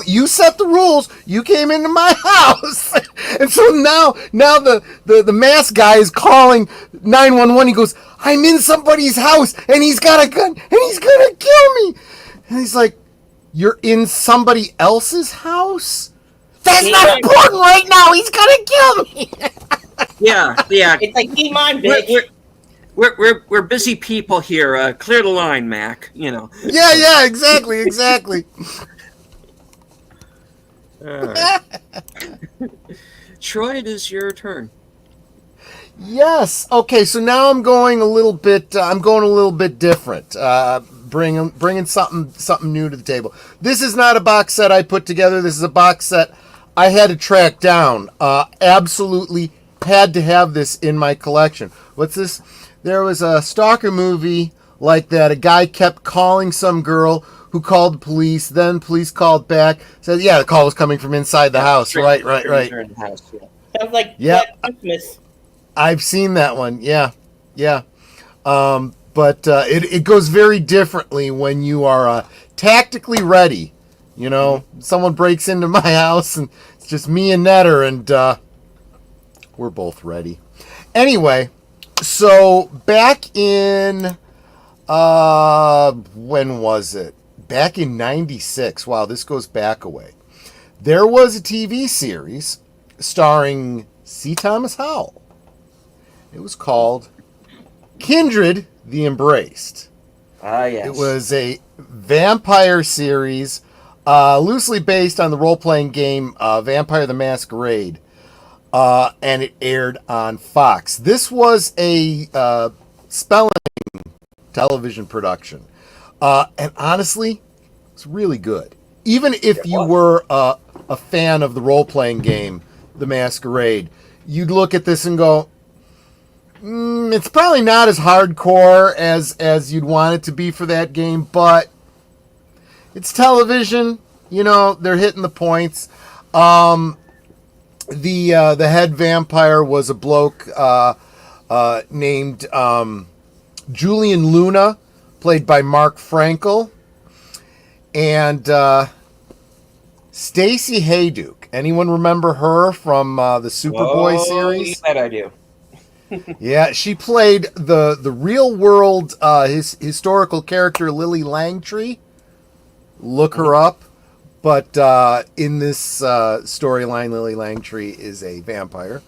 you set the rules. You came into my house. And so now the masked guy is calling 911. He goes, I'm in somebody's house and he's got a gun and he's going to kill me. And he's like, you're in somebody else's house? That's not important right now. He's going to kill me. Yeah. It's like, keep on, bitch. We're busy people here. Clear the line, Mac. Yeah, exactly. Troy, it is your turn. Yes. Okay. So now I'm going a little bit. Different. Bringing something new to the table. This is not a box set I put together. This is a box set I had to track down. Absolutely had to have this in my collection. What's this? There was a stalker movie like that. A guy kept calling some girl who called the police. Then police called back. Said, yeah, the call was coming from inside the house. Right. Sounds like Black Christmas. I've seen that one. Yeah. But it goes very differently when you are tactically ready. Someone breaks into my house and it's just me and Netter and we're both ready. Anyway, so back in when was it? Back in 96. Wow, this goes back a way. There was a TV series starring C. Thomas Howell. It was called Kindred the Embraced. Yes. It was a vampire series loosely based on the role-playing game Vampire the Masquerade. And it aired on Fox. This was a spelling television production. And honestly, it's really good. Even if you were a fan of the role-playing game, The Masquerade, you'd look at this and go, it's probably not as hardcore as you'd want it to be for that game, but it's television. They're hitting the points. The head vampire was a bloke named Julian Luna, played by Mark Frankel, and Stacey Hayduke. Anyone remember her from the Superboy series? That I do. Yeah, she played the real world historical character Lily Langtree. Look her up. But in this storyline, Lily Langtree is a vampire,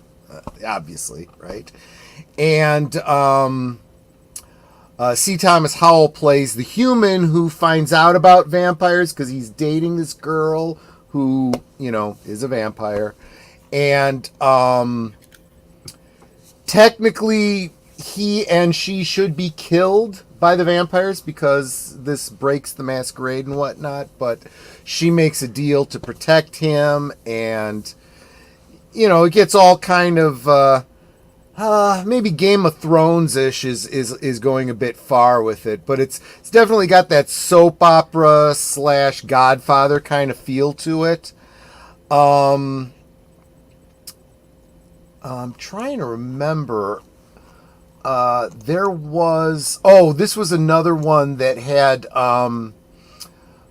obviously, right? And C. Thomas Howell plays the human who finds out about vampires because he's dating this girl who, is a vampire. And technically, he and she should be killed by the vampires because this breaks the masquerade and whatnot, but she makes a deal to protect him, and it gets all kind of maybe Game of Thrones-ish is going a bit far with it, but it's definitely got that soap opera / Godfather kind of feel to it. I'm trying to remember. This was another one that had,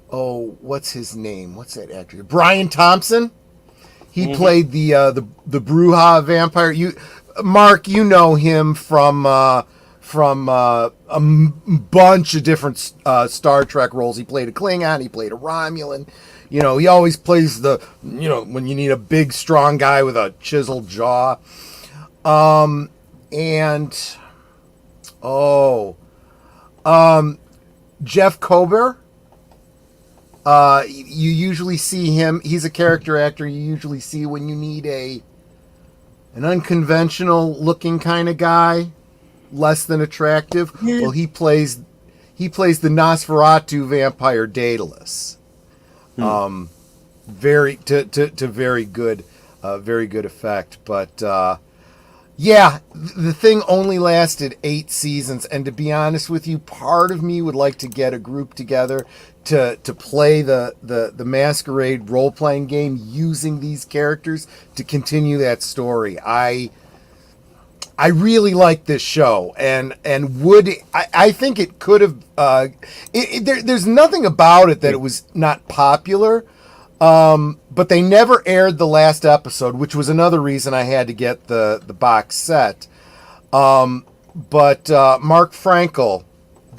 what's his name? What's that actor? Brian Thompson. He played the Bruja vampire. Mark, you know him from a bunch of different Star Trek roles. He played a Klingon. He played a Romulan. He always plays when you need a big, strong guy with a chiseled jaw. Jeff Kober. You usually see him. He's a character actor you usually see when you need an unconventional looking kind of guy, less than attractive. Yeah. Well, he plays the Nosferatu vampire Daedalus. Very good effect. But yeah, the thing only lasted 8 seasons, and to be honest with you, part of me would like to get a group together to play the Masquerade role-playing game using these characters to continue that story. I really like this show, and I think it could have. There's nothing about it that it was not popular. But they never aired the last episode, which was another reason I had to get the box set. But Mark Frankel,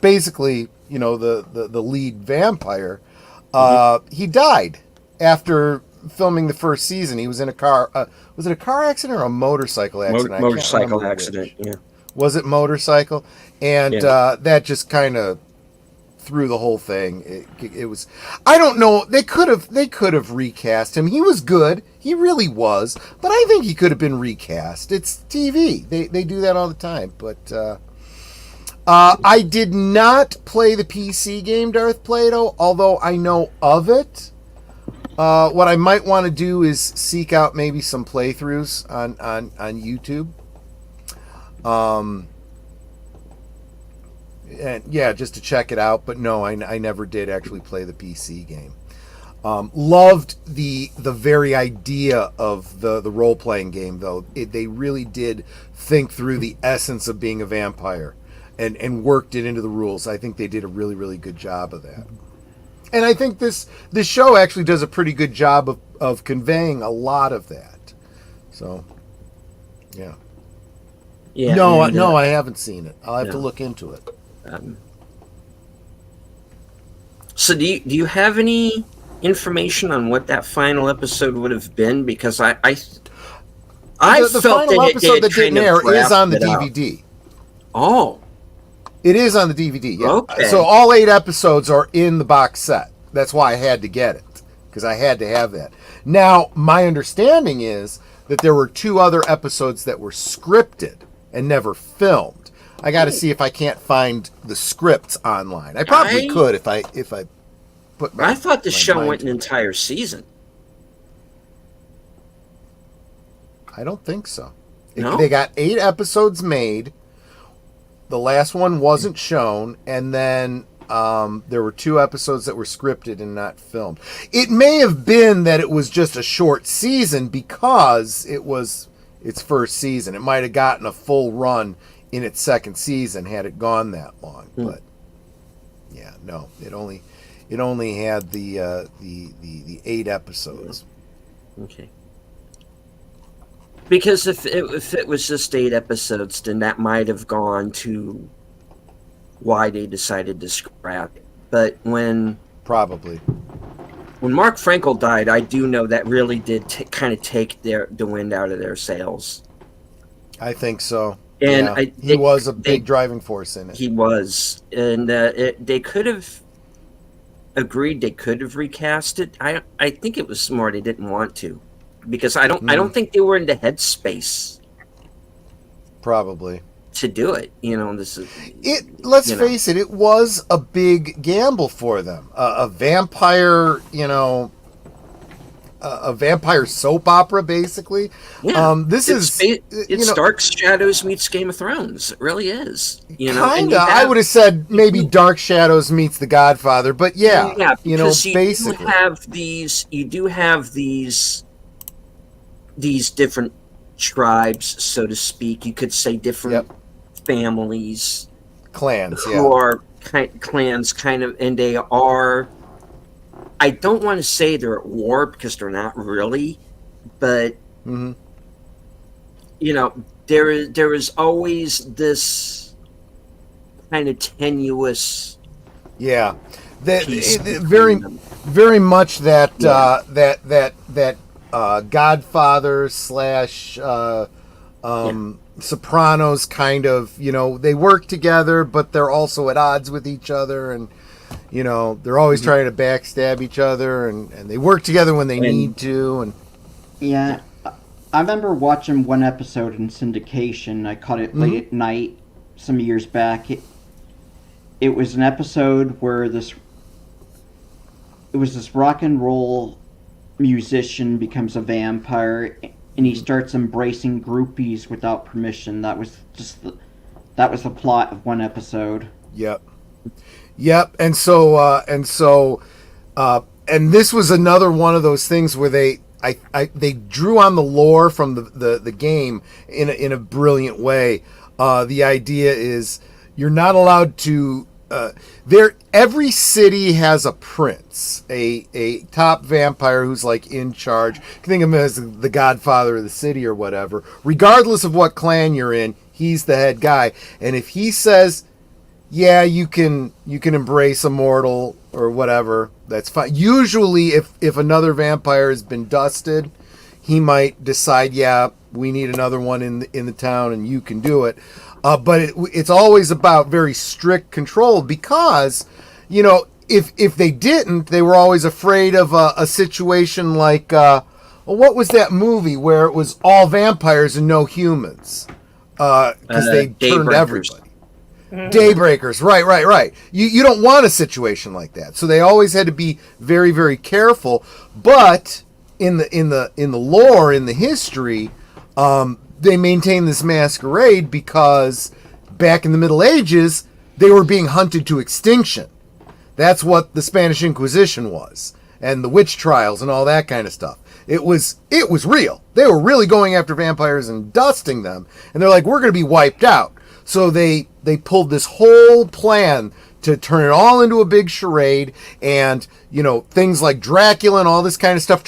basically, the lead vampire, he died after filming the first season. He was in a car. Was it a car accident or a motorcycle accident? Motorcycle accident. Yeah. Was it motorcycle? And that just kind of through the whole thing. It was, I don't know, they could have recast him. He was good, he really was, but I think he could have been recast. It's TV, they do that all the time. But I did not play the PC game Darth Plato, although I know of it. What I might want to do is seek out maybe some playthroughs on YouTube. And yeah, just to check it out. But no, I never did actually play the PC game. Loved the very idea of the role-playing game, though. They really did think through the essence of being a vampire and worked it into the rules. I think they did a really, really good job of that. And I think this show actually does a pretty good job of conveying a lot of that. So, yeah. Yeah. No, and, I haven't seen it. I'll have to look into it. So do you have any information on what that final episode would have been? Because I the felt final that episode that didn't air is on the wrapped it DVD. up. Oh, It is on the DVD. Yeah. Okay. So all 8 episodes are in the box set. That's why I had to get it, because I had to have that. Now, my understanding is that there were 2 other episodes that were scripted and never filmed. I got to see if I can't find the scripts online. I probably could if I put. I thought the show went an entire season. I don't think so. No? They got 8 episodes made. The last one wasn't shown, and then there were 2 episodes that were scripted and not filmed. It may have been that it was just a short season because it was its first season. It might have gotten a full run in its second season had it gone that long. But yeah, no, it only had the 8 episodes. Okay. Because if it was just 8 episodes, then that might have gone to why they decided to scrap it. But when Mark Frankel died, I do know that really did kind of take the wind out of their sails. I think so. And yeah. He was a big driving force in it. He was, and they could have agreed. They could have recast it. I think it was more they didn't want to, because I don't think they were in the headspace. Probably. To do it, this is it. Let's face it; it was a big gamble for them. A vampire, a vampire soap opera, basically. Yeah. It's Dark Shadows meets Game of Thrones. It really is. Kinda. I would have said maybe Dark Shadows meets The Godfather, but yeah, basically, you do have these different tribes, so to speak. You could say different families, clans, who are clans, kind of, and they are. I don't want to say they're at war because they're not really, but there is always this kind of tenuous. Yeah, very much that Godfather / Sopranos kind of, they work together, but they're also at odds with each other, and they're always trying to backstab each other, and they work together when they need to. And yeah, I remember watching one episode in syndication. I caught it late at night some years back. It was an episode where this rock and roll musician becomes a vampire, and he starts embracing groupies without permission. That was the plot of one episode. Yep, and this was another one of those things where they drew on the lore from the game in a brilliant way. The idea is you're not allowed to. Every city has a prince, a top vampire who's like in charge. You can think of him as the godfather of the city or whatever. Regardless of what clan you're in, he's the head guy. And if he says, yeah, you can embrace a mortal or whatever, that's fine. Usually if another vampire has been dusted, he might decide, yeah, we need another one in the town and you can do it. But it's always about very strict control because, if they didn't, they were always afraid of a situation like, what was that movie where it was all vampires and no humans? Because they turned everybody. Daybreakers, right. You don't want a situation like that, so they always had to be very, very careful. But in the lore, in the history, they maintain this masquerade because back in the Middle Ages they were being hunted to extinction. That's what the Spanish Inquisition was, and the witch trials and all that kind of stuff. It was real. They were really going after vampires and dusting them, and they're like, we're going to be wiped out. So they pulled this whole plan to turn it all into a big charade, and things like Dracula and all this kind of stuff,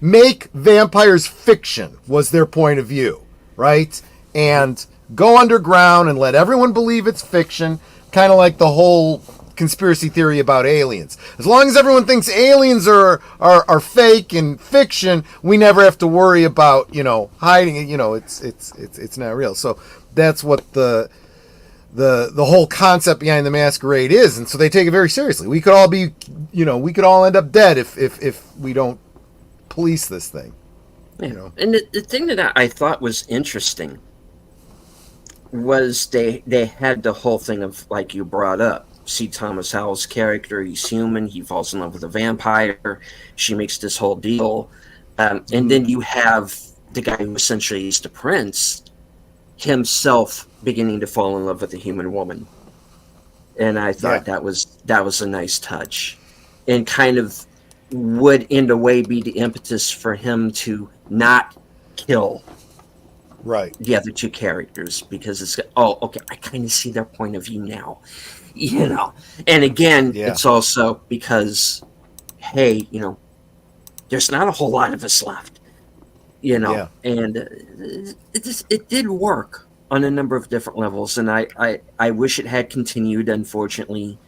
make vampires fiction was their point of view, right? And go underground and let everyone believe it's fiction, kind of like the whole conspiracy theory about aliens. As long as everyone thinks aliens are fake and fiction, we never have to worry about hiding it. It's not real. So that's what the whole concept behind the masquerade is, and so they take it very seriously. We could all be, we could all end up dead if we don't police this thing. Yeah. And the thing that I thought was interesting was they had the whole thing of, like you brought up, C. Thomas Howell's character. He's human. He falls in love with a vampire. She makes this whole deal, and then you have the guy who essentially is the prince himself beginning to fall in love with a human woman, and I thought that was a nice touch, and kind of would in a way be the impetus for him to not kill the other two characters, because it's okay, I kind of see their point of view now, and again it's also because, hey, there's not a whole lot of us left. Yeah. And it did work on a number of different levels, and I wish it had continued. Unfortunately,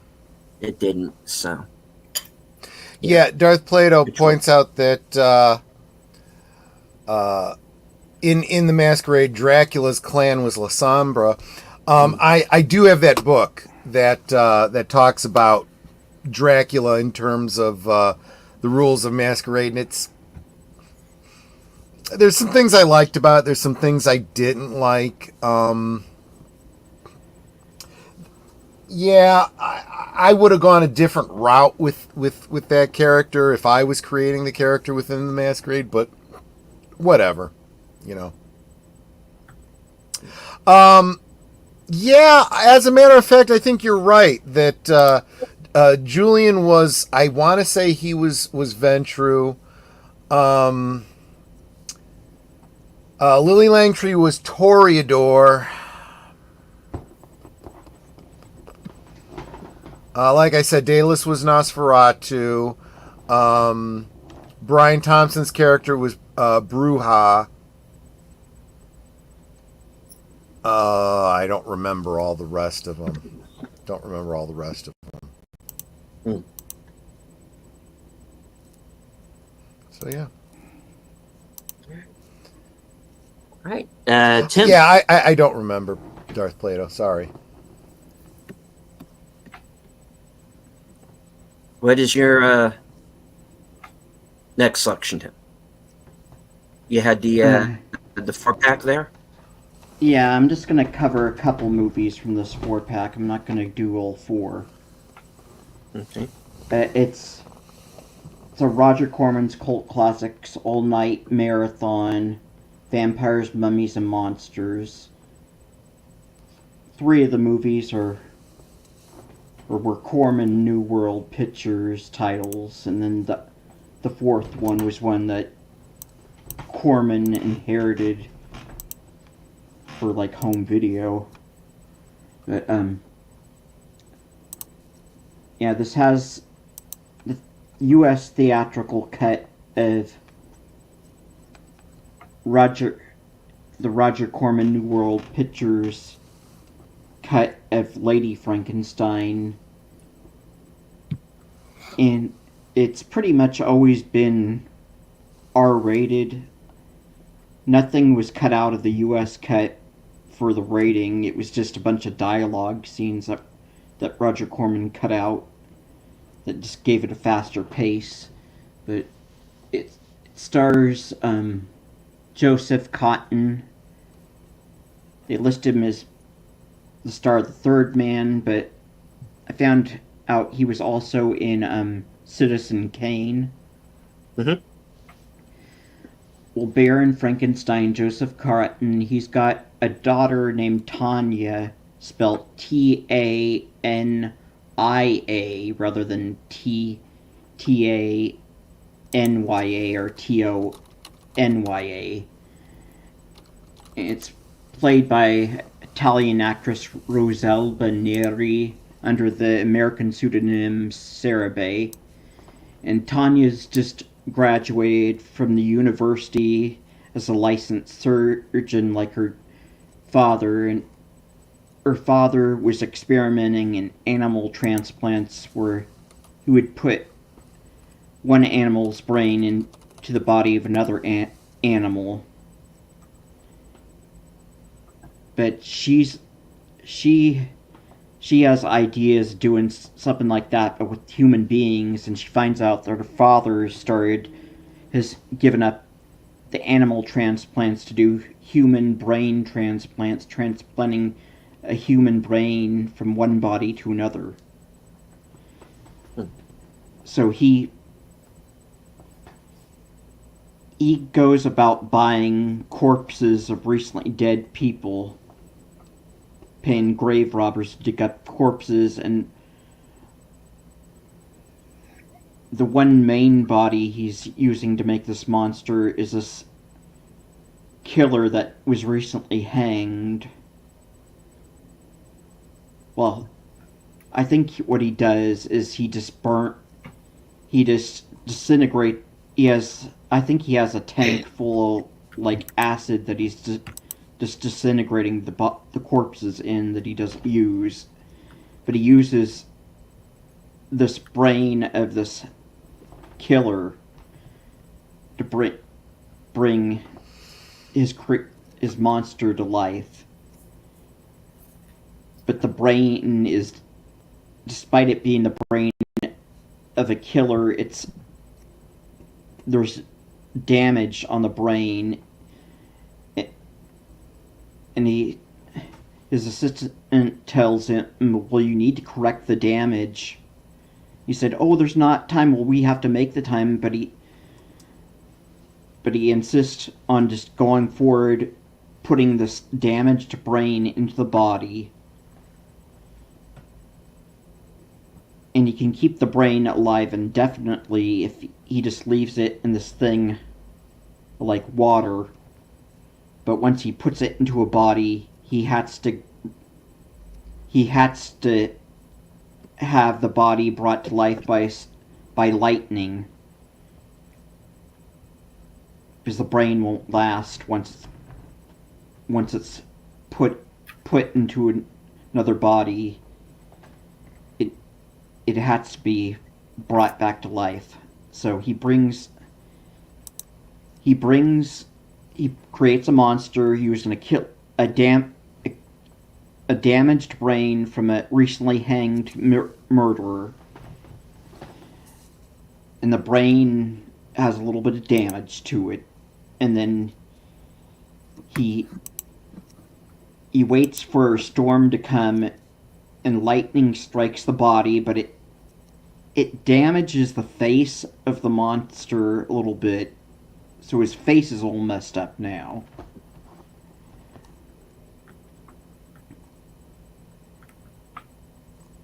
it didn't. So Yeah, Darth Plato Good points choice. out that in the Masquerade, Dracula's clan was La Sombra. I do have that book that talks about Dracula in terms of the rules of Masquerade, and there's some things I liked about it. There's some things I didn't like. Yeah, I would have gone a different route with that character if I was creating the character within the Masquerade, but whatever, you know. Yeah, as a matter of fact, I think you're right that Julian was. I want to say he was Ventru. Lily Langtree was Toreador. Like I said, Dallas was Nosferatu. Brian Thompson's character was Bruja. I don't remember all the rest of them. Hmm. So yeah. All right, Tim. Yeah, I don't remember Darth Plato. Sorry. What is your next selection, Tim? You had the 4-pack there. Yeah, I'm just gonna cover a couple movies from this 4-pack. I'm not gonna do all 4. Okay. It's a Roger Corman's cult classics, All Night Marathon, Vampires, Mummies, and Monsters. 3 of the movies were Corman New World Pictures titles, and then the 4th one was one that Corman inherited for like home video. But yeah, this has the U.S. theatrical cut of the Roger Corman New World Pictures cut of Lady Frankenstein, and it's pretty much always been R-rated. Nothing was cut out of the U.S. cut for the rating. It was just a bunch of dialogue scenes that Roger Corman cut out that just gave it a faster pace. But it stars Joseph Cotton. They list him as the star of The Third Man, but I found out he was also in Citizen Kane. Mm-hmm. Well, Baron Frankenstein, Joseph Cotton, he's got a daughter named Tanya, spelled Tania rather than Tanya or TonyA. It's played by Italian actress Rosalba Neri under the American pseudonym Sarah Bay. And Tanya's just graduated from the university as a licensed surgeon like her father, and her father was experimenting in animal transplants where he would put one animal's brain into the body of another animal. But she has ideas doing something like that, but with human beings, and she finds out that her father has given up the animal transplants to do human brain transplants, transplanting a human brain from one body to another. So he goes about buying corpses of recently dead people, paying grave robbers to dig up corpses, and the one main body he's using to make this monster is this killer that was recently hanged. Well, I think what he does is he disintegrate. I think he has a tank full like acid that he's just disintegrating the corpses in that he doesn't use, but he uses this brain of this killer to bring his monster to life. But the brain is, despite it being the brain of a killer, there's damage on the brain, and his assistant tells him, well, you need to correct the damage. He said, oh, there's not time. Well, we have to make the time, but he insists on just going forward, putting this damaged brain into the body. And he can keep the brain alive indefinitely if he just leaves it in this thing like water. But once he puts it into a body, he has to have the body brought to life by lightning, because the brain won't last once it's put into another body. It has to be brought back to life. So he creates a monster. He was going to kill a damaged brain from a recently hanged murderer. And the brain has a little bit of damage to it. And then he waits for a storm to come, and lightning strikes the body, but it damages the face of the monster a little bit. So his face is all messed up now.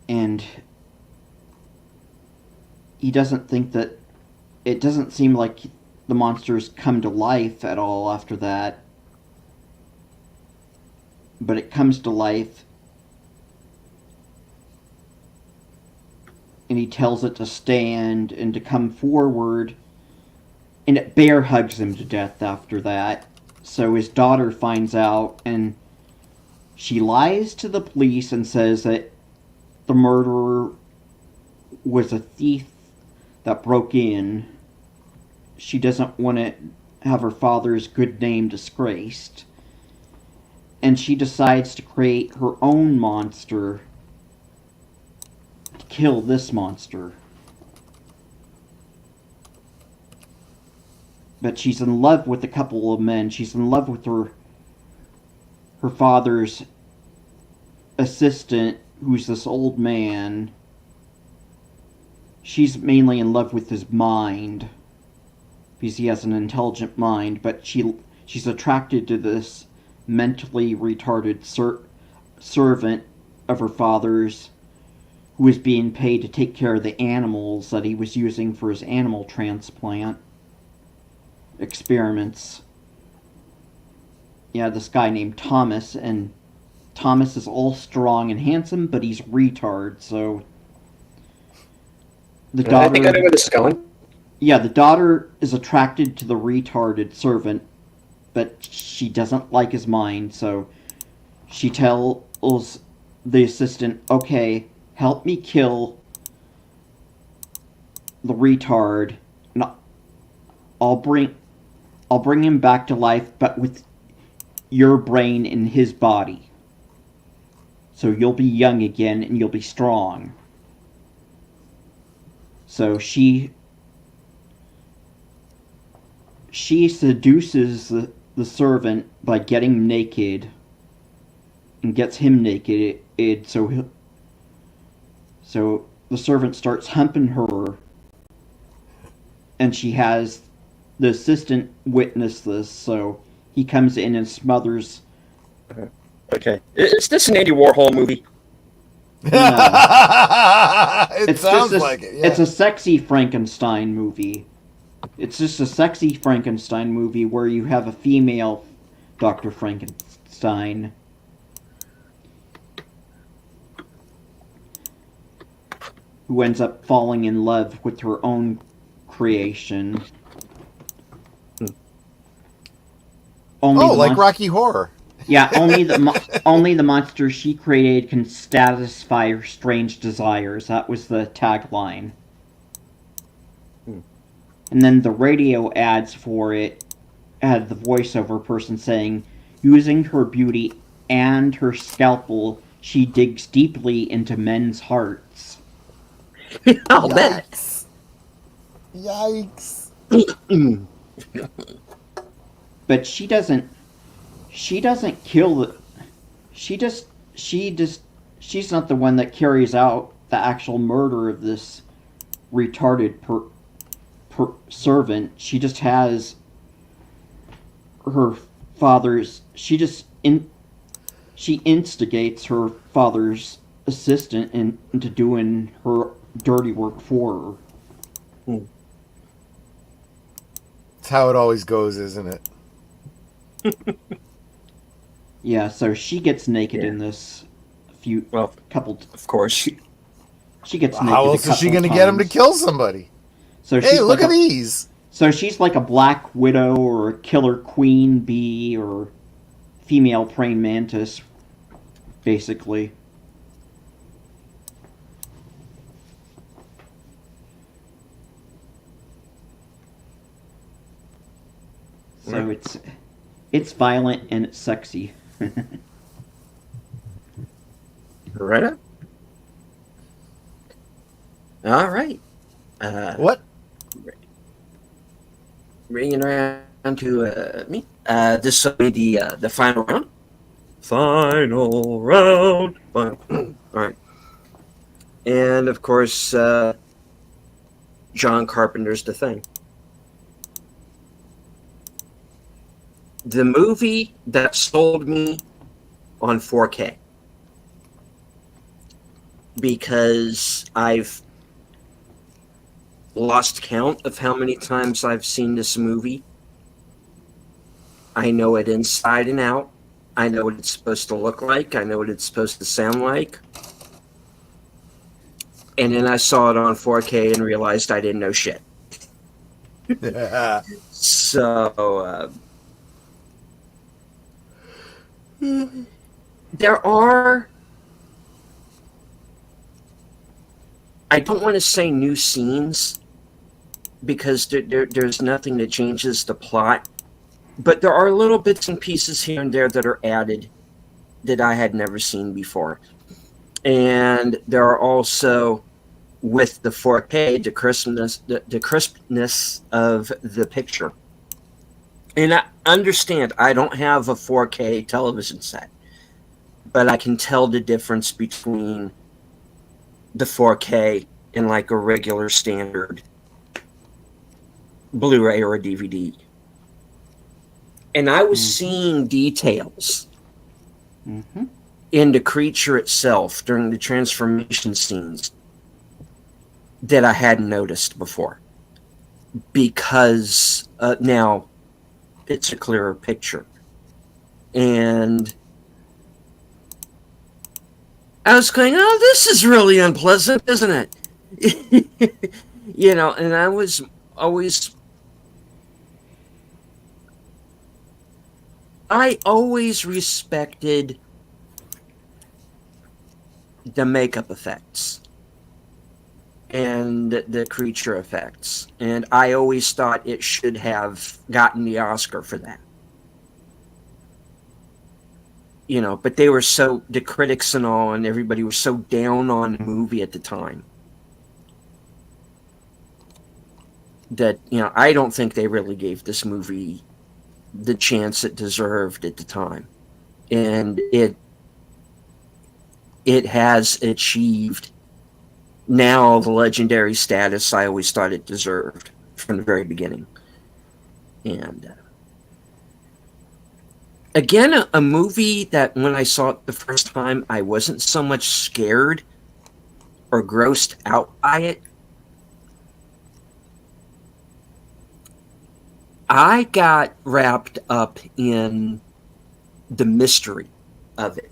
And he doesn't think that... It doesn't seem like the monsters come to life at all after that. But it comes to life. And he tells it to stand and to come forward. And it bear hugs him to death after that. So his daughter finds out, and she lies to the police and says that the murderer was a thief that broke in. She doesn't want to have her father's good name disgraced. And she decides to create her own monster to kill this monster. But she's in love with a couple of men. She's in love with her father's assistant, who's this old man. She's mainly in love with his mind, because he has an intelligent mind, but she's attracted to this mentally retarded servant of her father's, who is being paid to take care of the animals that he was using for his animal transplant experiments. Yeah, this guy named Thomas, and Thomas is all strong and handsome, but he's retard, so the daughter... I think I know where this is going. Yeah, the daughter is attracted to the retarded servant, but she doesn't like his mind, so she tells the assistant, okay, help me kill the retard, and I'll bring him back to life, but with your brain in his body. So you'll be young again, and you'll be strong. So she seduces the servant by getting naked, and gets him naked. So the servant starts humping her, and she has the assistant witness this, so he comes in and smothers. Okay. Is this an Andy Warhol movie? It sounds like it. Yeah. It's a sexy Frankenstein movie. It's just a sexy Frankenstein movie where you have a female Dr. Frankenstein. Who ends up falling in love with her own creation. only Oh, the like Rocky Horror. Yeah, only the monsters she created can satisfy her strange desires. That was the tagline. And then the radio ads for it had the voiceover person saying, using her beauty and her scalpel, she digs deeply into men's hearts. I'll bet. Yikes. But she doesn't kill the she's not the one that carries out the actual murder of this retarded servant. She just has her father's. She instigates her father's assistant into doing her dirty work for her. It's how it always goes, isn't it? Yeah, so she gets naked in this couple. Of course. She gets naked. How else is she going to get him to kill somebody? So hey, look at these. So she's like a black widow or a killer queen bee or female praying mantis, basically. So it's violent and it's sexy. Right up. All right. What? Bringing around to me. This will be the final round. Final round. All right. And of course, John Carpenter's The Thing. The movie that sold me on 4K. Because I've lost count of how many times I've seen this movie. I know it inside and out. I know what it's supposed to look like. I know what it's supposed to sound like. And then I saw it on 4K and realized I didn't know shit. So, there are... I don't want to say new scenes because there's nothing that changes the plot, but there are little bits and pieces here and there that are added that I had never seen before. And there are also, with the 4K, the crispness of the picture. And I understand I don't have a 4K television set, but I can tell the difference between the 4K and like a regular standard Blu-ray or a DVD. And I was seeing details in the creature itself during the transformation scenes that I hadn't noticed before. Because now it's a clearer picture. And I was going, oh, this is really unpleasant, isn't it? You know, and I was always... I always respected the makeup effects and the creature effects. And I always thought it should have gotten the Oscar for that. You know, but they were so, the critics and all, and everybody was so down on the movie at the time that, you know, I don't think they really gave this movie the chance it deserved at the time. And it has achieved now the legendary status I always thought it deserved from the very beginning. And again, a movie that when I saw it the first time, I wasn't so much scared or grossed out by it. I got wrapped up in the mystery of it.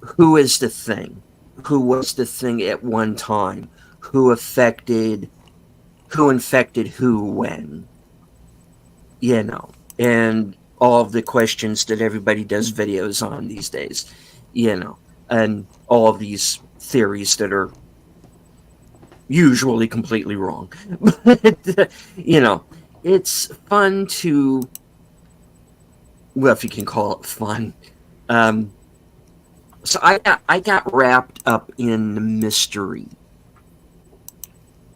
Who is the thing? Who was the thing at one time? Who infected who when? you know, and all of the questions that everybody does videos on these days, you know, and all of these theories that are usually completely wrong. But, you know, it's fun to, well, if you can call it fun. So I got wrapped up in the mystery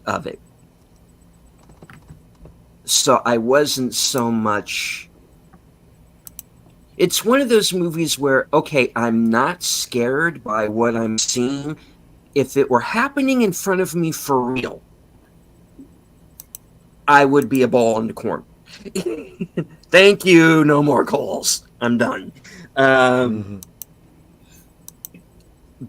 of it. So I wasn't so much. It's one of those movies where, okay, I'm not scared by what I'm seeing. If it were happening in front of me for real, I would be a ball in the corner. Thank you. No more calls. I'm done.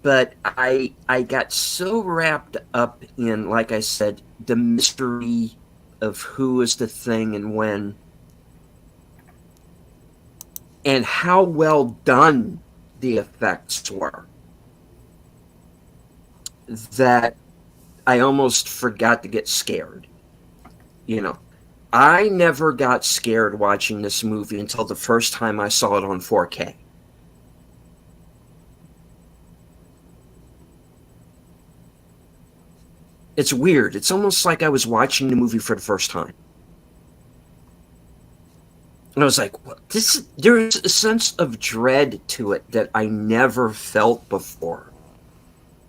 But I got so wrapped up in, like I said, the mystery of who is the thing and when, and how well done the effects were, that I almost forgot to get scared. You know, I never got scared watching this movie until the first time I saw it on 4K. It's weird. It's almost like I was watching the movie for the first time. And I was like, what? There's a sense of dread to it that I never felt before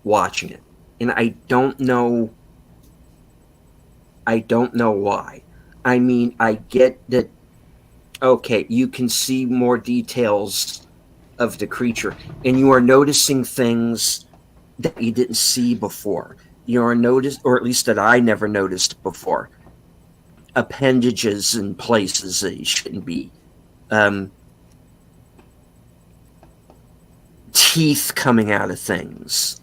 watching it. And I don't know why. I mean, I get that, okay, you can see more details of the creature, and you are noticing things that you didn't see before. You are noticed, or at least that I never noticed before. Appendages in places that you shouldn't be. Teeth coming out of things.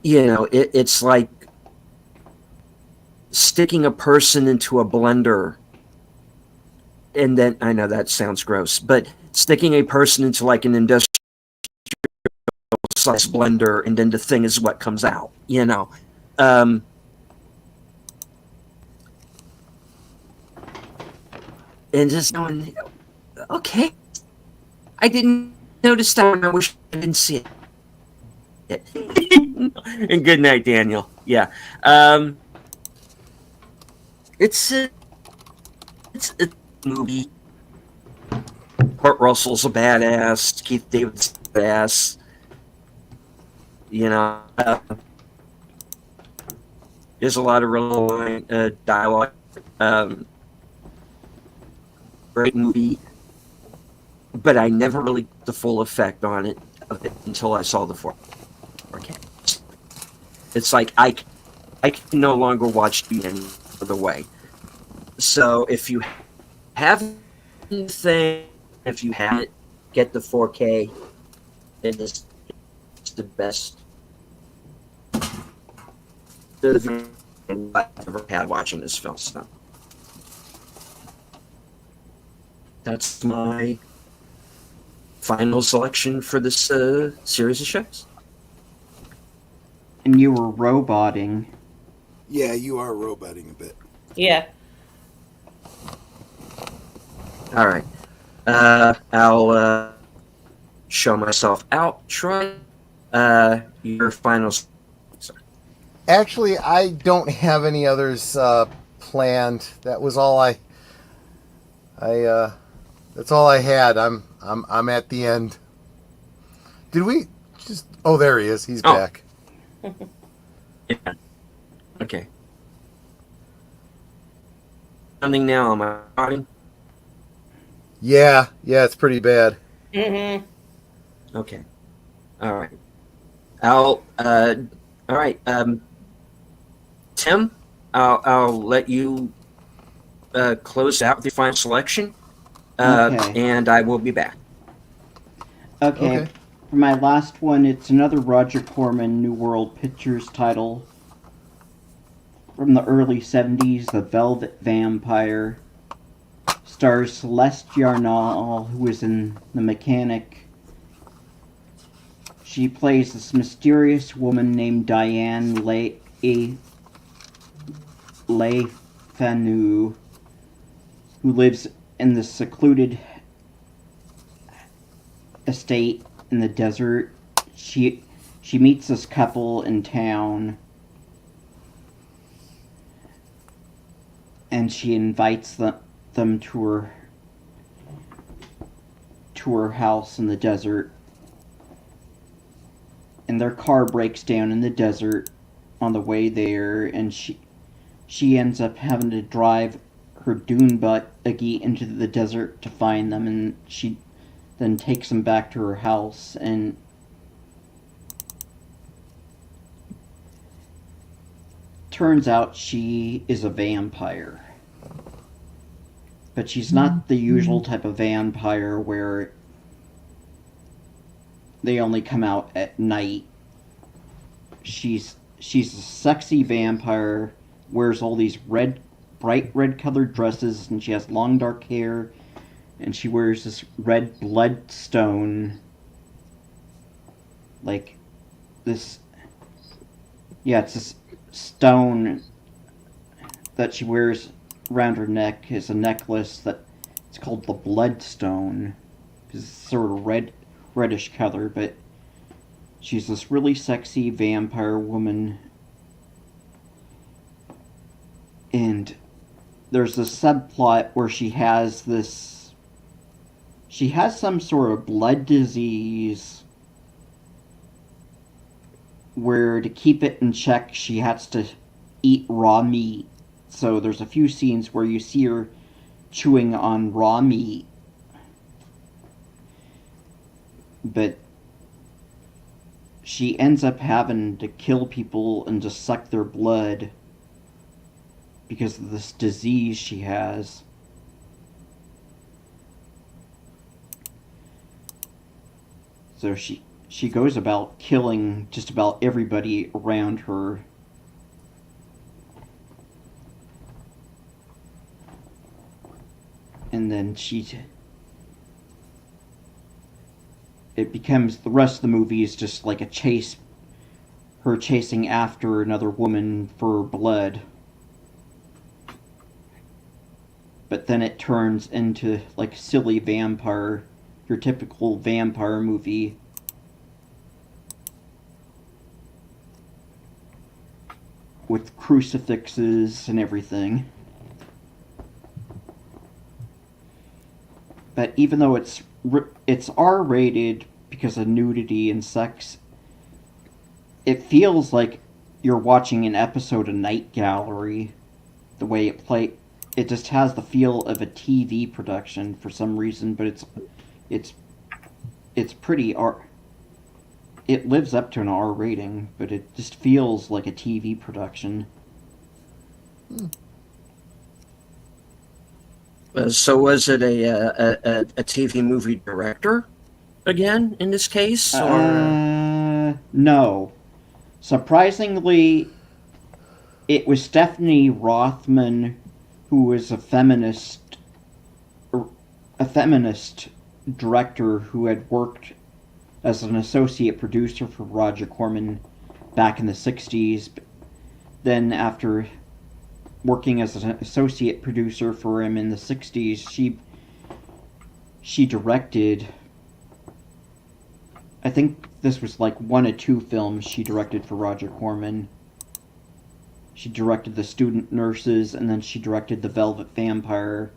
You know, it's like sticking a person into a blender, and then, I know that sounds gross, but sticking a person into like an industrial size blender, and then the thing is what comes out, you know. And just going, okay, I didn't notice that one. I wish I didn't see it. And good night, Daniel. Yeah. It's a movie. Kurt Russell's a badass. Keith David's a badass. You know, there's a lot of real dialogue. Great movie, but I never really got the full effect of it until I saw the 4K. It's like I can no longer watch the any other way. So if you have anything, if you haven't, get the 4K. It is the best I've ever had watching this film. So that's my final selection for this series of shows. And you were roboting. Yeah, you are roboting a bit. Yeah. All right. I'll show myself out. Troy, your final. Sorry. Actually, I don't have any others planned. That was all I that's all I had. I'm at the end. Did we just? Oh, there he is. He's back. Yeah. Okay. Something now. Am I recording? Yeah, it's pretty bad. Mm-hmm. Okay. All right. All right. Tim, I'll let you close out with your final selection. Okay. And I will be back. Okay. For my last one, it's another Roger Corman New World Pictures title from the early 70s, The Velvet Vampire. Stars Celeste Yarnall, who is in The Mechanic. She plays this mysterious woman named Diane Le Fanu, who lives in the secluded estate in the desert. She meets this couple in town, and she invites them to her house in the desert. And their car breaks down in the desert on the way there, and she ends up having to drive her dune buggy into the desert to find them, and she then takes them back to her house. And turns out she is a vampire, but she's not the usual type of vampire where they only come out at night. She's a sexy vampire, wears all these bright red colored dresses, and she has long dark hair, and she wears this red bloodstone, like this. Yeah, it's this stone that she wears around her neck as a necklace that it's called the Bloodstone, because it's sort of reddish color, but she's this really sexy vampire woman. And there's this subplot where she has some sort of blood disease where, to keep it in check, she has to eat raw meat. So there's a few scenes where you see her chewing on raw meat. But she ends up having to kill people and just suck their blood because of this disease she has. So she goes about killing just about everybody around her. And then it becomes, the rest of the movie is just like a chase, her chasing after another woman for blood. But then it turns into like silly vampire, your typical vampire movie. With crucifixes and everything. But even though it's R-rated because of nudity and sex, it feels like you're watching an episode of Night Gallery. The way it just has the feel of a TV production for some reason, but it's pretty it lives up to an R rating, but it just feels like a TV production. So was it a TV movie director again in this case, or no? Surprisingly, it was Stephanie Rothman, who was a feminist director who had worked as an associate producer for Roger Corman back in the 60s. Then after working as an associate producer for him in the 60s, she directed, I think this was like one of two films she directed for Roger Corman. She directed The Student Nurses, and then she directed The Velvet Vampire.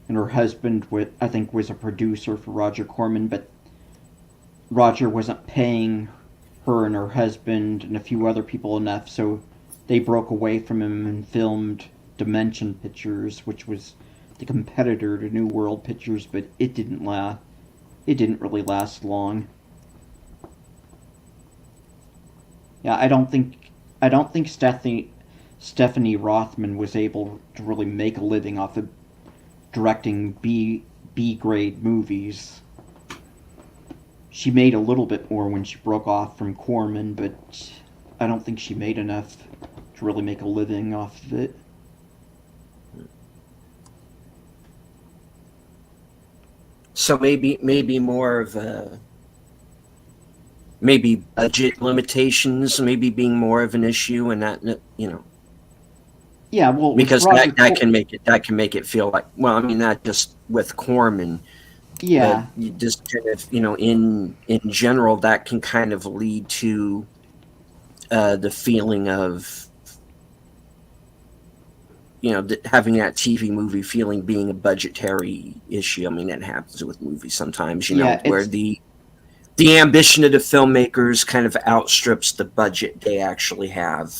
And her husband, I think, was a producer for Roger Corman, but Roger wasn't paying her and her husband and a few other people enough, so they broke away from him and filmed Dimension Pictures, which was the competitor to New World Pictures, but it didn't really last long. Yeah, I don't think Stephanie Rothman was able to really make a living off of directing B-grade movies. She made a little bit more when she broke off from Corman, but I don't think she made enough to really make a living off of it. so maybe more of a, maybe budget limitations, maybe being more of an issue, and that, you know. Yeah, well, because Roger that can make it feel like, well, I mean, not just with Corman, yeah, but you just kind of, in general, that can kind of lead to the feeling of, having that TV movie feeling being a budgetary issue. I mean, that happens with movies sometimes, yeah, where the ambition of the filmmakers kind of outstrips the budget they actually have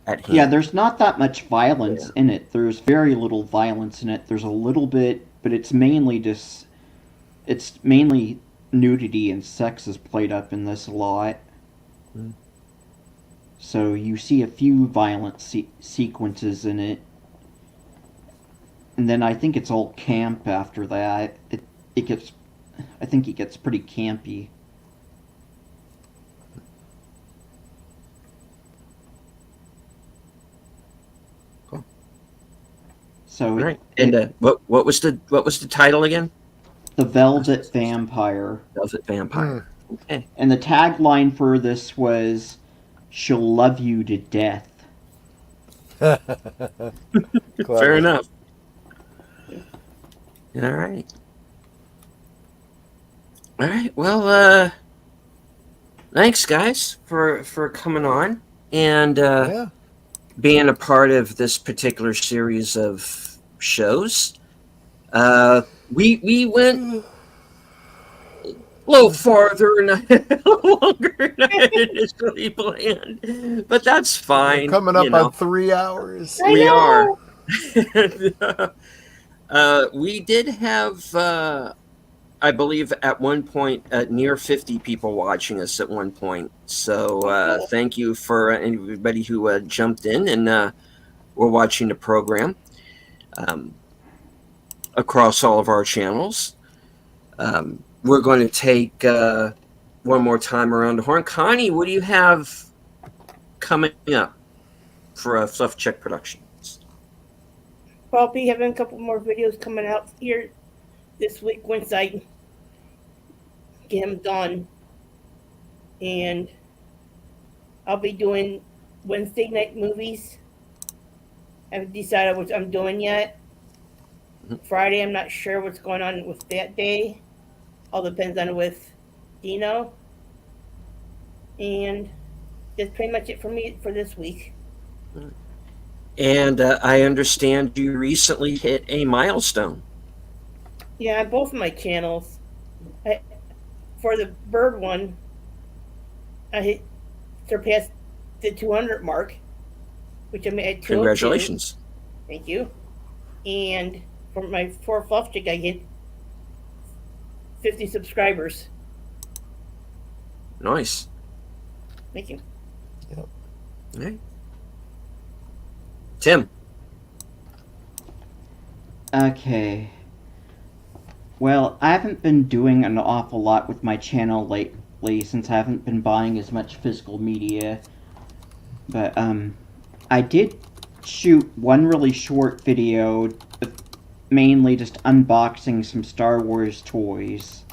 at hand. yeah. There's not that much violence Yeah. in it. There's very little violence in it. There's a little bit, but it's mainly nudity and sex is played up in this a lot. Mm. So you see a few violent sequences in it, and then I think it's all camp after that. It gets, I think it gets pretty campy. Cool. So All right. And what was the title again? The Velvet Vampire. Velvet Vampire. Okay. And the tagline for this was, "She'll love you to death." Fair enough. All right. All right. Well, thanks, guys, for coming on and being a part of this particular series of shows. We went a little farther and longer than I initially planned, but that's fine. We're coming up on 3 hours. We are. We did have, I believe, at one point, near 50 people watching us at one point. So thank you for anybody who jumped in and were watching the program across all of our channels. We're going to take one more time around the horn. Connie, what do you have coming up for Fluff Check Productions? I'll be having a couple more videos coming out here this week once I get them done. And I'll be doing Wednesday night movies. I haven't decided what I'm doing yet. Friday, I'm not sure what's going on with that day. All depends on with Dino. And that's pretty much it for me for this week. And I understand you recently hit a milestone. Yeah, on both of my channels. For the bird one, I surpassed the 200 mark, which I'm at 202. Congratulations. Thank you. And for my 4 Fluff Chick, I hit 50 subscribers. Nice. Thank you. Yep. All right. Tim. Okay. Well, I haven't been doing an awful lot with my channel lately since I haven't been buying as much physical media. But, I did shoot one really short video, mainly just unboxing some Star Wars toys.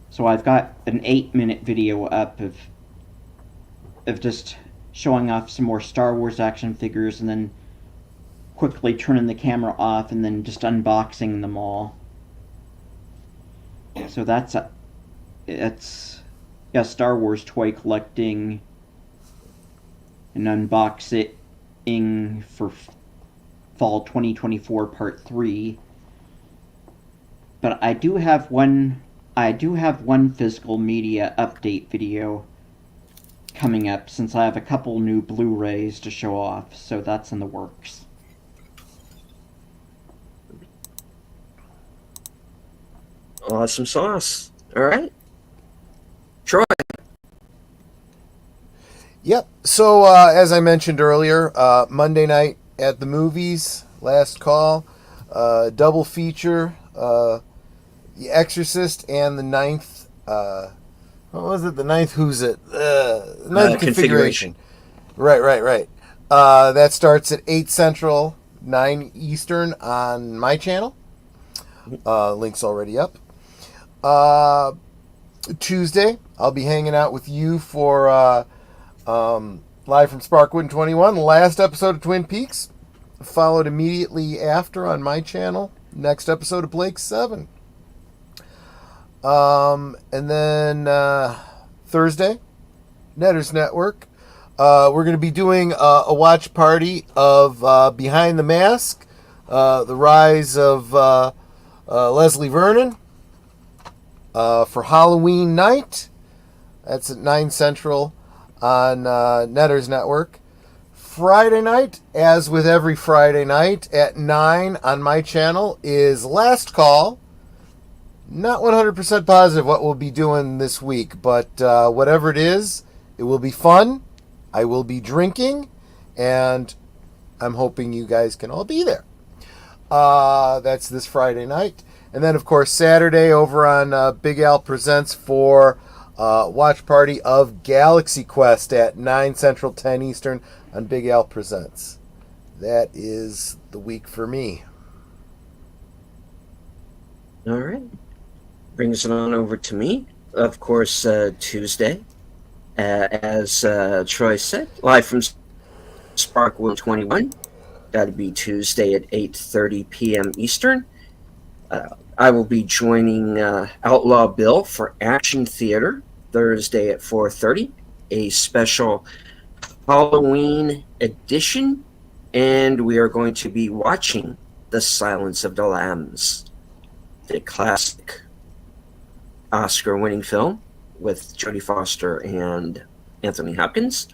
So I've got an 8-minute video up of just showing off some more Star Wars action figures and then quickly turning the camera off and then just unboxing them all. So it's Star Wars toy collecting and unboxing for fall 2024 part 3. But I do have one physical media update video coming up since I have a couple new Blu-rays to show off, so that's in the works. Awesome sauce. All right. Troy. Yep. So as I mentioned earlier, Monday night at the movies, last call, double feature, The Exorcist and the ninth. What was it? The ninth Who's It? Ninth configuration. Right. That starts at 8 Central, 9 Eastern on my channel. Link's already up. Tuesday, I'll be hanging out with you for live from Sparkwood 21, the last episode of Twin Peaks, followed immediately after on my channel, next episode of Blake 7. And then Thursday, Netters Network, we're going to be doing a watch party of Behind the Mask, the rise of Leslie Vernon for Halloween night. That's at 9 Central on Netters Network. Friday night, as with every Friday night at 9 on my channel, is Last Call. Not 100% positive what we'll be doing this week, but whatever it is, it will be fun. I will be drinking, and I'm hoping you guys can all be there. That's this Friday night. And then, of course, Saturday over on Big Al Presents for watch party of Galaxy Quest at 9 Central, 10 Eastern on Big Al Presents. That is the week for me. All right. Brings it on over to me. Of course, Tuesday, as Troy said, live from Sparkwood 21. That'll be Tuesday at 8:30 p.m. Eastern. I will be joining Outlaw Bill for Action Theater Thursday at 4:30, a special Halloween edition, and we are going to be watching The Silence of the Lambs, the classic Oscar-winning film with Jodie Foster and Anthony Hopkins.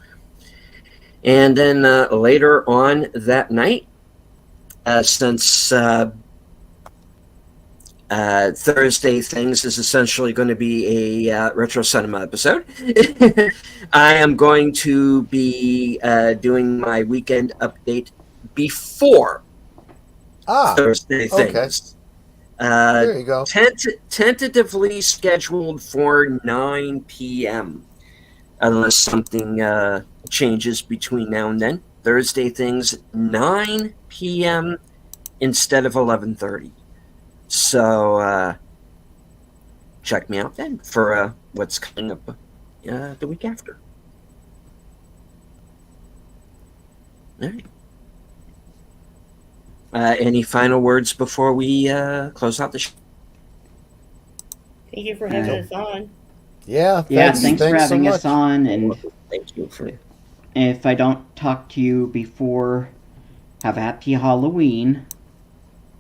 And then later on that night, since Thursday Things is essentially going to be a retro cinema episode, I am going to be doing my weekend update before Thursday Things. There you go. Tentatively scheduled for 9 p.m. unless something changes between now and then. Thursday Things, 9 p.m. instead of 11:30. So check me out then for what's coming up the week after. All right. Any final words before we close out the show? Thank you for having us on. Yeah, thanks for having us on. And thank you for. If I don't talk to you before, have a happy Halloween.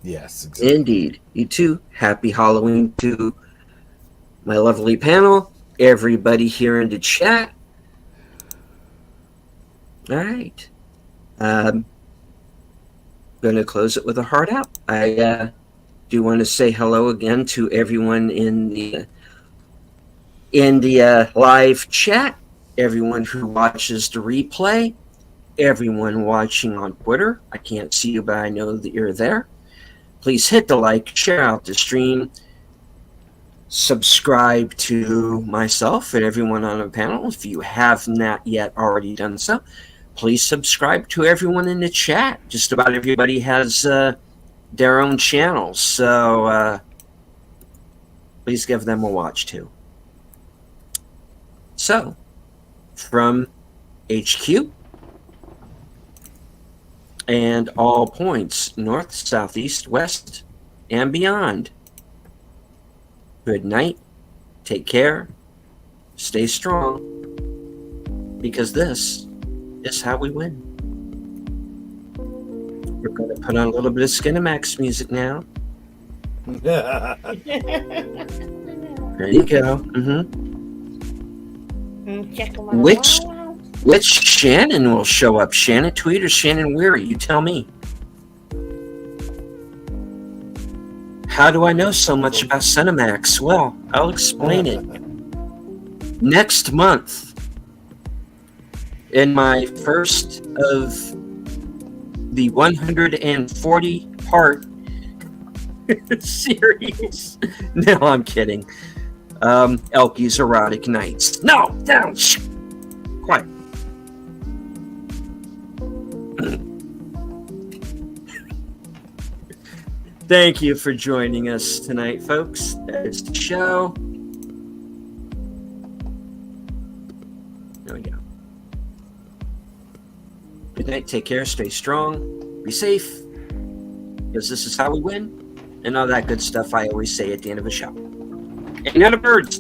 Yes, exactly. Indeed. You too. Happy Halloween to my lovely panel, everybody here in the chat. All right. Going to close it with a heart out. I do want to say hello again to everyone in the live chat, everyone who watches the replay, everyone watching on Twitter. I can't see you, but I know that you're there. Please hit the like, share out the stream, subscribe to myself and everyone on the panel. If you have not yet already done so, please subscribe to everyone in the chat. Just about everybody has their own channels, so please give them a watch too. So, from HQ and all points north, south, east, west, and beyond, good night, take care, stay strong, because this is how we win. We're going to put on a little bit of Skinamax music now. There you go. Which Shannon will show up? Shannon Tweed or Shannon Weary? You tell me. How do I know so much about Cinemax? Well, I'll explain it. Next month, in my first of the 140-part series. No, I'm kidding. Elky's Erotic Nights. No, down. Quiet. Thank you for joining us tonight, folks. That is the show. There we go. Good night, take care, stay strong, be safe, because this is how we win, and all that good stuff I always say at the end of a show. And now the birds.